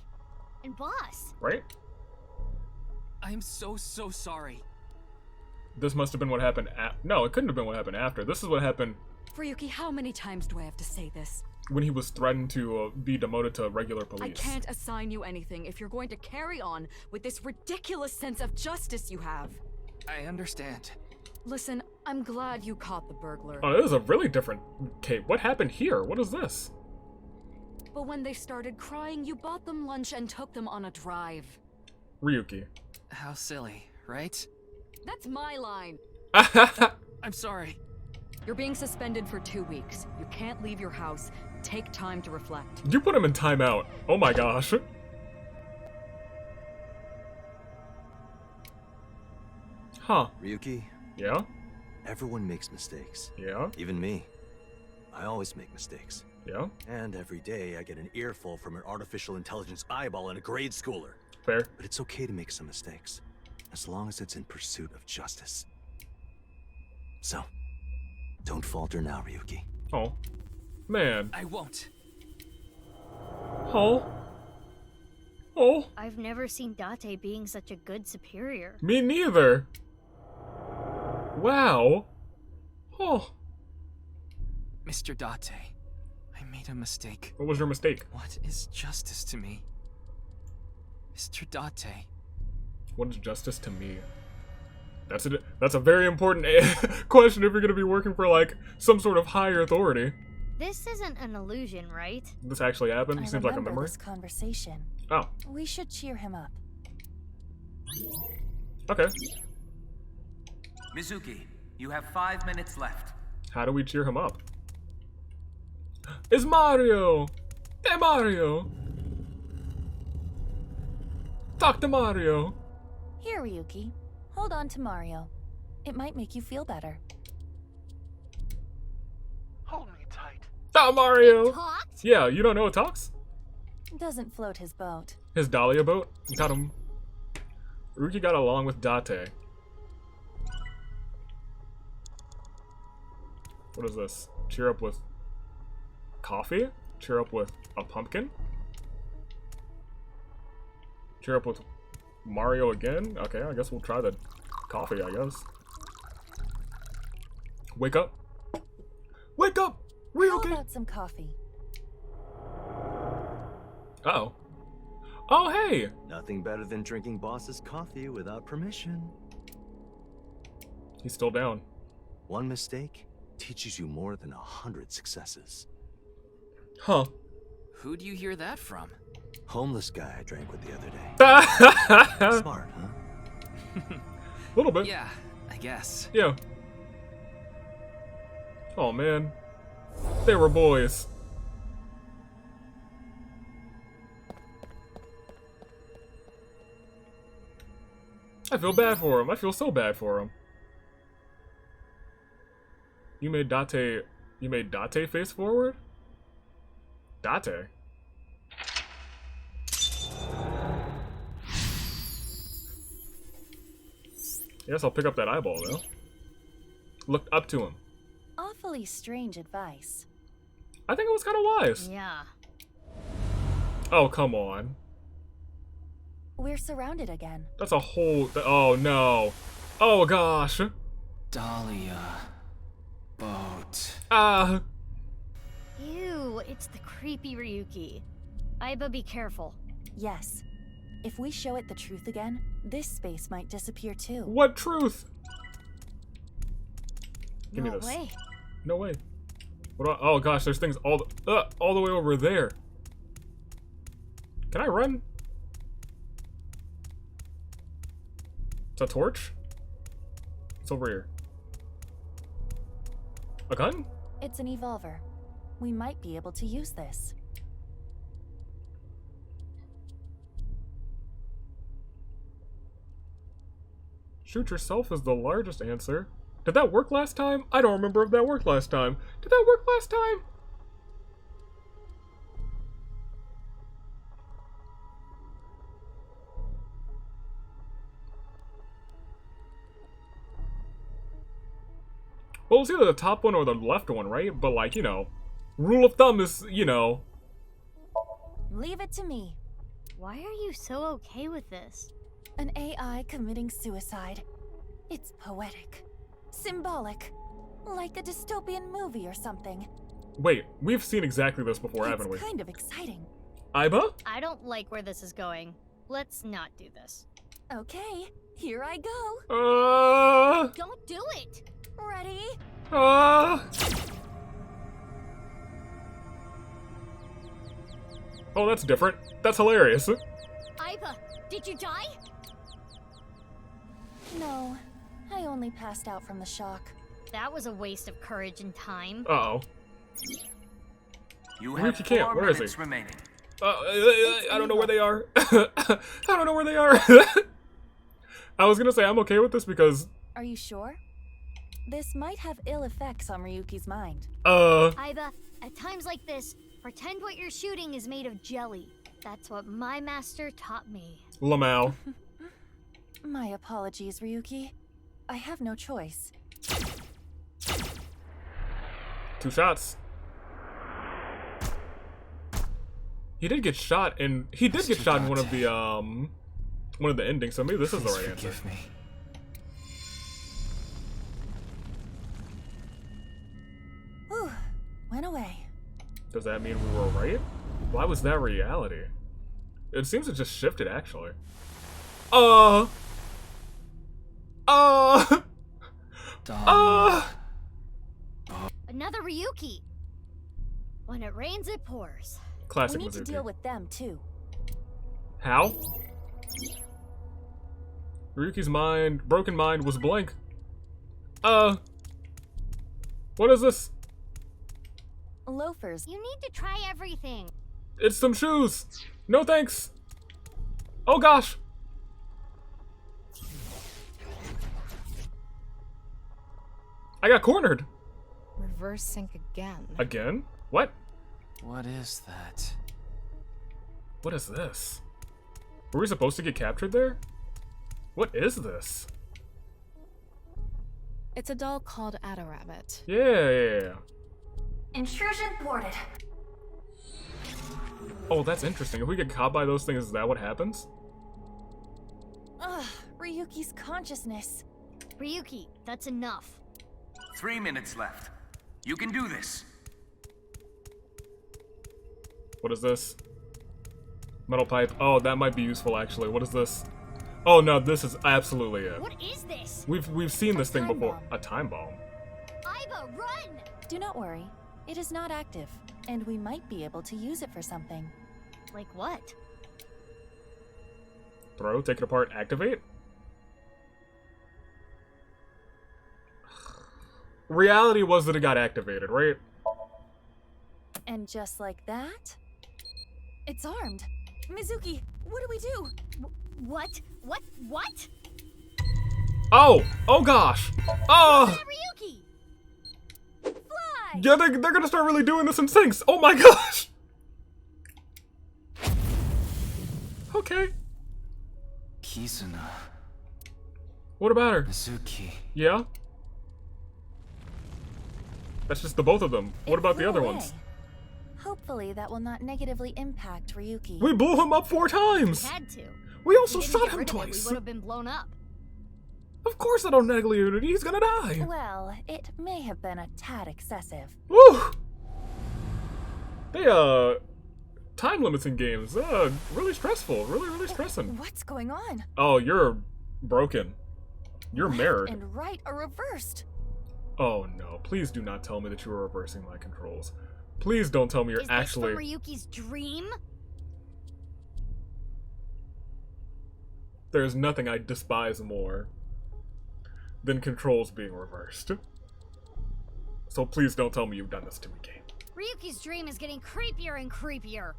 And Boss. Right? I'm so sorry. This must have been what happened no, it couldn't have been what happened after. This is what happened Ryuki, how many times do I have to say this? when he was threatened to be demoted to regular police. I can't assign you anything if you're going to carry on with this ridiculous sense of justice you have. I understand. Listen, I'm glad you caught the burglar. Oh, this is a really different... Okay, what happened here? What is this? But when they started crying, you bought them lunch and took them on a drive. Ryuki. How silly, right? That's my line. I'm sorry. You're being suspended for 2 weeks. You can't leave your house. Take time to reflect. You put him in timeout. Oh my gosh. Huh. Ryuki? Yeah? Everyone makes mistakes. Yeah? Even me. I always make mistakes. Yeah? And every day I get an earful from an artificial intelligence eyeball and a grade schooler. Fair. But it's okay to make some mistakes, as long as it's in pursuit of justice. So, don't falter now, Ryuki. Oh. Man. I won't. Oh. Oh. I've never seen Date being such a good superior. Me neither. Wow. Oh. Mr. Date, I made a mistake. What was your mistake? What is justice to me? Mr. Date. What is justice to me? That's a very important question if you're going to be working for, like, some sort of higher authority. This isn't an illusion, right? This actually happened? I Seems like a remember memory. this conversation. Oh. We should cheer him up. Okay. Mizuki, you have 5 minutes left. How do we cheer him up? It's Mario! Hey, Mario! Talk to Mario! Here, Ryuki. Hold on to Mario. It might make you feel better. Hold me tight. Talk, Mario! It talks? Yeah, you don't know it talks? Doesn't float his boat. His Dahlia boat? Got him. Ryuki got along with Date. What is this? Cheer up with coffee? Cheer up with a pumpkin? Cheer up with Mario again? Okay, I guess we'll try the coffee, I guess. Wake up. Wake up! How about some coffee? Uh-oh. Oh, hey! Nothing better than drinking Boss's coffee without permission. He's still down. One mistake teaches you more than 100 successes. Huh. Who'd you hear that from? Homeless guy I drank with the other day. Smart, huh? A little bit. Yeah, I guess. Yeah. Oh, man. They were boys. I feel bad for him. I feel so bad for him. You made Date face forward? Date? I guess I'll pick up that eyeball, though. Looked up to him. Awfully strange advice. I think it was kind of wise. Yeah. Oh, come on. We're surrounded again. That's a whole... Oh, no. Oh, gosh. Dahlia. Boat. Ah. Ew, it's the creepy Ryuki. Aiba, be careful. Yes. If we show it the truth again, this space might disappear too. What truth? Give me No this. way. No way. What about, oh gosh, there's things all the way over there. Can I run? It's a torch? It's over here. A gun? It's an evolver. We might be able to use this. Shoot yourself is the largest answer. Did that work last time? I don't remember if that worked last time. Did that work last time? Well, it's either the top one or the left one, right? But, like, you know, rule of thumb is, you know. Leave it to me. Why are you so okay with this? An AI committing suicide. It's poetic. Symbolic. Like a dystopian movie or something. Wait, we've seen exactly this before, haven't we? It's kind of exciting. Aiba? I don't like where this is going. Let's not do this. Okay, here I go. Don't do it! Ready? Oh, that's different. That's hilarious. Aiba, did you die? No, I only passed out from the shock. That was a waste of courage and time. Uh-oh. You have Ryuki can't. 4 Where is minutes he? remaining. I don't know where they are. I don't know where they are. I was gonna say I'm okay with this because... Are you sure? This might have ill effects on Ryuki's mind. Aiba, at times like this, pretend what you're shooting is made of jelly. That's what my master taught me. Lamau. My apologies, Ryuki. I have no choice. 2 shots. He did get shot, and he did get shot in one of the endings. So maybe this is the right answer. Forgive me. Whew, went away. Does that mean we were right? Why was that reality? It seems it just shifted, actually. Another Ryuki. When it rains, it pours. Classic We need Mizuki. to deal with them too. How? Ryuki's broken mind was blank. What is this? Loafers. You need to try everything. It's some shoes. No thanks. Oh gosh. I got cornered. Reverse sync again. Again? What? What is that? What is this? Were we supposed to get captured there? What is this? It's a doll called Rabbit. Yeah. Intrusion thwarted. Oh, that's interesting. If we get caught by those things, is that what happens? Ugh, Ryuki's consciousness. Ryuki, that's enough. 3 minutes left. You can do this. What is this? Metal pipe. Oh, that might be useful, actually. What is this? Oh, no, this is absolutely it. What is this? We've seen this thing time before. bomb. A time bomb. Aiba, run! Do not worry. It is not active, and we might be able to use it for something. Like what? Throw, take it apart, activate? Reality was that it got activated, right? And just like that, it's armed. Mizuki, what do we do? What? What? Oh! Oh gosh! Oh! Ryuki! Fly! Yeah, they're gonna start really doing this in syncs! Oh my gosh! Okay. Kizuna. What about her? Mizuki. Yeah? That's just the both of them. What about the other ones? Hopefully that will not negatively impact Ryuki. We blew him up 4 times! We had to. We also If we didn't shot get him rid of it, twice! we would have been blown up. Of course I don't negatively unity, he's gonna die! Well, it may have been a tad excessive. Woo! They, time limits in games, really stressful. Really stressing. What's going on? Oh, you're broken. You're Left mirrored. and right are reversed. Oh no, please do not tell me that you were reversing my controls. Please don't tell me you're Is actually... this from Ryuki's dream? There's nothing I despise more than controls being reversed. So please don't tell me you've done this to me, game. Ryuki's dream is getting creepier and creepier.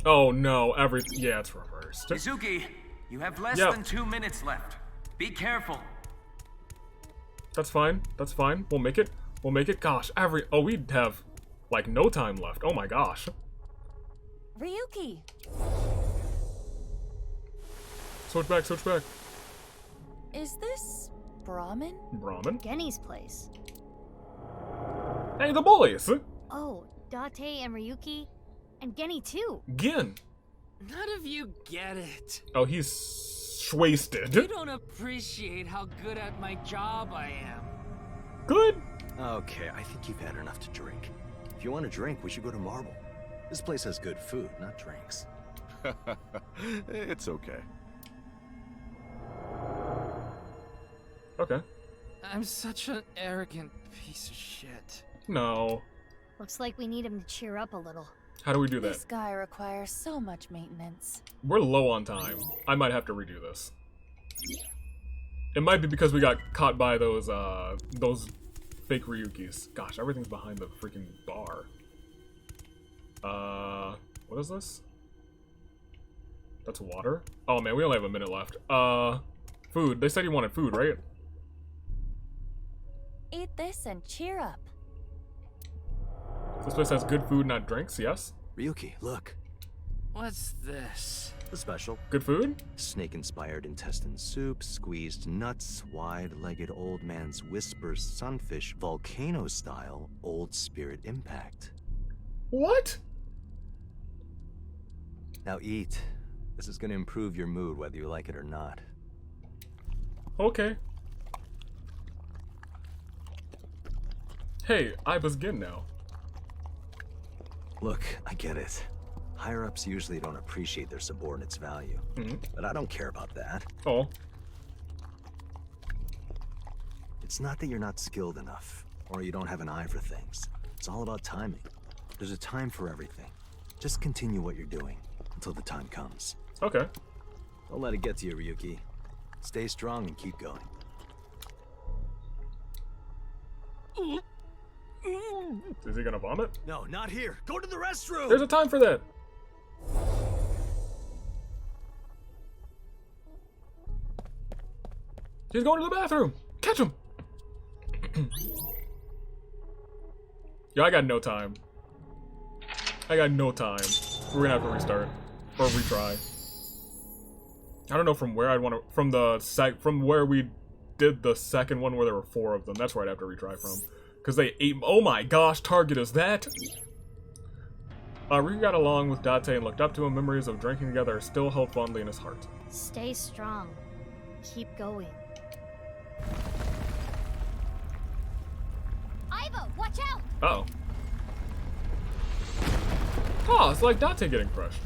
Oh no, yeah, it's reversed. Mizuki, You have less Yeah. than 2 minutes left. Be careful. That's fine. That's fine. We'll make it. We'll make it. Gosh, oh, we have like no time left. Oh my gosh. Ryuki! Switch back, switch back. Is this Brahmin? Brahmin? Genny's place. Hey, the bullies! Oh, Date and Ryuki. And Genny too. Gin! None of you get it. Oh, he's wasted. You don't appreciate how good at my job I am. Good? Okay, I think you've had enough to drink. If you want a drink, we should go to Marble. This place has good food, not drinks. It's okay. Okay. I'm such an arrogant piece of shit. No. Looks like we need him to cheer up a little. How do we do that? This guy requires so much maintenance. We're low on time. I might have to redo this. It might be because we got caught by those fake Ryukis. Gosh, everything's behind the freaking bar. What is this? That's water? Oh man, we only have a minute left. Food. They said you wanted food, right? Eat this and cheer up. This place has good food, not drinks, yes? Ryuki, look. What's this? The special. Good food? Snake-inspired intestine soup, squeezed nuts, wide-legged old man's whisper sunfish, volcano-style, old spirit impact. What? Now eat. This is gonna improve your mood whether you like it or not. Okay. Hey, Iba's Gin now. Look, I get it. Higher-ups usually don't appreciate their subordinates' value. But I don't care about that. Oh. It's not that you're not skilled enough, or you don't have an eye for things. It's all about timing. There's a time for everything. Just continue what you're doing until the time comes. Okay. Don't let it get to you, Ryuki. Stay strong and keep going. Is he gonna vomit? No, not here. Go to the restroom! There's a time for that. He's going to the bathroom. Catch him. Yo, I got no time. I got no time. We're gonna have to restart or retry. I don't know from where I'd want to. From where we did the second one where there were 4 of them. That's where I'd have to retry from. Because they ate. Oh my gosh, Target is that? Ryuki got along with Date and looked up to him. Memories of drinking together are still held fondly in his heart. Stay strong. Keep going. Iva, watch out! Uh-oh. Oh, it's like Date getting crushed.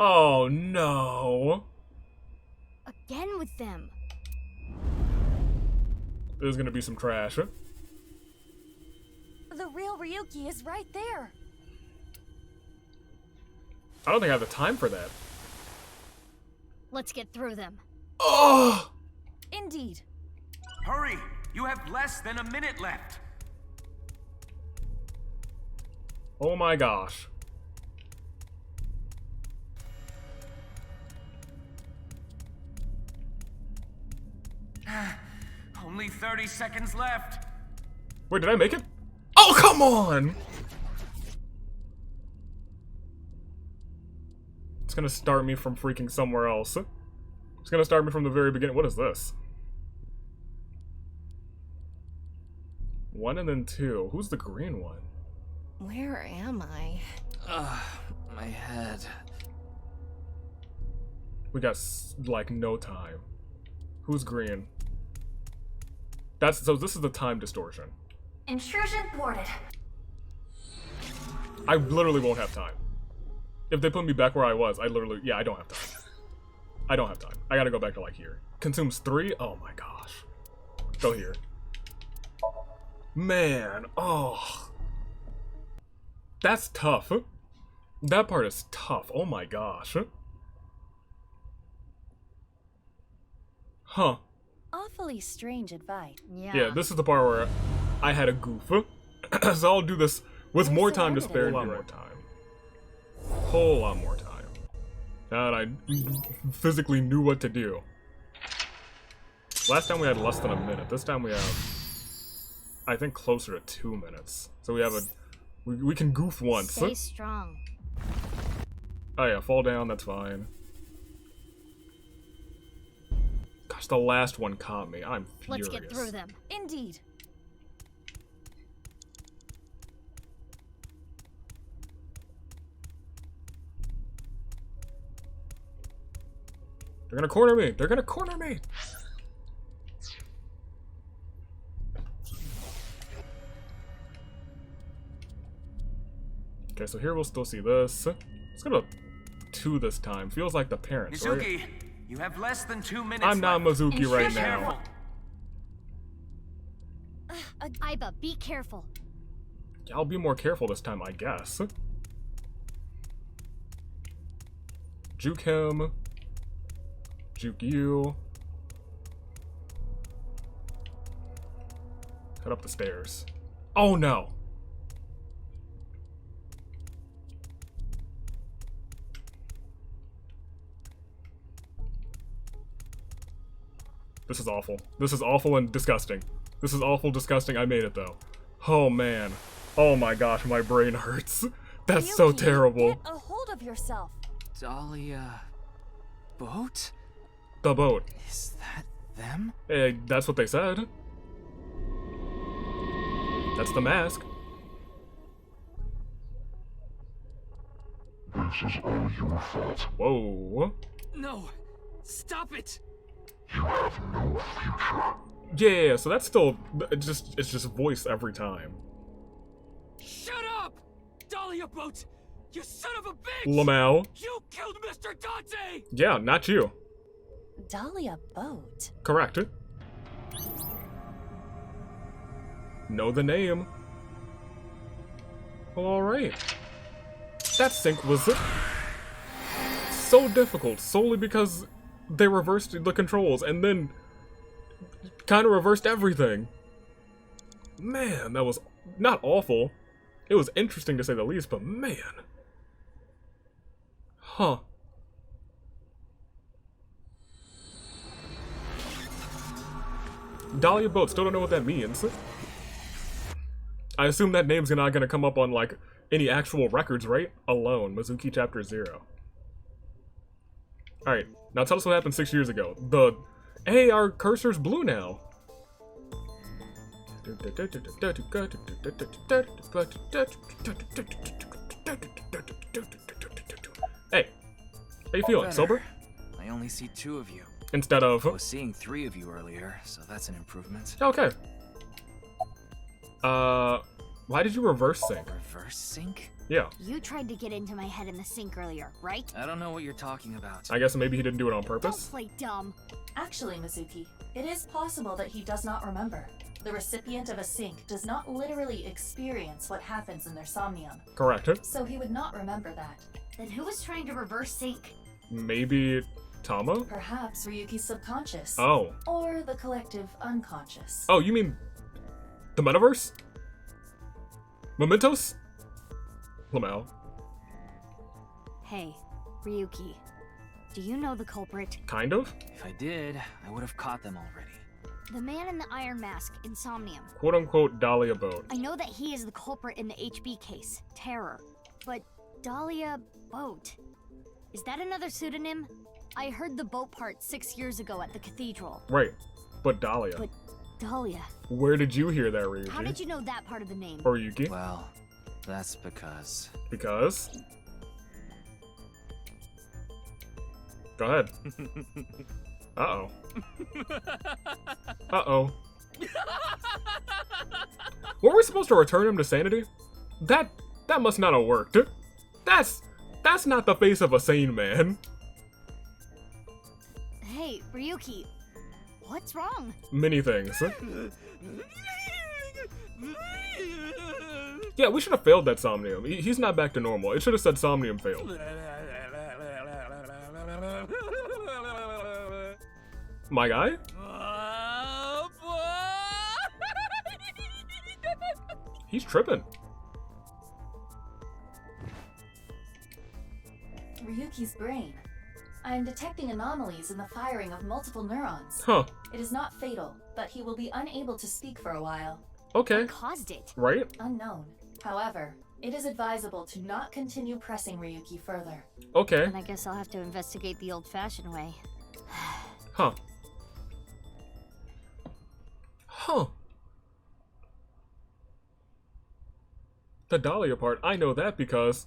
Oh no. Again with them. There's gonna be some trash. Huh? The real Ryuki is right there. I don't think I have the time for that. Let's get through them. Oh! Indeed. Hurry! You have less than a minute left. Oh my gosh. Only 30 seconds left. Wait, did I make it? Oh, come on! It's gonna start me from freaking somewhere else. It's gonna start me from the very beginning. What is this? 1 and then 2. Who's the green one? Where am I? Ugh, my head. We got, like, no time. Who's green? So this is the time distortion. Intrusion thwarted. I literally won't have time. If they put me back where I was, I don't have time. I don't have time. I gotta go back to, like, here. Consumes 3? Oh my gosh. Go here. Man, oh. That's tough. That part is tough. Oh my gosh. Huh. Awfully strange advice. Yeah, this is the part where I had a goof. So I'll do this with more time to spare. A Whole lot more time. And I physically knew what to do. Last time we had less than a minute. This time we have, I think, closer to 2 minutes. So we have a, we can goof once. Stay strong. Oh yeah, fall down, that's fine. Gosh, the last one caught me. I'm furious. Let's get through them. Indeed. They're gonna corner me! They're gonna corner me! Okay, so here we'll still see this. Let's go to 2 this time. Feels like the parents, Mizuki, right? you have less than 2 minutes I'm not left. Mizuki right now. Aiba, be careful. I'll be more careful this time, I guess. Juke him. Juke you. Head up the stairs. Oh no! This is awful. This is awful and disgusting. This is awful, disgusting. I made it though. Oh man. Oh my gosh, my brain hurts. That's so terrible. Get a hold of yourself. Dahlia... boat? The boat. Is that them? Hey, that's what they said. That's the mask. This is all your fault. Whoa. No! Stop it! You have no future. Yeah, so that's still it's just voice every time. Shut up! Dahlia Boat! You son of a bitch! Lamau. You killed Mr. Dante! Yeah, not you. Dahlia Boat. Correct. Know the name. Alright. That sync was so difficult solely because they reversed the controls and then kind of reversed everything. Man, that was not awful. It was interesting to say the least, but man. Huh. Dahlia Boat, still don't know what that means. I assume that name's not gonna come up on, like, any actual records, right? Alone, Mizuki Chapter 0. Alright, now tell us what happened 6 years ago. Hey, our cursor's blue now. Hey, how you feeling? Better. Sober? I only see 2 of you. Instead of... I was seeing 3 of you earlier, so that's an improvement. Okay. Why did you reverse sync? Reverse sync? Yeah. You tried to get into my head in the sink earlier, right? I don't know what you're talking about. I guess maybe he didn't do it on purpose. Don't play dumb. Actually, Mizuki, it is possible that he does not remember. The recipient of a sync does not literally experience what happens in their somnium. Correct. So he would not remember that. Then who was trying to reverse sync? Maybe Tama? Perhaps Ryuki's subconscious. Oh. Or the collective unconscious. Oh, you mean the metaverse? Mementos? Lamau. Hey, Ryuki. Do you know the culprit? Kind of? If I did, I would have caught them already. The man in the iron mask in Somnium. Quote-unquote Dahlia Boat. I know that he is the culprit in the HB case, Terror. But Dahlia Boat. Is that another pseudonym? I heard the boat part 6 years ago at the cathedral. Right. But Dahlia. But Dahlia. Where did you hear that, Ryuki? How did you know that part of the name? Or Yuki? Well, that's because... Because? Go ahead. Uh-oh. Uh-oh. Were we supposed to return him to sanity? That must not have worked. That's not the face of a sane man. Hey, Ryuki. What's wrong? Many things. Yeah, we should have failed that Somnium. He's not back to normal. It should have said Somnium failed. My guy? He's tripping. Ryuki's brain. I am detecting anomalies in the firing of multiple neurons. Huh. It is not fatal, but he will be unable to speak for a while. Okay. What caused it? Right? Unknown. However, it is advisable to not continue pressing Ryuki further. Okay. And I guess I'll have to investigate the old-fashioned way. Huh. Huh. The Dahlia part, I know that because...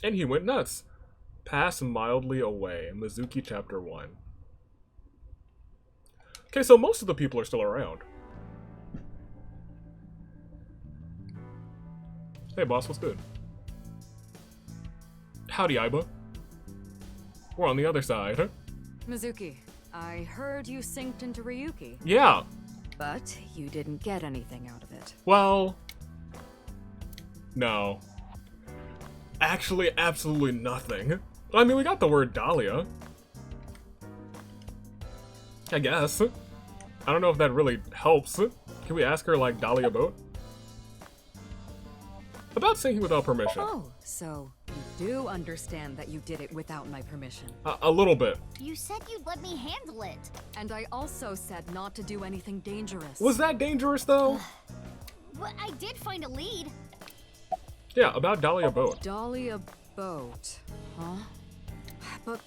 And he went nuts. Pass mildly away. Mizuki Chapter 1. Okay, so most of the people are still around. Hey boss, what's good? Howdy, Aiba. We're on the other side, huh? Mizuki, I heard you synced into Ryuki. Yeah. But you didn't get anything out of it. Well... No. Actually, absolutely nothing. I mean, we got the word Dahlia. I guess. I don't know if that really helps. Can we ask her, like, Dahlia boat? About syncing without permission. Oh, so you do understand that you did it without my permission. A little bit. You said you'd let me handle it. And I also said not to do anything dangerous. Was that dangerous, though? But I did find a lead. Yeah, about Dahlia boat. Dahlia boat, huh? But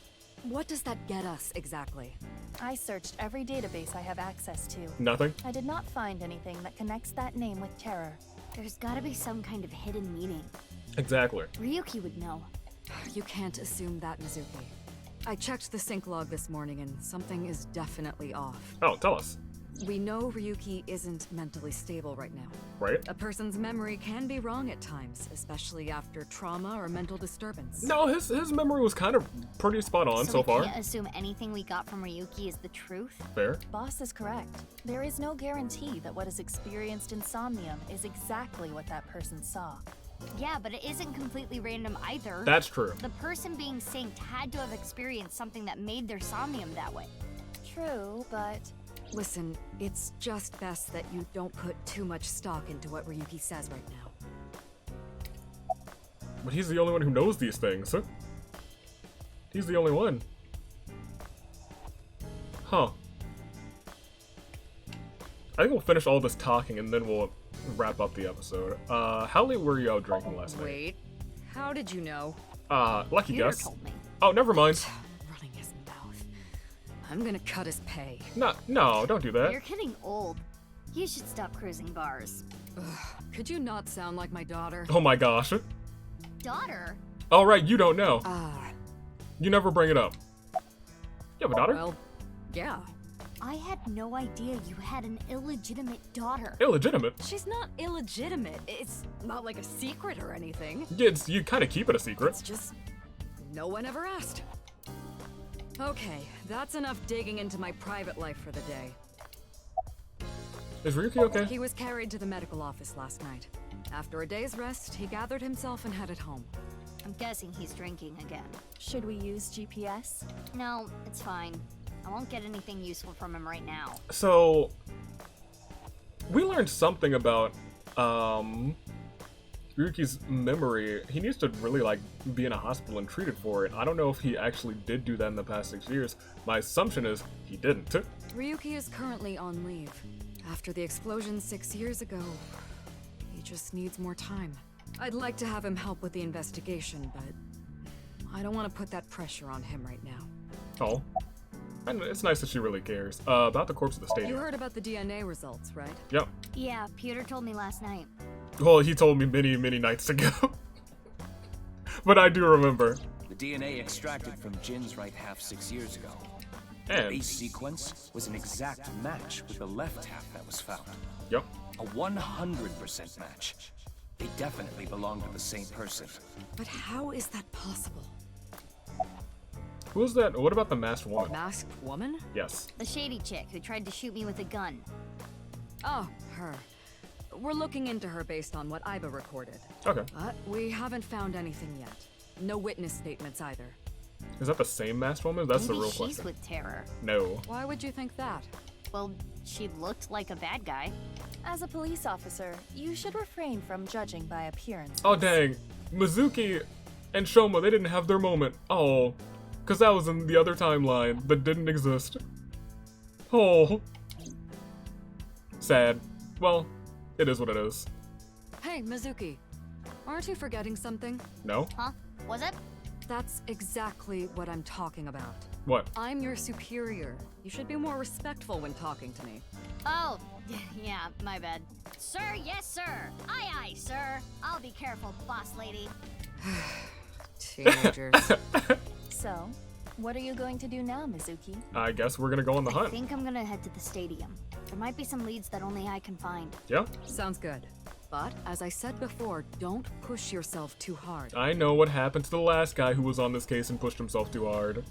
what does that get us exactly? I searched every database I have access to. Nothing? I did not find anything that connects that name with terror. There's gotta be some kind of hidden meaning. Exactly. Ryuki would know. You can't assume that, Mizuki. I checked the sync log this morning and something is definitely off. Oh, tell us. We know Ryuki isn't mentally stable right now. Right? A person's memory can be wrong at times, especially after trauma or mental disturbance. No, his memory was kind of pretty spot on so far. We can't assume anything we got from Ryuki is the truth? Fair. Boss is correct. There is no guarantee that what is experienced in Somnium is exactly what that person saw. Yeah, but it isn't completely random either. That's true. The person being synced had to have experienced something that made their Somnium that way. True, but... Listen, it's just best that you don't put too much stock into what Ryuki says right now. But he's the only one who knows these things. He's the only one. Huh. I think we'll finish all this talking and then we'll wrap up the episode. How late were you out drinking last night? Wait, how did you know? Lucky Peter guess. told me. Oh, never mind. Running his mouth. I'm gonna cut his pay. No, don't do that. You're getting old. You should stop cruising bars. Ugh, could you not sound like my daughter? Oh my gosh. Daughter? All right, you don't know. Ah. You never bring it up. You have a daughter? Well, yeah. I had no idea you had an illegitimate daughter. Illegitimate? She's not illegitimate. It's not like a secret or anything. You kind of keep it a secret. It's just no one ever asked. Okay, that's enough digging into my private life for the day. Is Ryuki okay? He was carried to the medical office last night. After a day's rest, he gathered himself and headed home. I'm guessing he's drinking again. Should we use GPS? No, it's fine. I won't get anything useful from him right now. So, we learned something about, Ryuki's memory. He needs to really, be in a hospital and treated for it. I don't know if he actually did do that in the past 6 years. My assumption is he didn't. Ryuki is currently on leave. After the explosion 6 years ago, he just needs more time. I'd like to have him help with the investigation, but I don't want to put that pressure on him right now. Oh. And it's nice that she really cares. About the corpse of the stadium. You heard about the DNA results, right? Yep. Yeah, Peter told me last night. Well, he told me many, many nights ago. But I do remember. The DNA extracted from Jin's right half 6 years ago. And the base sequence was an exact match with the left half that was found. Yep. A 100% match. They definitely belong to the same person. But how is that possible? Who's that? What about the masked woman? Masked woman? Yes. The shady chick who tried to shoot me with a gun. Oh, her. We're looking into her based on what Aiba recorded. Okay. But we haven't found anything yet. No witness statements either. Is that the same masked woman? That's Maybe the real she's question. with terror. No. Why would you think that? Well, she looked like a bad guy. As a police officer, you should refrain from judging by appearance. Oh dang, Mizuki and Shoma, they didn't have their moment. Oh, because that was in the other timeline that didn't exist. Oh. Sad. Well, it is what it is. Hey, Mizuki. Aren't you forgetting something? No? Huh? Was it? That's exactly what I'm talking about. What? I'm your superior. You should be more respectful when talking to me. Oh, yeah, my bad. Sir, yes, sir. Aye, aye, sir. I'll be careful, boss lady. Teenagers. So, what are you going to do now, Mizuki? I guess we're gonna go on the I hunt. think I'm gonna head to the stadium. There might be some leads that only I can find. Yeah? Sounds good. But, as I said before, don't push yourself too hard. I know what happened to the last guy who was on this case and pushed himself too hard.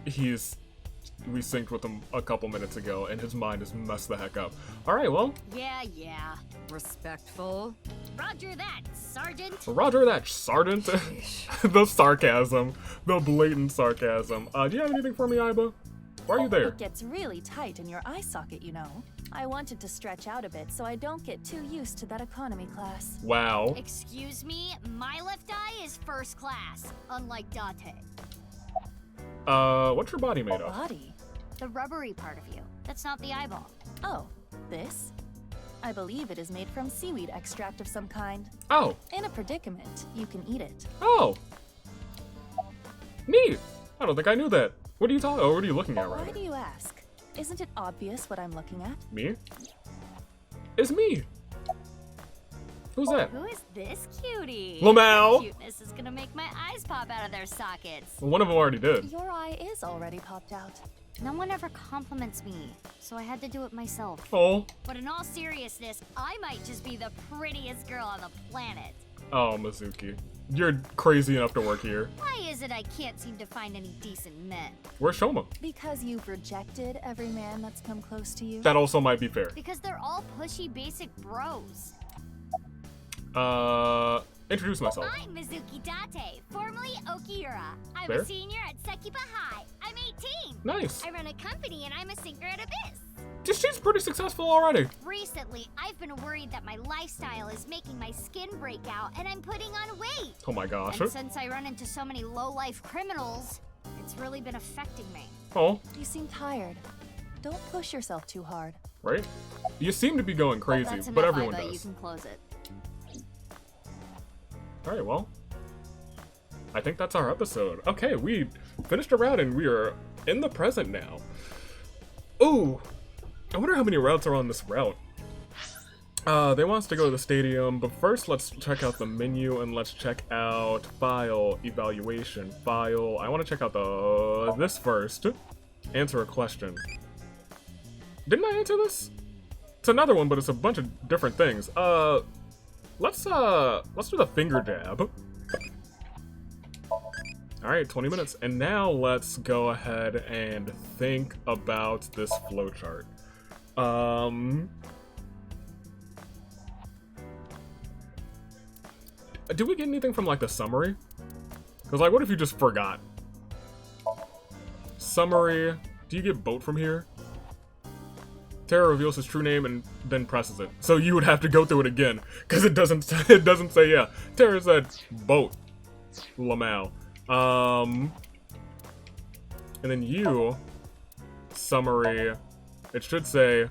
We synced with him a couple minutes ago, and his mind is messed the heck up. Alright, well. Yeah. Respectful. Roger that, Sergeant. Roger that, Sergeant. The sarcasm. The blatant sarcasm. Do you have anything for me, Aiba? Why are you there? It gets really tight in your eye socket, you know. I wanted to stretch out a bit so I don't get too used to that economy class. Wow. Excuse me, my left eye is first class, unlike Date. What's your body made of? Body? The rubbery part of you. That's not the eyeball. Oh, this? I believe it is made from seaweed extract of some kind. Oh. In a predicament, you can eat it. Oh. Neat. I don't think I knew that. What are you talking? Oh, what are you looking at right Why now? do you ask? Isn't it obvious what I'm looking at? Me? It's me. Who's that? Who is this cutie? Lamau. Cuteness is gonna make my eyes pop out of their sockets. Well, one of them already did. Your eye is already popped out. No one ever compliments me, so I had to do it myself. Oh. But in all seriousness, I might just be the prettiest girl on the planet. Oh, Mizuki. You're crazy enough to work here. Why is it I can't seem to find any decent men? Where's Shoma? Because you've rejected every man that's come close to you? That also might be fair. Because they're all pushy basic bros. Introduce myself. I'm Mizuki Date, formerly Okiura. I'm Fair. a senior at Sekiba High. I'm 18. Nice. I run a company and I'm a sinker at Abyss. She's pretty successful already. Recently, I've been worried that my lifestyle is making my skin break out and I'm putting on weight. Oh my gosh. And since I run into so many low-life criminals, it's really been affecting me. Oh. You seem tired. Don't push yourself too hard. Right? You seem to be going crazy, That's but enough, everyone Aiba. does. You can close it. Alright, well. I think that's our episode. Okay, we finished a route and we are in the present now. Ooh! I wonder how many routes are on this route. They want us to go to the stadium, but first let's check out the menu and let's check out file, evaluation, file. I want to check out this first. Answer a question. Didn't I answer this? It's another one, but it's a bunch of different things. Let's do the finger jab. Alright, 20 minutes. And now let's go ahead and think about this flowchart. Did we get anything from like the summary? Because like, what if you just forgot? Summary, do you get boat from here? Terra reveals his true name and then presses it. So you would have to go through it again, because it doesn't say yeah. Terra said boat. Lamau. And then you, summary, it should say,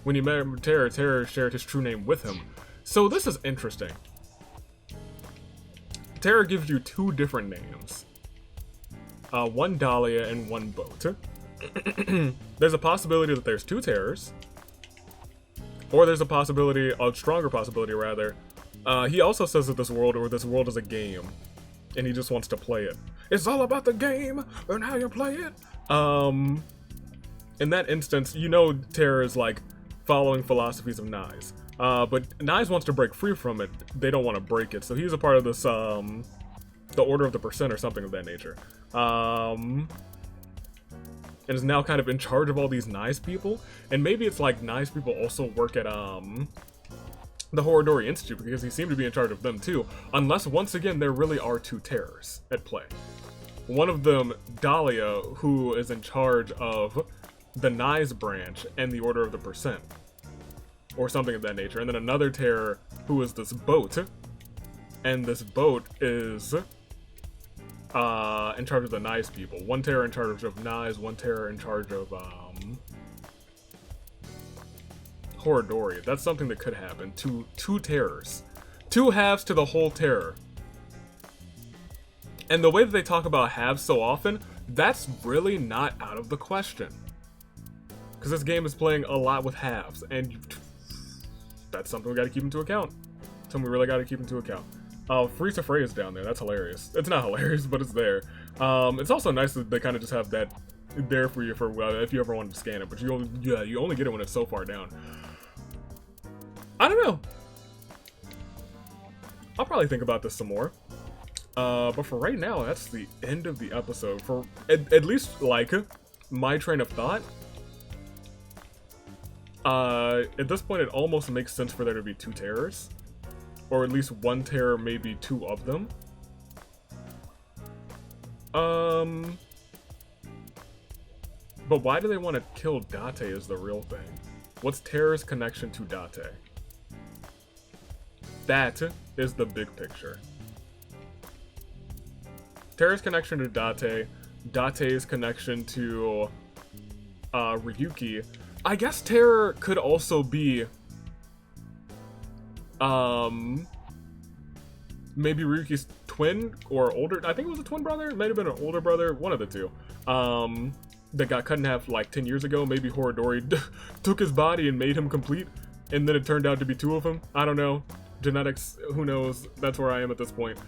when you met Terra, Terra shared his true name with him. So this is interesting. Terra gives you two different names. One Dahlia and one Boat. There's a possibility that there's two Terrors. Or there's a possibility, a stronger possibility rather. He also says that this world is a game. And he just wants to play it. It's all about the game and how you play it. In that instance, you know Terra is like following philosophies of Nyes. But Nyes wants to break free from it. They don't want to break it. So he's a part of this, the Order of the Percent or something of that nature. And is now kind of in charge of all these Nyes people. And maybe it's like Nyes people also work at, the Horodori Institute, because he seemed to be in charge of them too. Unless, once again, there really are two terrors at play. One of them, Dahlia, who is in charge of the Nye's branch, and the Order of the Percent. Or something of that nature. And then another terror who is this boat. And this boat is in charge of the Nye's people. One terror in charge of Nye's, one terror in charge of Horodori. That's something that could happen. Two terrors. Two halves to the whole terror. And the way that they talk about halves so often, that's really not out of the question. Because this game is playing a lot with halves, and that's something we gotta keep into account. Something we really gotta keep into account. Freeze Fray is down there. That's hilarious. It's not hilarious, but it's there. It's also nice that they kind of just have that there for you for if you ever wanted to scan it, but you only get it when it's so far down. I don't know. I'll probably think about this some more. But for right now, that's the end of the episode. For at least, like, my train of thought. At this point, it almost makes sense for there to be two terrors. Or at least one terror, maybe two of them. But why do they want to kill Date is the real thing. What's Terror's connection to Date? That is the big picture. Terror's connection to Date, Date's connection to Ryuki. I guess Terror could also be maybe Ryuki's twin or older. I think it was a twin brother. It might have been an older brother. One of the two. That got cut in half like 10 years ago. Maybe Horodori took his body and made him complete, and then it turned out to be two of him. I don't know. Genetics, who knows? That's where I am at this point.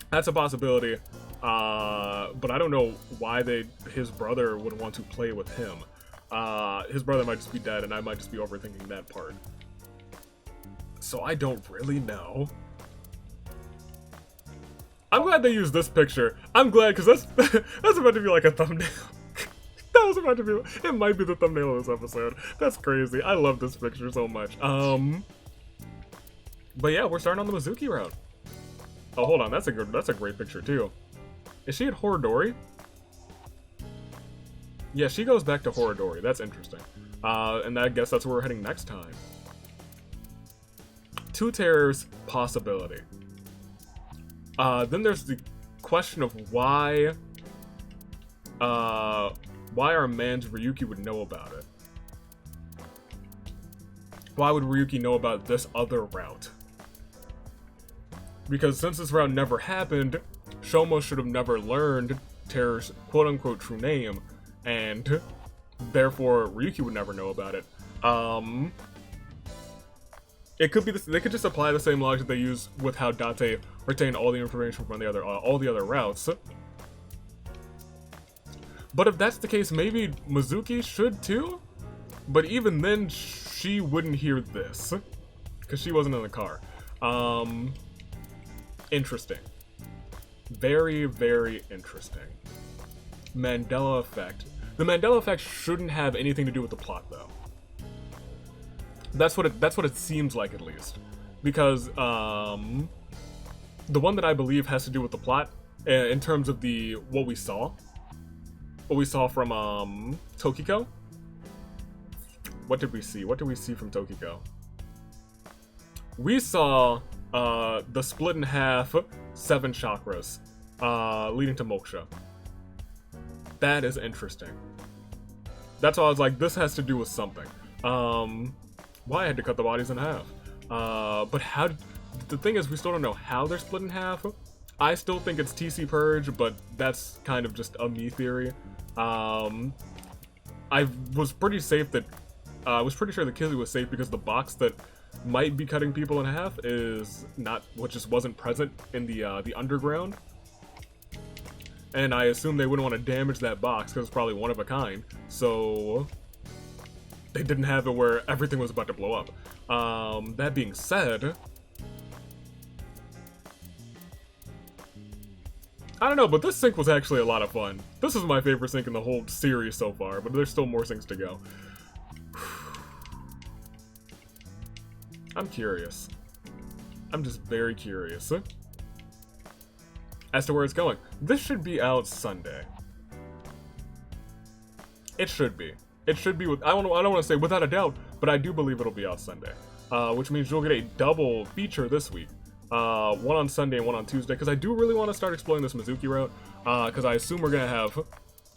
That's a possibility. But I don't know why his brother would want to play with him. His brother might just be dead, and I might just be overthinking that part. So I don't really know. I'm glad they used this picture. I'm glad, because that's about to be like a thumbnail. That was about to be, it might be the thumbnail of this episode. That's crazy. I love this picture so much. But yeah, we're starting on the Mizuki route. Oh, hold on, that's a great picture too. Is she at Horodori? Yeah, she goes back to Horodori. That's interesting. And I guess that's where we're heading next time. Two terrors, possibility. Then there's the question of why our man's Ryuki would know about it. Why would Ryuki know about this other route? Because since this route never happened, Shomo should have never learned Terror's quote-unquote true name, and therefore Ryuki would never know about it. It could be this, they could just apply the same logic they use with how Date retained all the information from all the other routes. But if that's the case, maybe Mizuki should too? But even then, she wouldn't hear this, because she wasn't in the car. Interesting. Very, very interesting. Mandela effect. The Mandela effect shouldn't have anything to do with the plot, though. That's what it seems like, at least, because the one that I believe has to do with the plot in terms of what we saw from Tokiko. What did we see? What did we see from Tokiko? We saw the split in half 7 chakras leading to moksha. That is interesting. That's why I was like, this has to do with something. Why I had to cut the bodies in half. But how... The thing is, we still don't know how they're split in half. I still think it's TC Purge, but that's kind of just a me theory. I was pretty safe that... I was pretty sure that Kizzy was safe because the box that might be cutting people in half is not... What just wasn't present in the underground. And I assume they wouldn't want to damage that box because it's probably one of a kind. So... They didn't have it where everything was about to blow up. That being said... I don't know, but this sync was actually a lot of fun. This is my favorite sync in the whole series so far, but there's still more syncs to go. I'm curious. I'm just very curious as to where it's going. This should be out Sunday. It should be. It should be. I don't want to say without a doubt, but I do believe it'll be out Sunday, which means you'll get a double feature this week. One on Sunday and one on Tuesday, because I do really want to start exploring this Mizuki route, because I assume we're gonna have,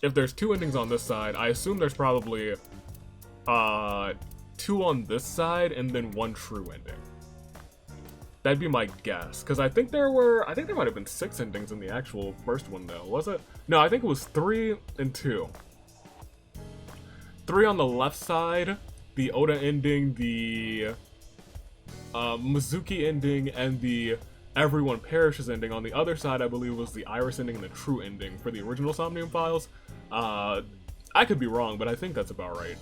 if there's 2 endings on this side, I assume there's probably 2 on this side and then 1 true ending. That'd be my guess, because I think there might have been 6 endings in the actual first one though, was it? No, I think it was 3 and 2. 3 on the left side, the Oda ending, the Mizuki ending, and the Everyone Perishes ending. On the other side, I believe, was the Iris ending and the true ending for the original Somnium files. I could be wrong, but I think that's about right.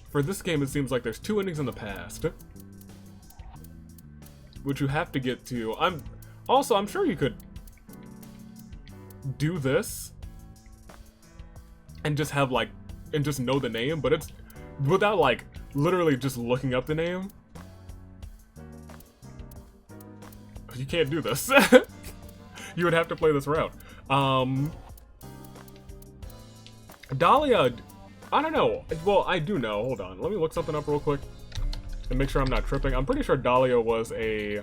For this game, it seems like there's 2 endings in the past, which you have to get to. I'm sure you could do this and just have like, and just know the name, but it's without like literally just looking up the name. You can't do this. You would have to play this route. Dahlia, I don't know. Well, I do know. Hold on. Let me look something up real quick and make sure I'm not tripping. I'm pretty sure Dahlia was a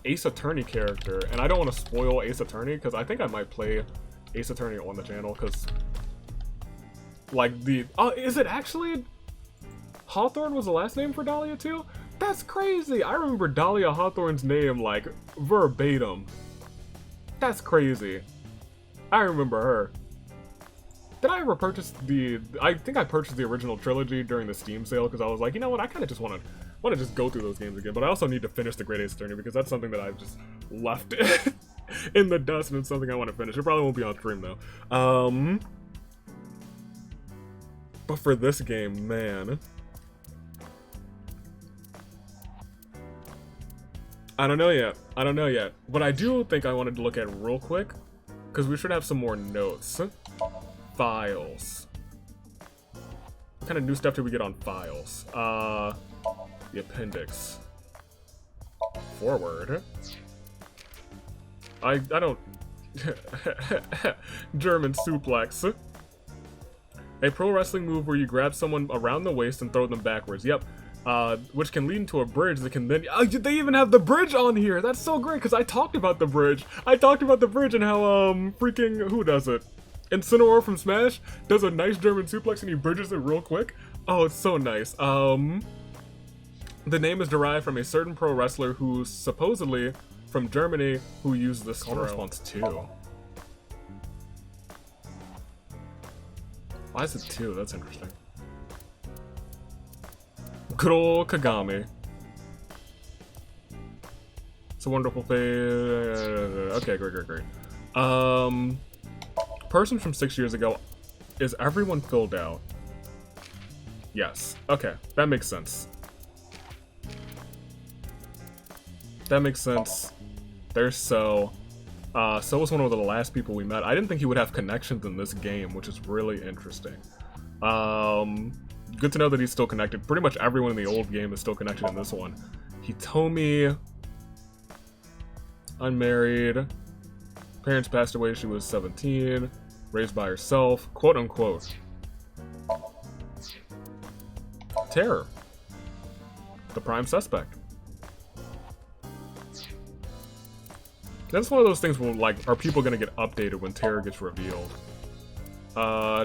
Ace Attorney character, and I don't want to spoil Ace Attorney because I think I might play Ace Attorney on the channel because, like, is it actually Hawthorne was the last name for Dahlia too? That's crazy. I remember Dahlia Hawthorne's name like verbatim. That's crazy. I remember her. Did I ever purchase I think I purchased the original trilogy during the Steam sale because I was like, you know what, I kind of just want to just go through those games again, but I also need to finish the Great Ace Attorney because that's something that I've just left in the dust, and it's something I want to finish. It probably won't be on stream though. But for this game, man, I don't know yet. I don't know yet. But I do think I wanted to look at real quick, because we should have some more notes. Files. What kind of new stuff did we get on files? The appendix. Forward. I don't... German suplex. A pro wrestling move where you grab someone around the waist and throw them backwards. Yep. Which can lead into a bridge that can then... they even have the bridge on here! That's so great, because I talked about the bridge. I talked about the bridge and how, freaking... Who does it? Incineroar from Smash does a nice German suplex and he bridges it real quick. Oh, it's so nice. The name is derived from a certain pro wrestler who's supposedly from Germany who used this call response too. Why is it 2? That's interesting. Good ol' Kagami. It's a wonderful thing. Okay, great. Person from 6 years ago. Is everyone filled out? Yes. Okay, that makes sense. That makes sense. There's So. So was one of the last people we met. I didn't think he would have connections in this game, which is really interesting. Good to know that he's still connected. Pretty much everyone in the old game is still connected in this one. Hitomi, unmarried, parents passed away, she was 17, raised by herself, quote unquote. Terror, the prime suspect. That's one of those things where, like, are people gonna get updated when Terror gets revealed?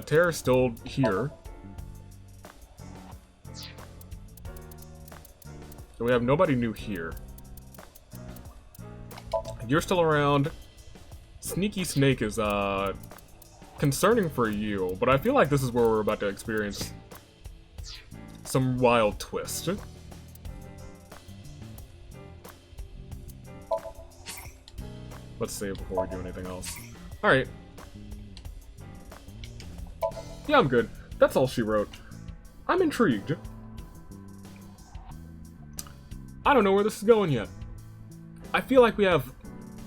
Terror's still here. So we have nobody new here. You're still around. Sneaky Snake is, concerning for you, but I feel like this is where we're about to experience some wild twist. Let's save before we do anything else. Alright. Yeah, I'm good. That's all she wrote. I'm intrigued. I don't know where this is going yet. I feel like we have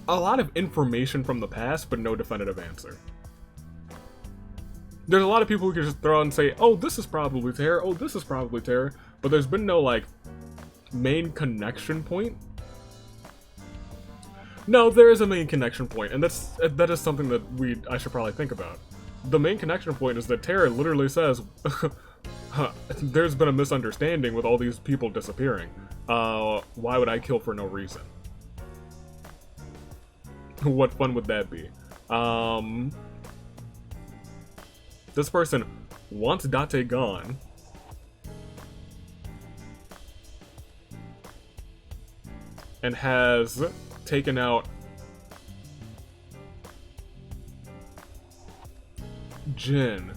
a lot of information from the past, but no definitive answer. There's a lot of people who can just throw out and say, oh, this is probably Terror, oh, this is probably Terror, but there's been no, like, main connection point. No, there is a main connection point, and that is something that I should probably think about. the main connection point is that Tara literally says, there's been a misunderstanding with all these people disappearing. Why would I kill for no reason? What fun would that be? This person wants Date gone. And has taken out Jin.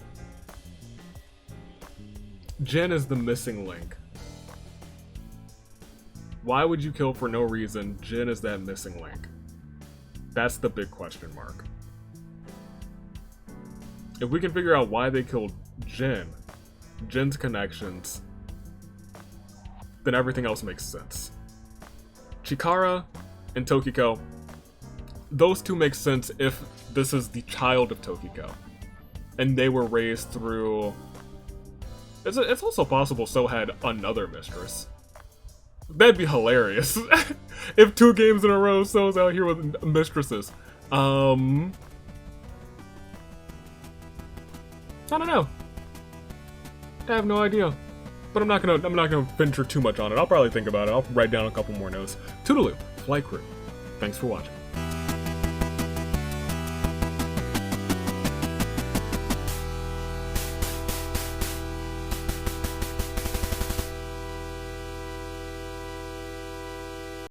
Jin is the missing link. Why would you kill for no reason? Jin is that missing link. That's the big question mark. If we can figure out why they killed Jin, Jin's connections, then everything else makes sense. Chikara and Tokiko, those two make sense if this is the child of Tokiko. And they were raised through... It's also possible So had another mistress. That'd be hilarious. If 2 games in a row So's out here with mistresses. I don't know. I have no idea. But I'm not gonna venture too much on it. I'll probably think about it. I'll write down a couple more notes. Toodaloo, Flight Crew. Thanks for watching.